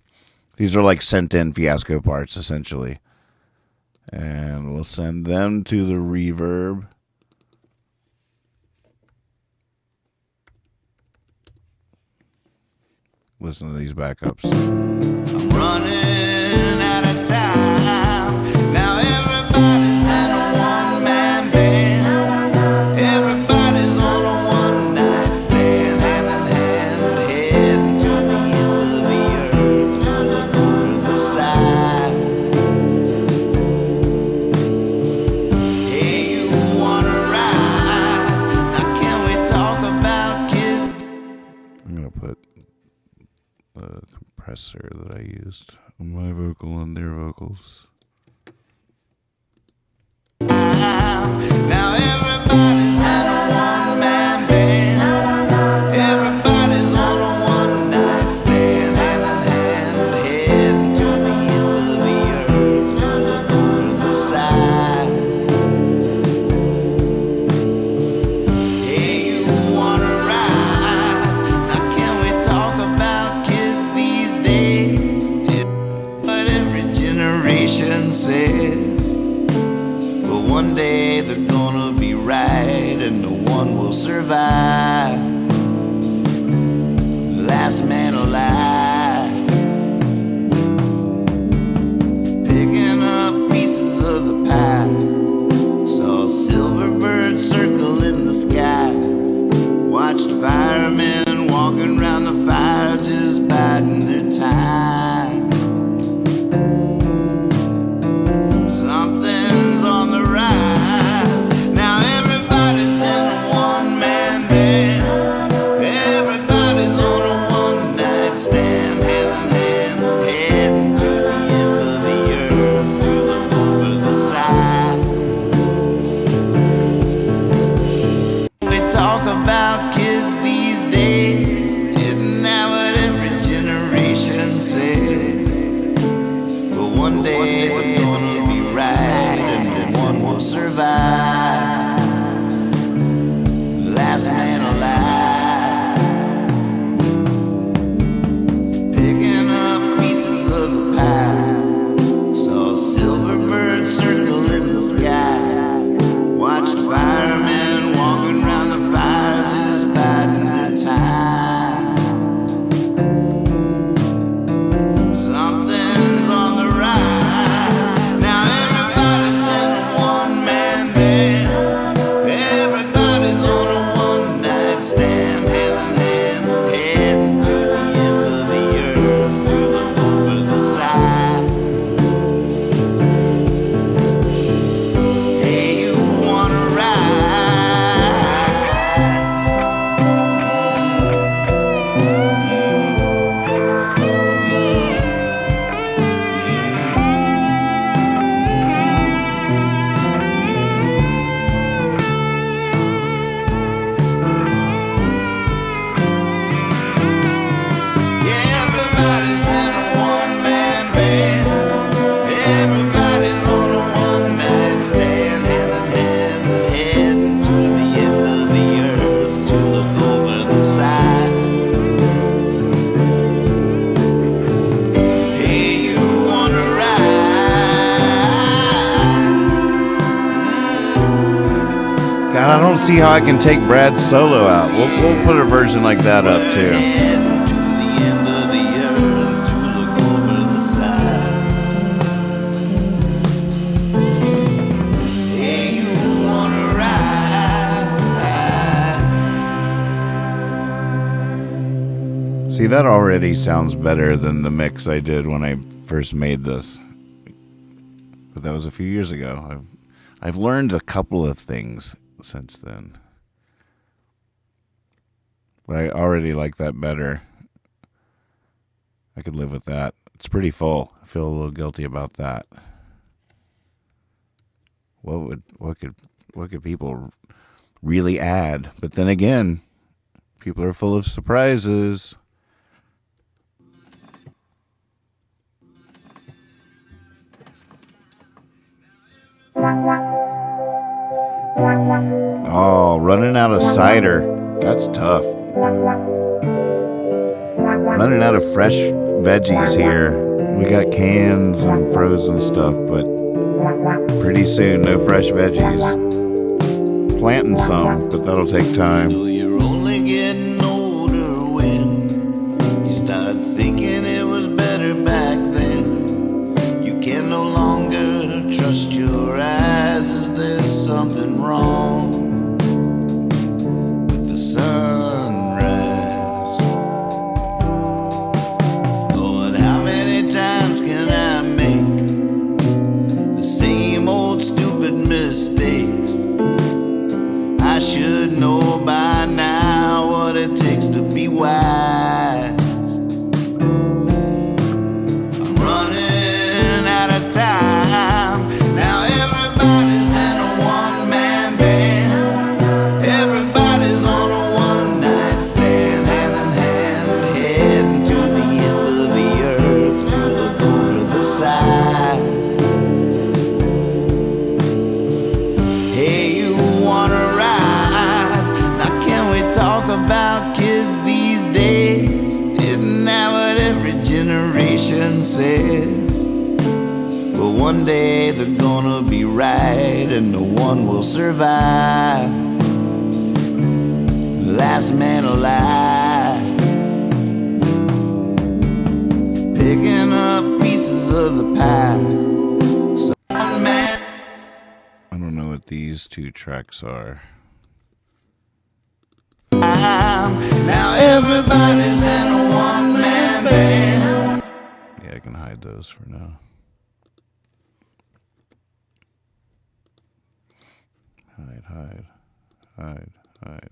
These are like sent in fiasco parts, essentially. And we'll send them to the reverb. Listen to these backups. I'm running out of time. Now everybody's in a one-man band. Everybody's on a one-night stand, hand in hand, heading to the end of the earth to look over the side. Hey, you wanna ride? Now can we talk about kids? I'm gonna put the compressor that I used on my vocal and their vocals. Now everybody's in a one-man band. Everybody's on a one-night stand, hand in hand, heading to the end of the earth to look over the side. Hey, you wanna ride? Now can we talk about kids these days? It's what every generation says. But one day they're gonna be right and no one will survive. Last man alive. Picking up pieces of the pie. Saw a silver bird circle in the sky. Watched firemen walking around the fire just biding their time. Something's on the rise. Now everybody's in a one-man band. Everybody's on a one-night stand, hand in hand, heading to the end of the earth to look over the side. We talk about kids these days. Isn't that what every generation says? But one day they're gonna be right and no one will survive. Last man alive. Picking up pieces of the pie. Saw a silver bird circle in the sky. Watched firemen walking around the fire just biding their time. Something's on the rise. Now everybody's in a one-man band. Everybody's on a one-night stand, hand in hand, heading to the end of the earth to look over the side. Hey, you wanna ride? Yeah, everybody's in a one-man band. Everybody's on a one-night stand, hand in hand, heading to the end of the earth to look over the side. Hey, you wanna ride? God, I don't see how I can take Brad's solo out. We'll put a version like that up too. Heading to the end of the earth to look over the side. Hey, you wanna ride? See, that already sounds better than the mix I did when I first made this. But that was a few years ago. I've learned a couple of things since then. But I already like that better. I could live with that. It's pretty full. I feel a little guilty about that. What could people really add? But then again, people are full of surprises. Oh, running out of cider. That's tough. Running out of fresh veggies here. We got cans and frozen stuff, but pretty soon, no fresh veggies. Planting some, but that'll take time. So you're only getting older when you start thinking it was better back then. You can no longer trust your eyes. Is there something wrong with the sunrise? Lord, how many times can I make the same old stupid mistakes? I should know by now what it takes to be wise. generation says, well, one day they're gonna be right and no one will survive. Last man alive, picking up pieces of the pie. Some man. I don't know what these two tracks are. Now everybody's in a one-man band. Yeah, I can hide those for now. Hide.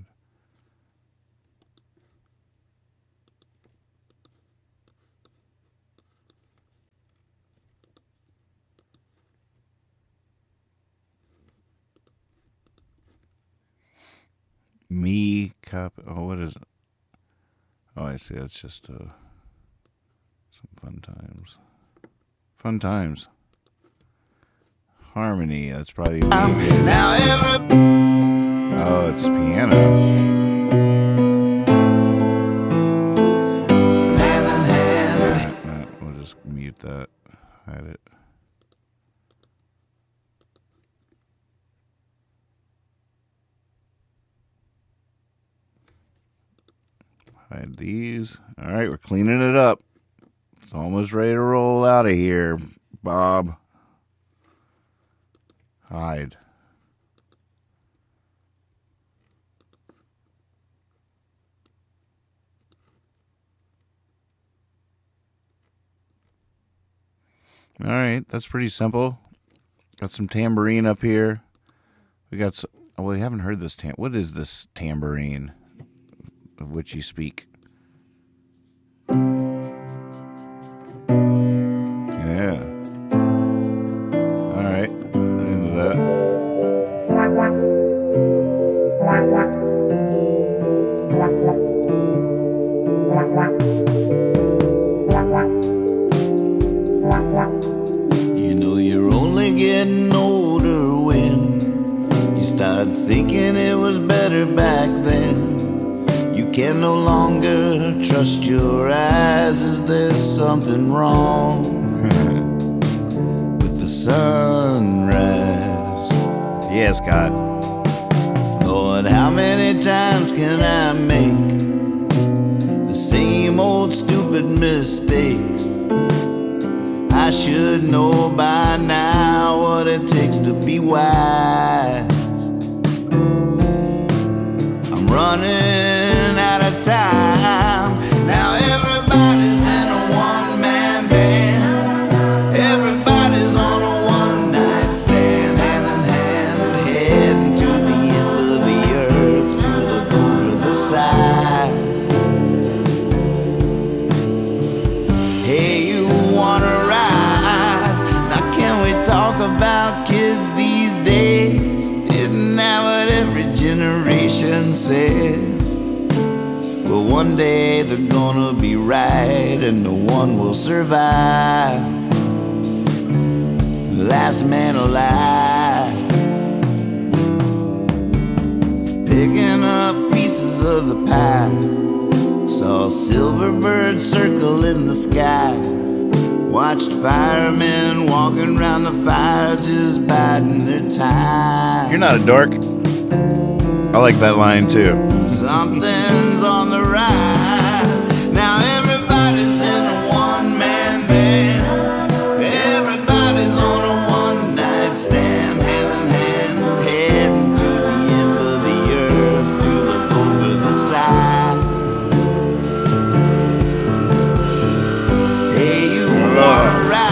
Me copy. Oh, what is it? Oh, I see. That's just some fun times. Fun times. Harmony. That's probably me. Now Oh, it's piano. hand in hand. We'll just mute that. Hide it. Hide these. All right, we're cleaning it up. It's almost ready to roll out of here, Bob. Hide. All right, that's pretty simple. Got some tambourine up here. We got some, well, we haven't heard this what is this tambourine of which you speak? Yeah. All right, into that. You know you're only getting older when you start thinking it was better back then. You can no longer trust your eyes. Is there something wrong with the sunrise? Yes, God. Lord, how many times can I make the same old stupid mistakes? I should know by now what it takes to be wise. I'm running out of time. Now everybody's in a one-man band. Everybody's on a one-night stand, hand in hand, heading to the end of the earth to look over the side. Hey, you wanna ride? Now can we talk about kids these days? Isn't that what every generation says? Well, one day they're gonna be right and no one will survive. Last man alive, picking up pieces of the pie. Saw a silver bird circle in the sky. Watched firemen walking around the fire just biding their time. You're not a dork. I like that line too. Something's on the rise. Now everybody's in a one-man band. Everybody's on a one-night stand, hand in hand, heading to the end of the earth to look over the side. Hey, you wanna ride?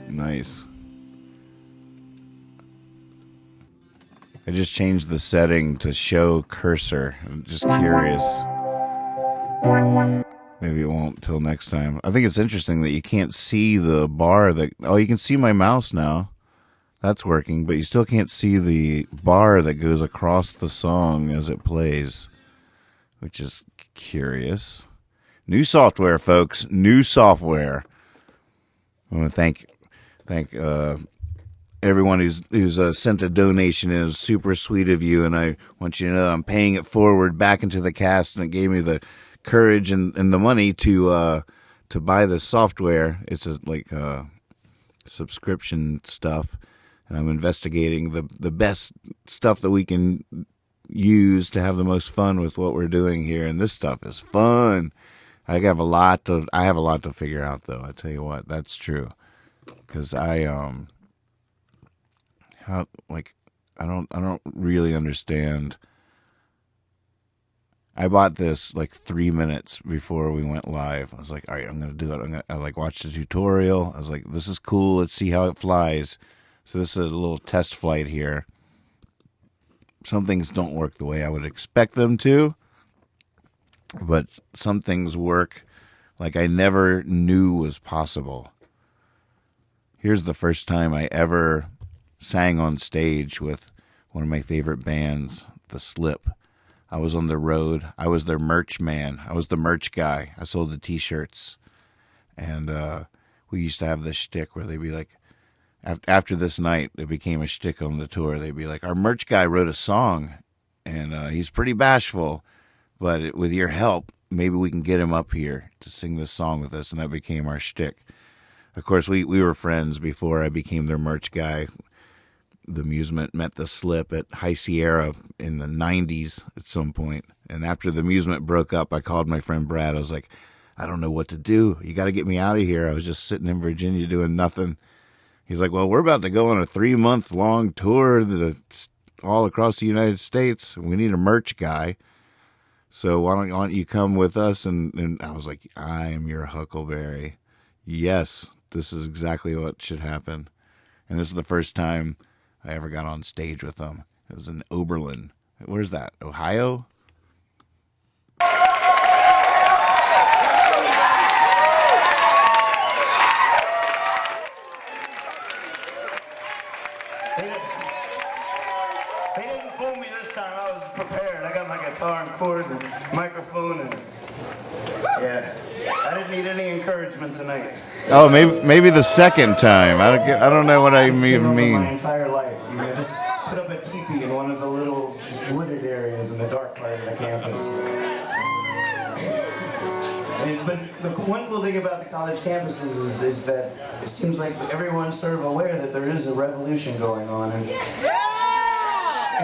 Nice. I just changed the setting to show cursor. I'm just curious. Maybe it won't till next time. I think it's interesting that you can't see the bar that... Oh, you can see my mouse now. That's working, but you still can't see the bar that goes across the song as it plays, which is curious. New software, folks. New software. I want to thank everyone who's sent a donation. It was super sweet of you, and I want you to know I'm paying it forward back into the cast, and it gave me the courage and the money to buy this software. It's subscription stuff, and I'm investigating the best stuff that we can use to have the most fun with what we're doing here, and this stuff is fun. I have a lot to figure out, though. I tell you what, that's true, because I don't really understand. I bought this like 3 minutes before we went live. I was like, all right, I'm going to do it. I watched the tutorial. I was like, this is cool. Let's see how it flies. So this is a little test flight here. Some things don't work the way I would expect them to, but some things work like I never knew was possible. Here's the first time I ever sang on stage with one of my favorite bands, The Slip. I was on the road. I was their merch man. I was the merch guy. I sold the T-shirts. And we used to have this shtick where they'd be like, after this night, it became a shtick on the tour. They'd be like, our merch guy wrote a song, and he's pretty bashful, but with your help, maybe we can get him up here to sing this song with us. And that became our shtick. Of course, we were friends before I became their merch guy. The Amusement met The Slip at High Sierra in the 90s at some point. And after the Amusement broke up, I called my friend Brad. I was like, I don't know what to do. You got to get me out of here. I was just sitting in Virginia doing nothing. He's like, well, we're about to go on a 3-month-long tour that's all across the United States. We need a merch guy. So why don't you come with us? And I was like, I am your Huckleberry. Yes, this is exactly what should happen. And this is the first time I ever got on stage with them. It was in Oberlin. Where's that? Ohio? They didn't fool me this time. I was prepared. I got my guitar and chords and microphone and yeah. I didn't need any encouragement tonight. Oh, maybe the second time. I don't know what I even mean. My entire life, just put up a teepee in one of the little wooded areas in the dark part of the campus. But the one cool thing about the college campuses is that it seems like everyone's sort of aware that there is a revolution going on. And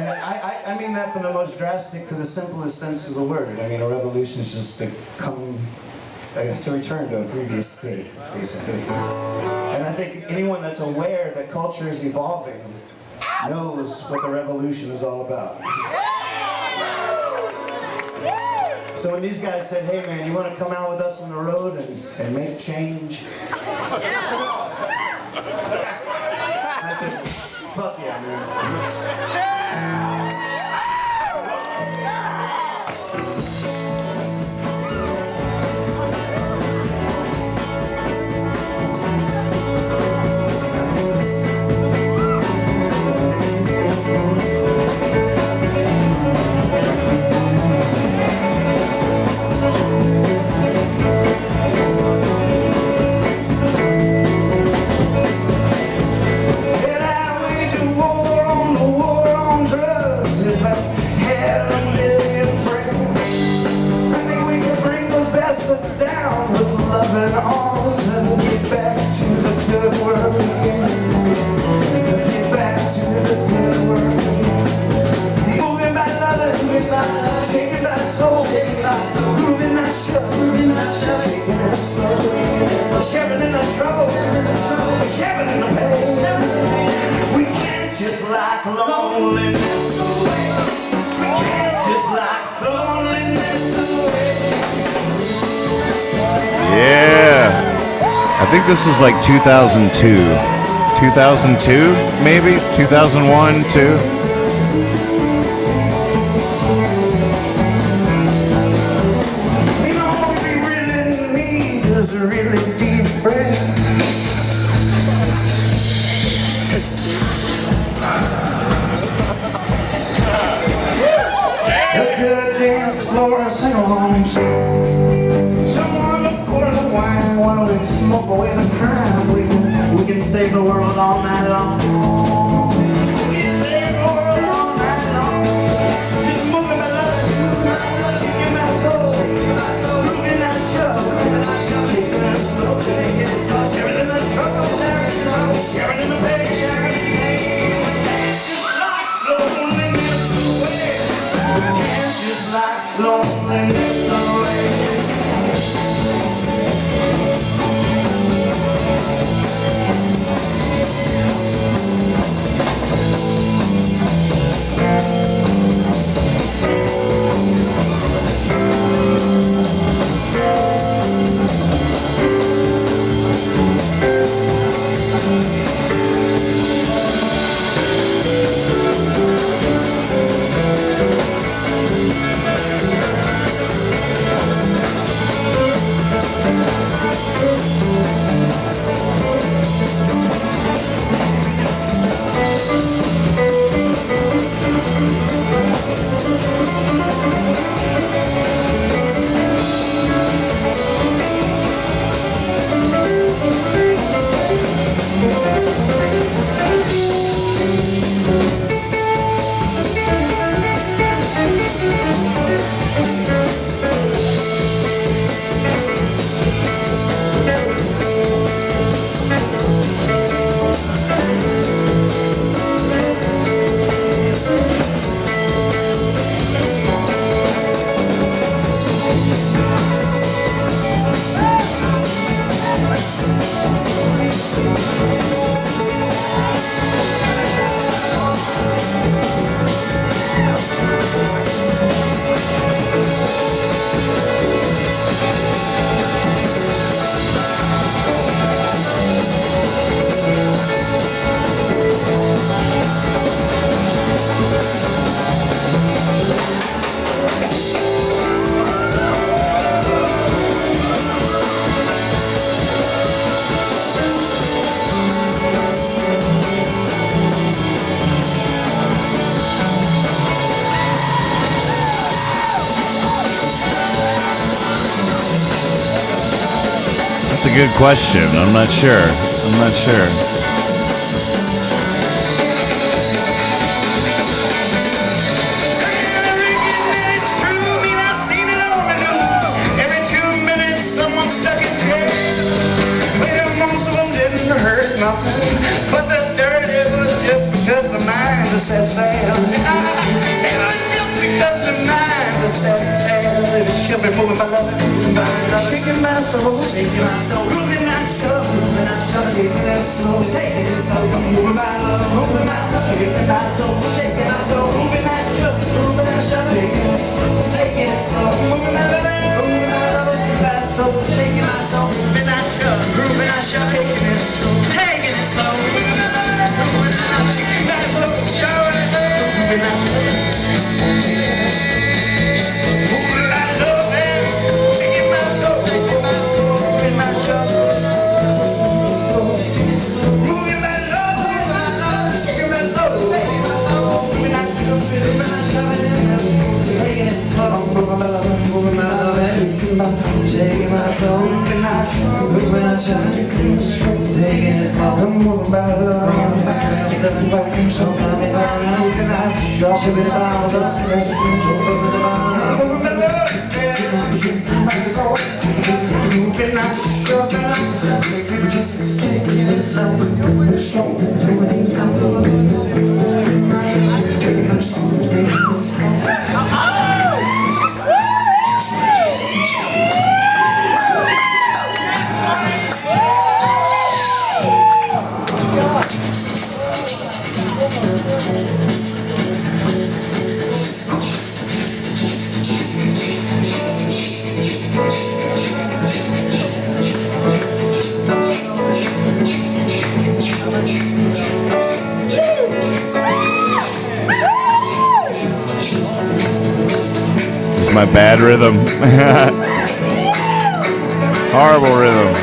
I mean that from the most drastic to the simplest sense of the word. I mean, a revolution is just to return to a previous state, basically. And I think anyone that's aware that culture is evolving knows what the revolution is all about. So when these guys said, hey man, you want to come out with us on the road and make change? I said, fuck yeah, man. Down with loving arms and get back to the good work again. Get back to the good work again. Moving by loving, shaking by soul, grooving that show, taking it slow, sharing in the trouble, sharing in the pain. We can't just like loneliness away. We can't just like loneliness away. Yeah. I I think this is like 2002. 2002, maybe? 2001, 2? Smoke away the crime. We can save the world all night long. We can save the world all night long. Just moving my love, shaking my soul, moving that show, taking it slow, sharing in the struggle, sharing in the pain, sharing in the pain. Just like loneliness away. Just like loneliness away. That's a good question. I'm not sure. But the dirty was just because the mind set sail. It was just because the mind set sail. It should be moving my love, shaking my soul, moving that show, taking it slow, taking it slow, moving my love, shaking my soul, moving that show, taking it slow, moving my love, shaking my soul, moving that show, taking it slow, taking it slow, moving my love, shaking that soul, showing it, moving that soul. Shaking my soul, moving my soul, moving my soul, taking it slow, moving my love, seven working so many miles, moving my soul, shipping the bottles up, moving the bottles, moving my love, shaking my soul, moving my soul, taking it slow, moving it slow, moving it slow, taking it slow. My bad rhythm. Horrible rhythm.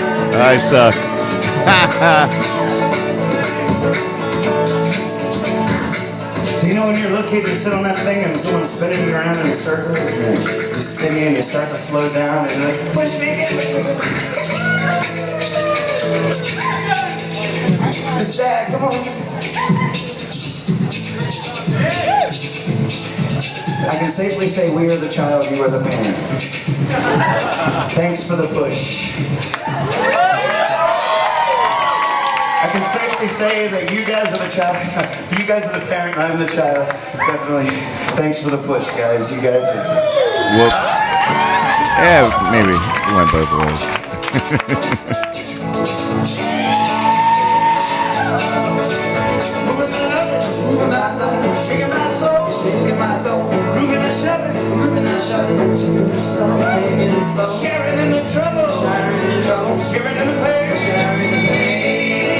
I suck. So you know when you're little kid, you sit on that thing and someone's spinning you around in circles and you're spinning and you start to slow down and you're like, push me again, push me again. Dad, come on. I can safely say we are the child, you are the parent. Thanks for the push. I can safely say that you guys are the child, you guys are the parent, I'm the child. Definitely. Thanks for the push, guys. You guys are... Whoops. Yeah, maybe. It went both ways. Shaking my soul, shaking my soul, grooving and shoving, sharing in the trouble, sharing in the pain,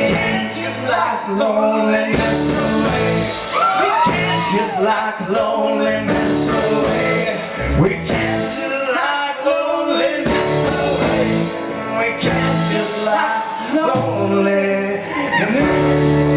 can't just lock loneliness away. We can't just lock loneliness away. We can't just lock loneliness away. We can't just lock loneliness away.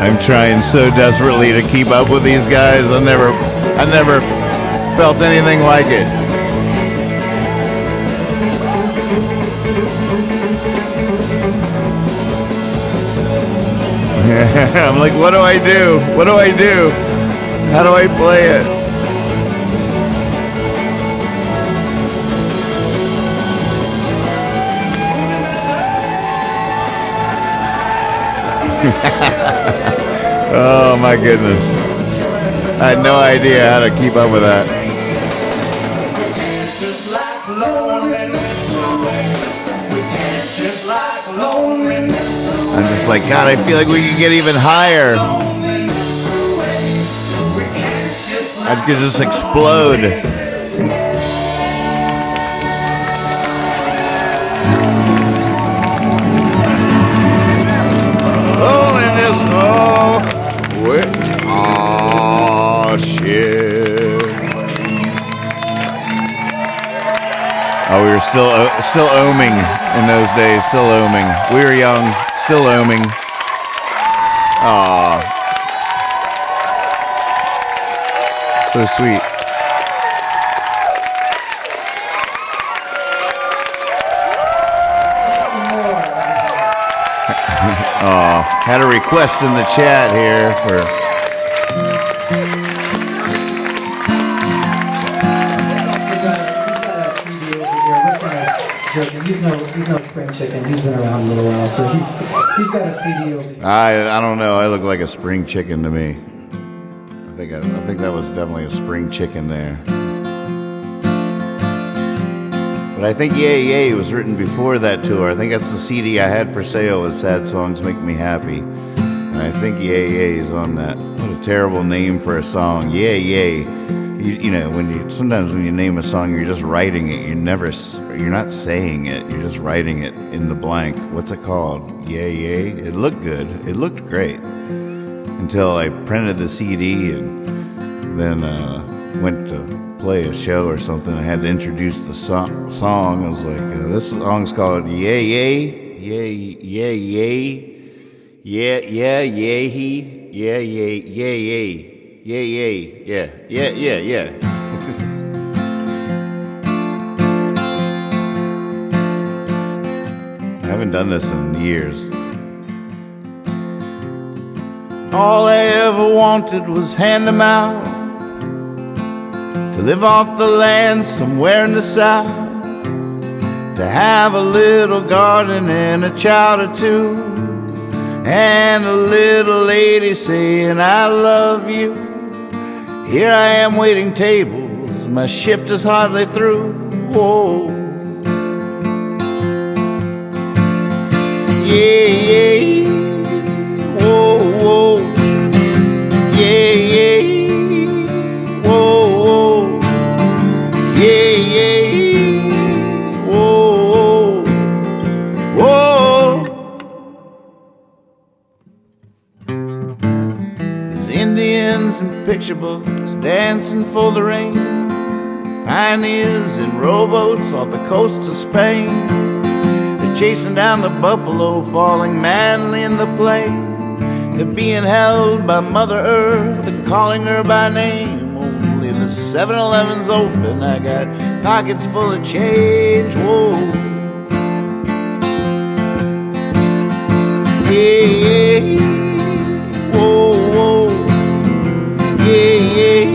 I'm trying so desperately to keep up with these guys. I never felt anything like it. I'm like, what do I do? What do I do? How do I play it? Oh my goodness. I had no idea how to keep up with that. I'm just like, God, I feel like we could get even higher. I could just explode. Oh, shit. Oh, we were still oming in those days. Still oming. We were young. Still oming. Aw. So sweet. Had a request in the chat here for. He's got a CD over here. We're kind of joking. He's no spring chicken. He's been around a little while, so he's got a CD over here. I don't know. I look like a spring chicken to me. I think that was definitely a spring chicken there. But I think Yay Yay was written before that tour. I think that's the CD I had for sale was Sad Songs Make Me Happy. And I think Yay Yay is on that. What a terrible name for a song. Yay Yay. You know, sometimes when you name a song, you're just writing it. You're not saying it. You're just writing it in the blank. What's it called? Yay Yay. It looked good. It looked great. Until I printed the CD and then went to play a show or something. I had to introduce the song. I was like, this song's called Yay Yay, Yay Yay Yay, Yeah Yeah Yay He, Yeah Yay Yay Yay, Yay Yay, Yeah. I haven't done this in years. All I ever wanted was hand-to-mouth, to live off the land somewhere in the south, to have a little garden and a child or two, and a little lady saying I love you. Here I am waiting tables, my shift is hardly through. Whoa. Yeah, yeah. Whoa, whoa. Yeah, yeah. Whoa, whoa. Yeah, yeah. Whoa, whoa. There's Indians in picture books dancing for the rain, pioneers in rowboats off the coast of Spain. They're chasing down the buffalo, falling madly in the plain. They're being held by Mother Earth and calling her by name. Only the 7-Eleven's open, I got pockets full of change. Whoa. Yeah, yeah. Whoa, whoa. Yeah, yeah.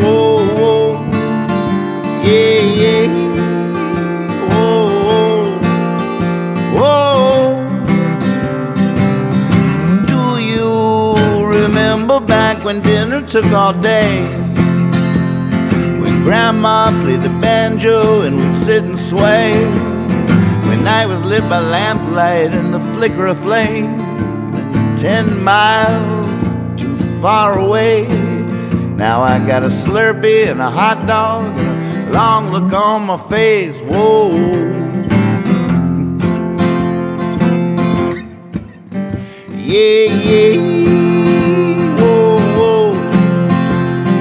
Whoa, whoa. Yeah, yeah. Whoa, whoa. Whoa. Do you remember back when dinner took all day? When Grandma played the banjo and we'd sit and sway? When night was lit by lamplight and the flicker of flame, and 10 miles too far away. Now I got a Slurpee and a hot dog and a long look on my face. Whoa. Yeah, yeah. Whoa, whoa.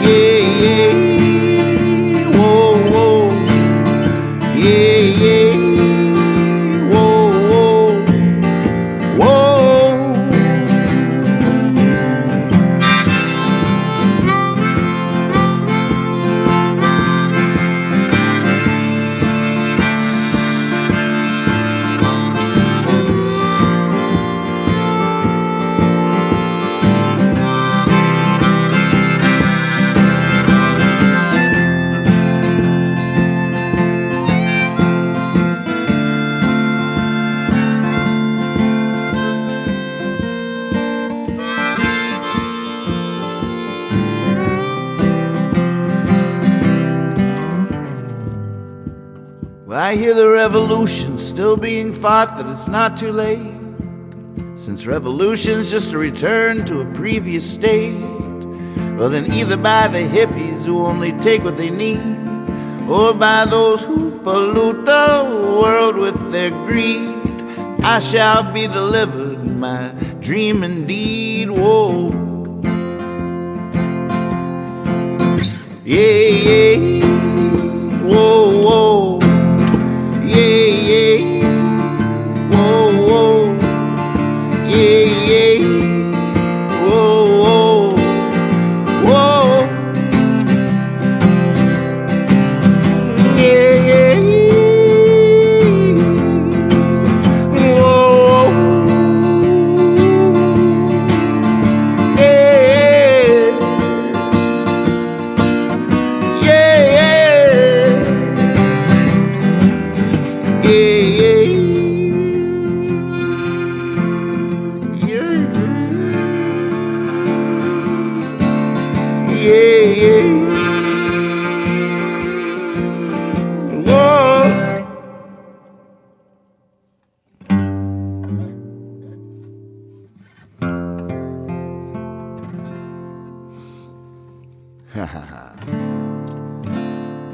Yeah, yeah. Whoa, whoa. Yeah, yeah. Whoa, whoa. Whoa. Well, I hear the revolution's still being fought, that it's not too late, since revolution's just a return to a previous state. Well, then either by the hippies who only take what they need, or by those who pollute the world with their greed, I shall be delivered, my dream indeed. Whoa. Yeah, yeah. Whoa, whoa. Yeah, yeah. Whoa, whoa. Yeah, yeah. Whoa, whoa. Whoa. Yeah, yeah. Whoa.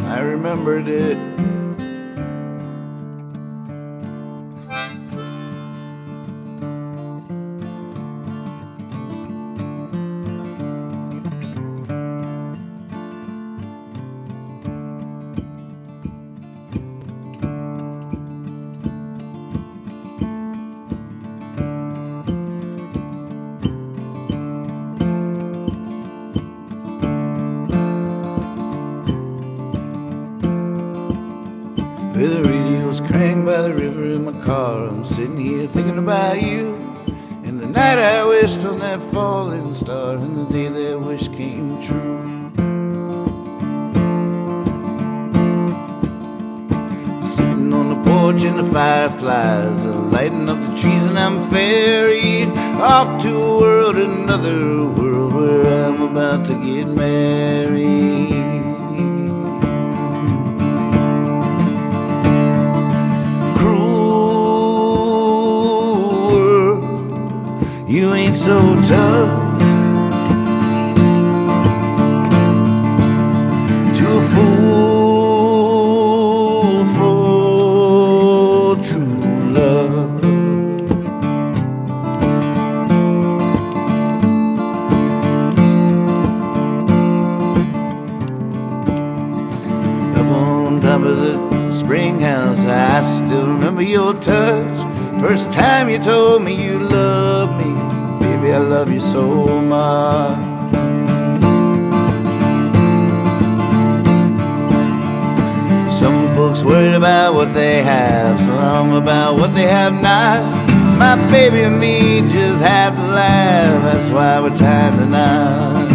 I remembered it. With the radio's cranked by the river in my car, I'm sitting here thinking about you. And the night I wished on that falling star, and the day that wish came true. Sitting on the porch and the fireflies are lighting up the trees, and I'm ferried off to a world, another world where I'm about to get married. You ain't so tough to a fool for true love. Up on top of the spring house, I still remember your touch. First time you told me you loved me, baby, I love you so much. Some folks worried about what they have, some about what they have not. My baby and me just have to laugh, that's why we're tied tonight.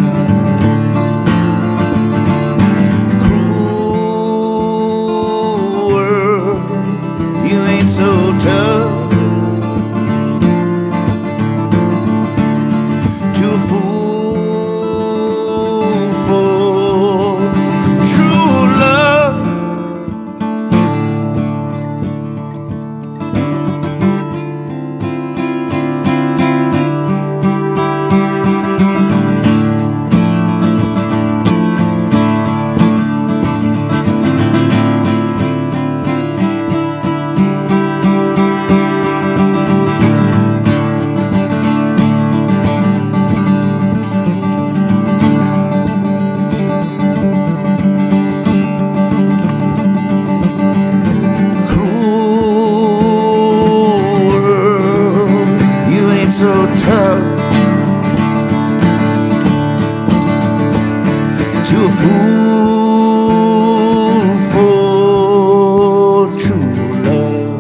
Cruel world, you ain't so tough so tough to a fool for true love.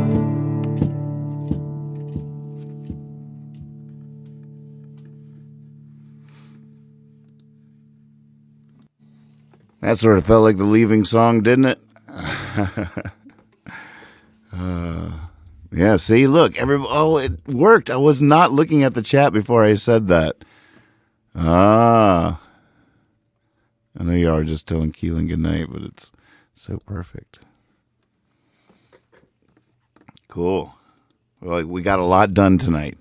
That sort of felt like the Leaving song, didn't it? Yeah, see, look, it worked. I was not looking at the chat before I said that. I know you are just telling Keelan goodnight, but it's so perfect. Cool. Well, we got a lot done tonight.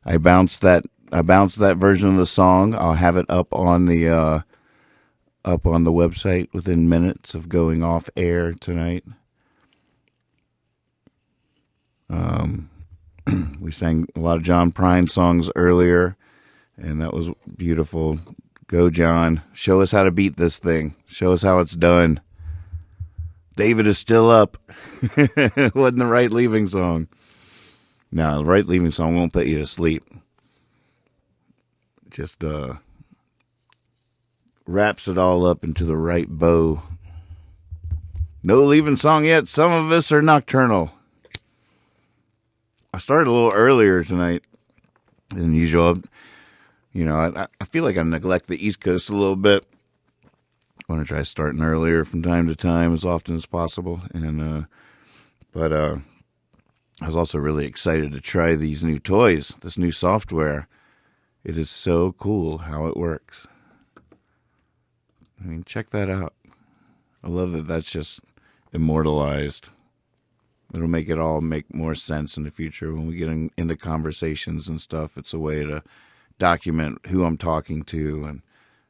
I bounced that version of the song. I'll have it up on the website within minutes of going off air tonight. We sang a lot of John Prine songs earlier, and that was beautiful. Go, John. Show us how to beat this thing. Show us how it's done. David is still up. Wasn't the right Leaving song. No, the right Leaving song won't put you to sleep. Just wraps it all up into the right bow. No Leaving song yet. Some of us are nocturnal. I started a little earlier tonight than usual. You know, I feel like I neglect the East Coast a little bit. I want to try starting earlier from time to time as often as possible. But I was also really excited to try these new toys, this new software. It is so cool how it works. I mean, check that out. I love that that's just immortalized. It'll make it all make more sense in the future when we get into conversations and stuff. It's a way to document who I'm talking to and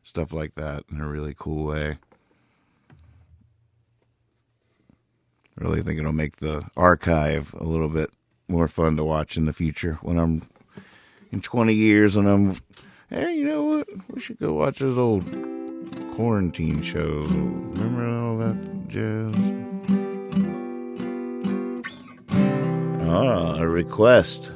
stuff like that in a really cool way. Really think it'll make the archive a little bit more fun to watch in the future when I'm in 20 years and I'm, hey, you know what? We should go watch those old quarantine shows. Remember all that jazz? Ah, a request.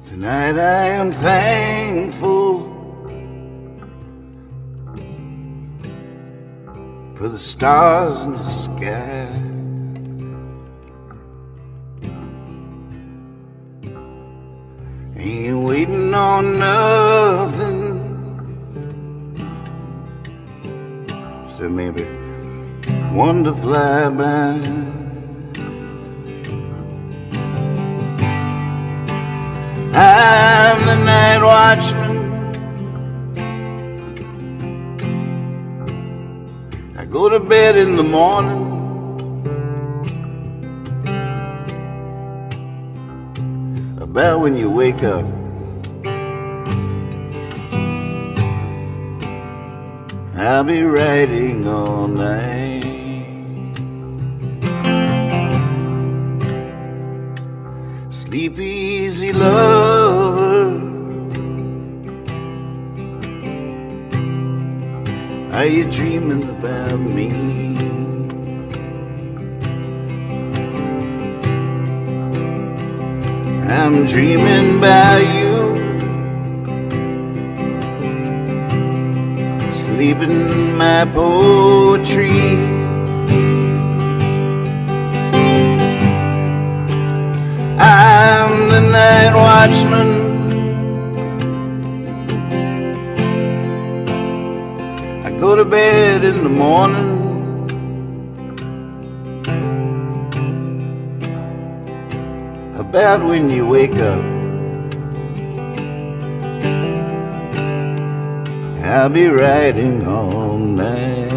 Tonight I am thankful for the stars in the sky. Ain't waiting on nothing, so maybe one to fly by. I'm the night watchman. I go to bed in the morning. About when you wake up, I'll be writing all night. Sleep easy, lover. Are you dreaming about me? I'm dreaming about you, sleeping in my poetry. I'm the night watchman. I go to bed in the morning. About when you wake up, I'll be writing all night.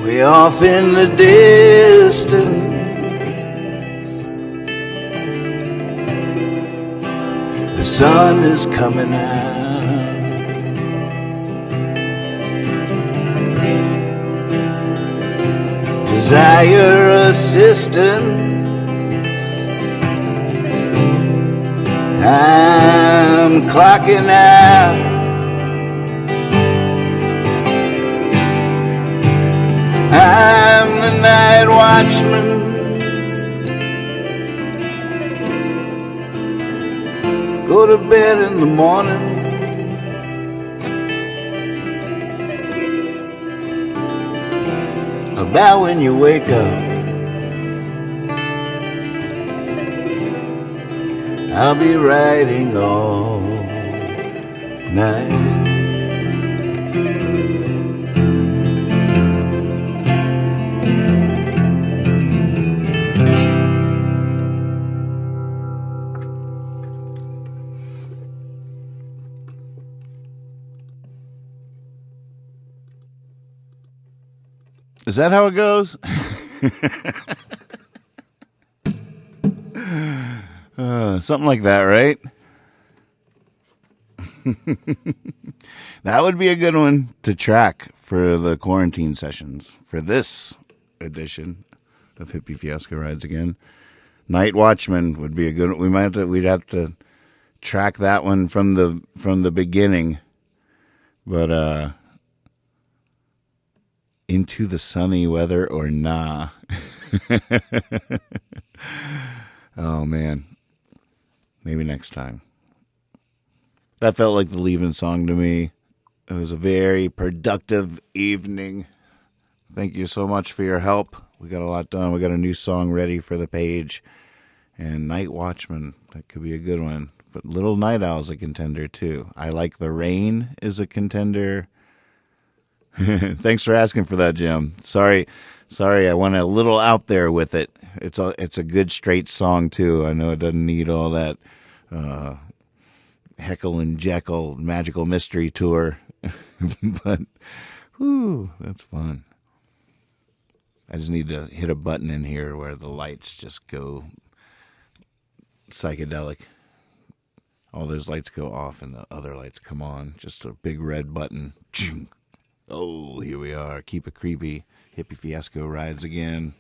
way off in the distance. The sun is coming out. Desire assistance. I'm clocking out. I'm the night watchman. Go to bed in the morning. About when you wake up, I'll be writing all night. Is that how it goes? Something like that, right? That would be a good one to track for the quarantine sessions for this edition of Hippie Fiasco Rides Again. Night Watchman would be a good one. We'd have to track that one from the beginning. But Into the Sunny Weather or Nah. Oh man. Maybe next time. That felt like the leaving song to me. It was a very productive evening. Thank you so much for your help. We got a lot done. We got a new song ready for the page. And Night Watchman, that could be a good one. But Little Night Owl's a contender too. I Like the Rain is a contender. Thanks for asking for that, Jim. Sorry, I went a little out there with it. It's a good straight song too. I know it doesn't need all that Heckle and Jekyll magical mystery tour, but whew, that's fun. I just need to hit a button in here where the lights just go psychedelic. All those lights go off and the other lights come on. Just a big red button. Oh, here we are. Keep it creepy. Hippie Fiasco Rides Again.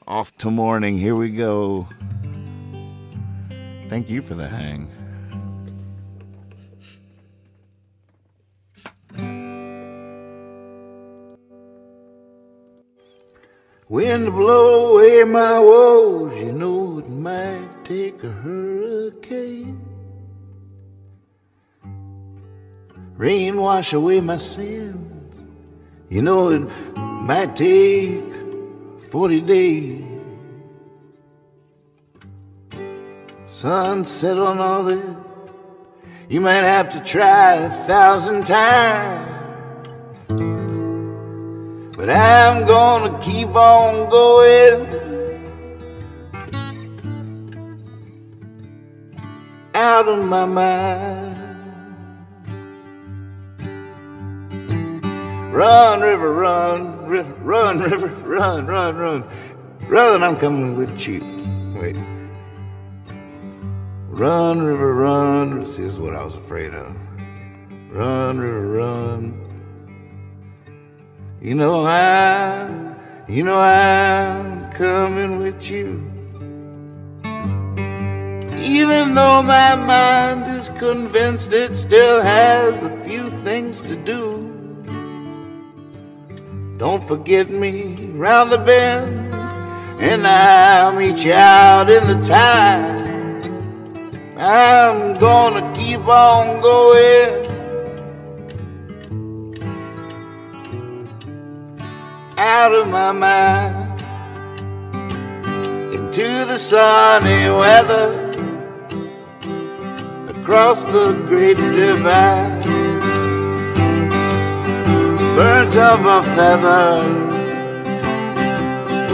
Off to morning. Here we go. Thank you for the hang. Wind blow away my woes, you know it might take a hurricane. Rain wash away my sins, you know it might take 40 days. Sunset on all this, you might have to try 1,000 times. But I'm gonna keep on going out of my mind. Run, river, run, run, river, run, run, run. Run, I'm coming with you. Wait. Run, river, run. This is what I was afraid of. Run, river, run. You know I'm coming with you. Even though my mind is convinced it still has a few things to do. Don't forget me round the bend, and I'll meet you out in the tide. I'm gonna keep on going out of my mind into the sunny weather across the great divide. Birds of a feather,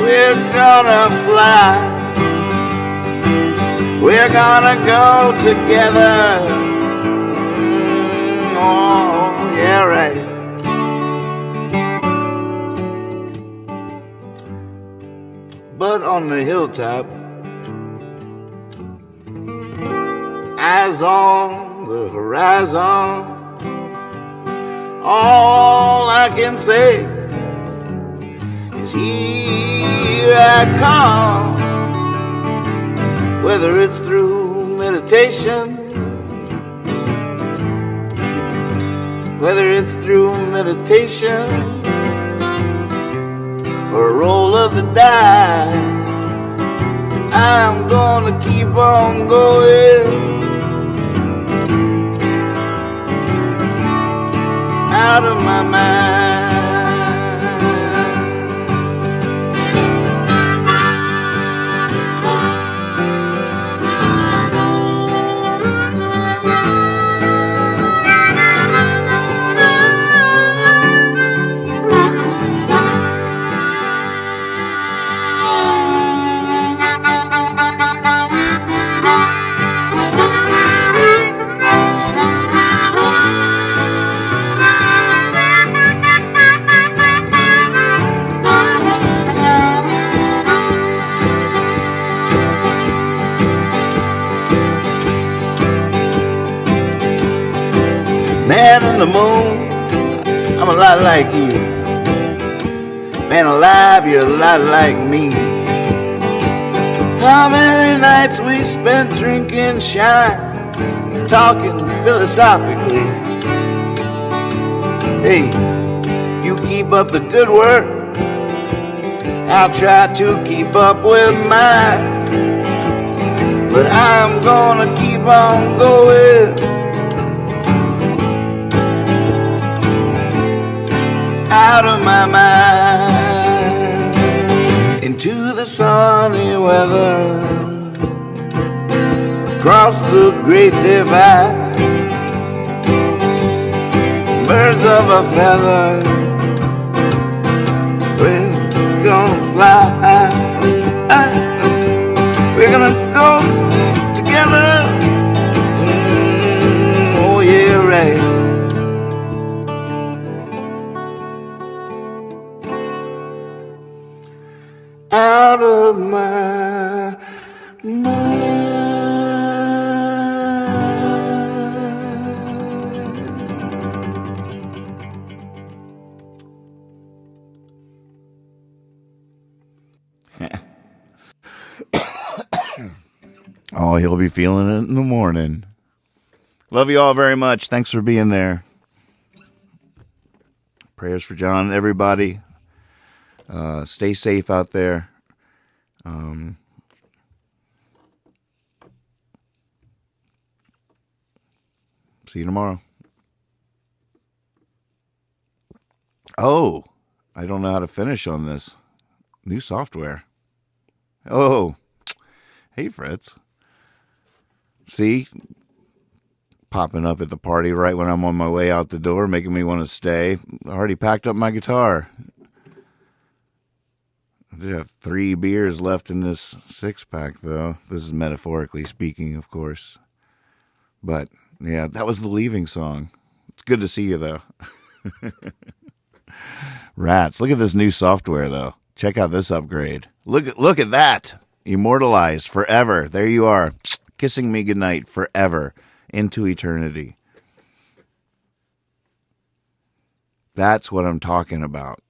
we're gonna fly. We're gonna go together. Oh, yeah, right. on the hilltop, eyes on the horizon. All I can say is here I come. Whether it's through meditation, whether it's through meditation or a roll of the die, I'm gonna keep on going. Out of my mind. Man in the moon, I'm a lot like you. Man alive, you're a lot like me. How many nights we spent drinking shine, talking philosophically. Hey, you keep up the good work, I'll try to keep up with mine. But I'm gonna keep on going. Out of my mind, into the sunny weather, across the great divide, birds of a feather, we're gonna fly, we're gonna go together, oh yeah, right. Out of my mind. Oh, he'll be feeling it in the morning. Love you all very much. Thanks for being there. Prayers for John, everybody. Stay safe out there. See you tomorrow. Oh, I don't know how to finish on this. New software. Oh, hey, Fritz. See? Popping up at the party right when I'm on my way out the door, making me want to stay. I already packed up my guitar. I did have 3 beers left in this 6-pack, though. This is metaphorically speaking, of course. But, yeah, that was the leaving song. It's good to see you, though. Rats. Look at this new software, though. Check out this upgrade. Look at that. Immortalized forever. There you are. Kissing me goodnight forever. Into eternity. That's what I'm talking about.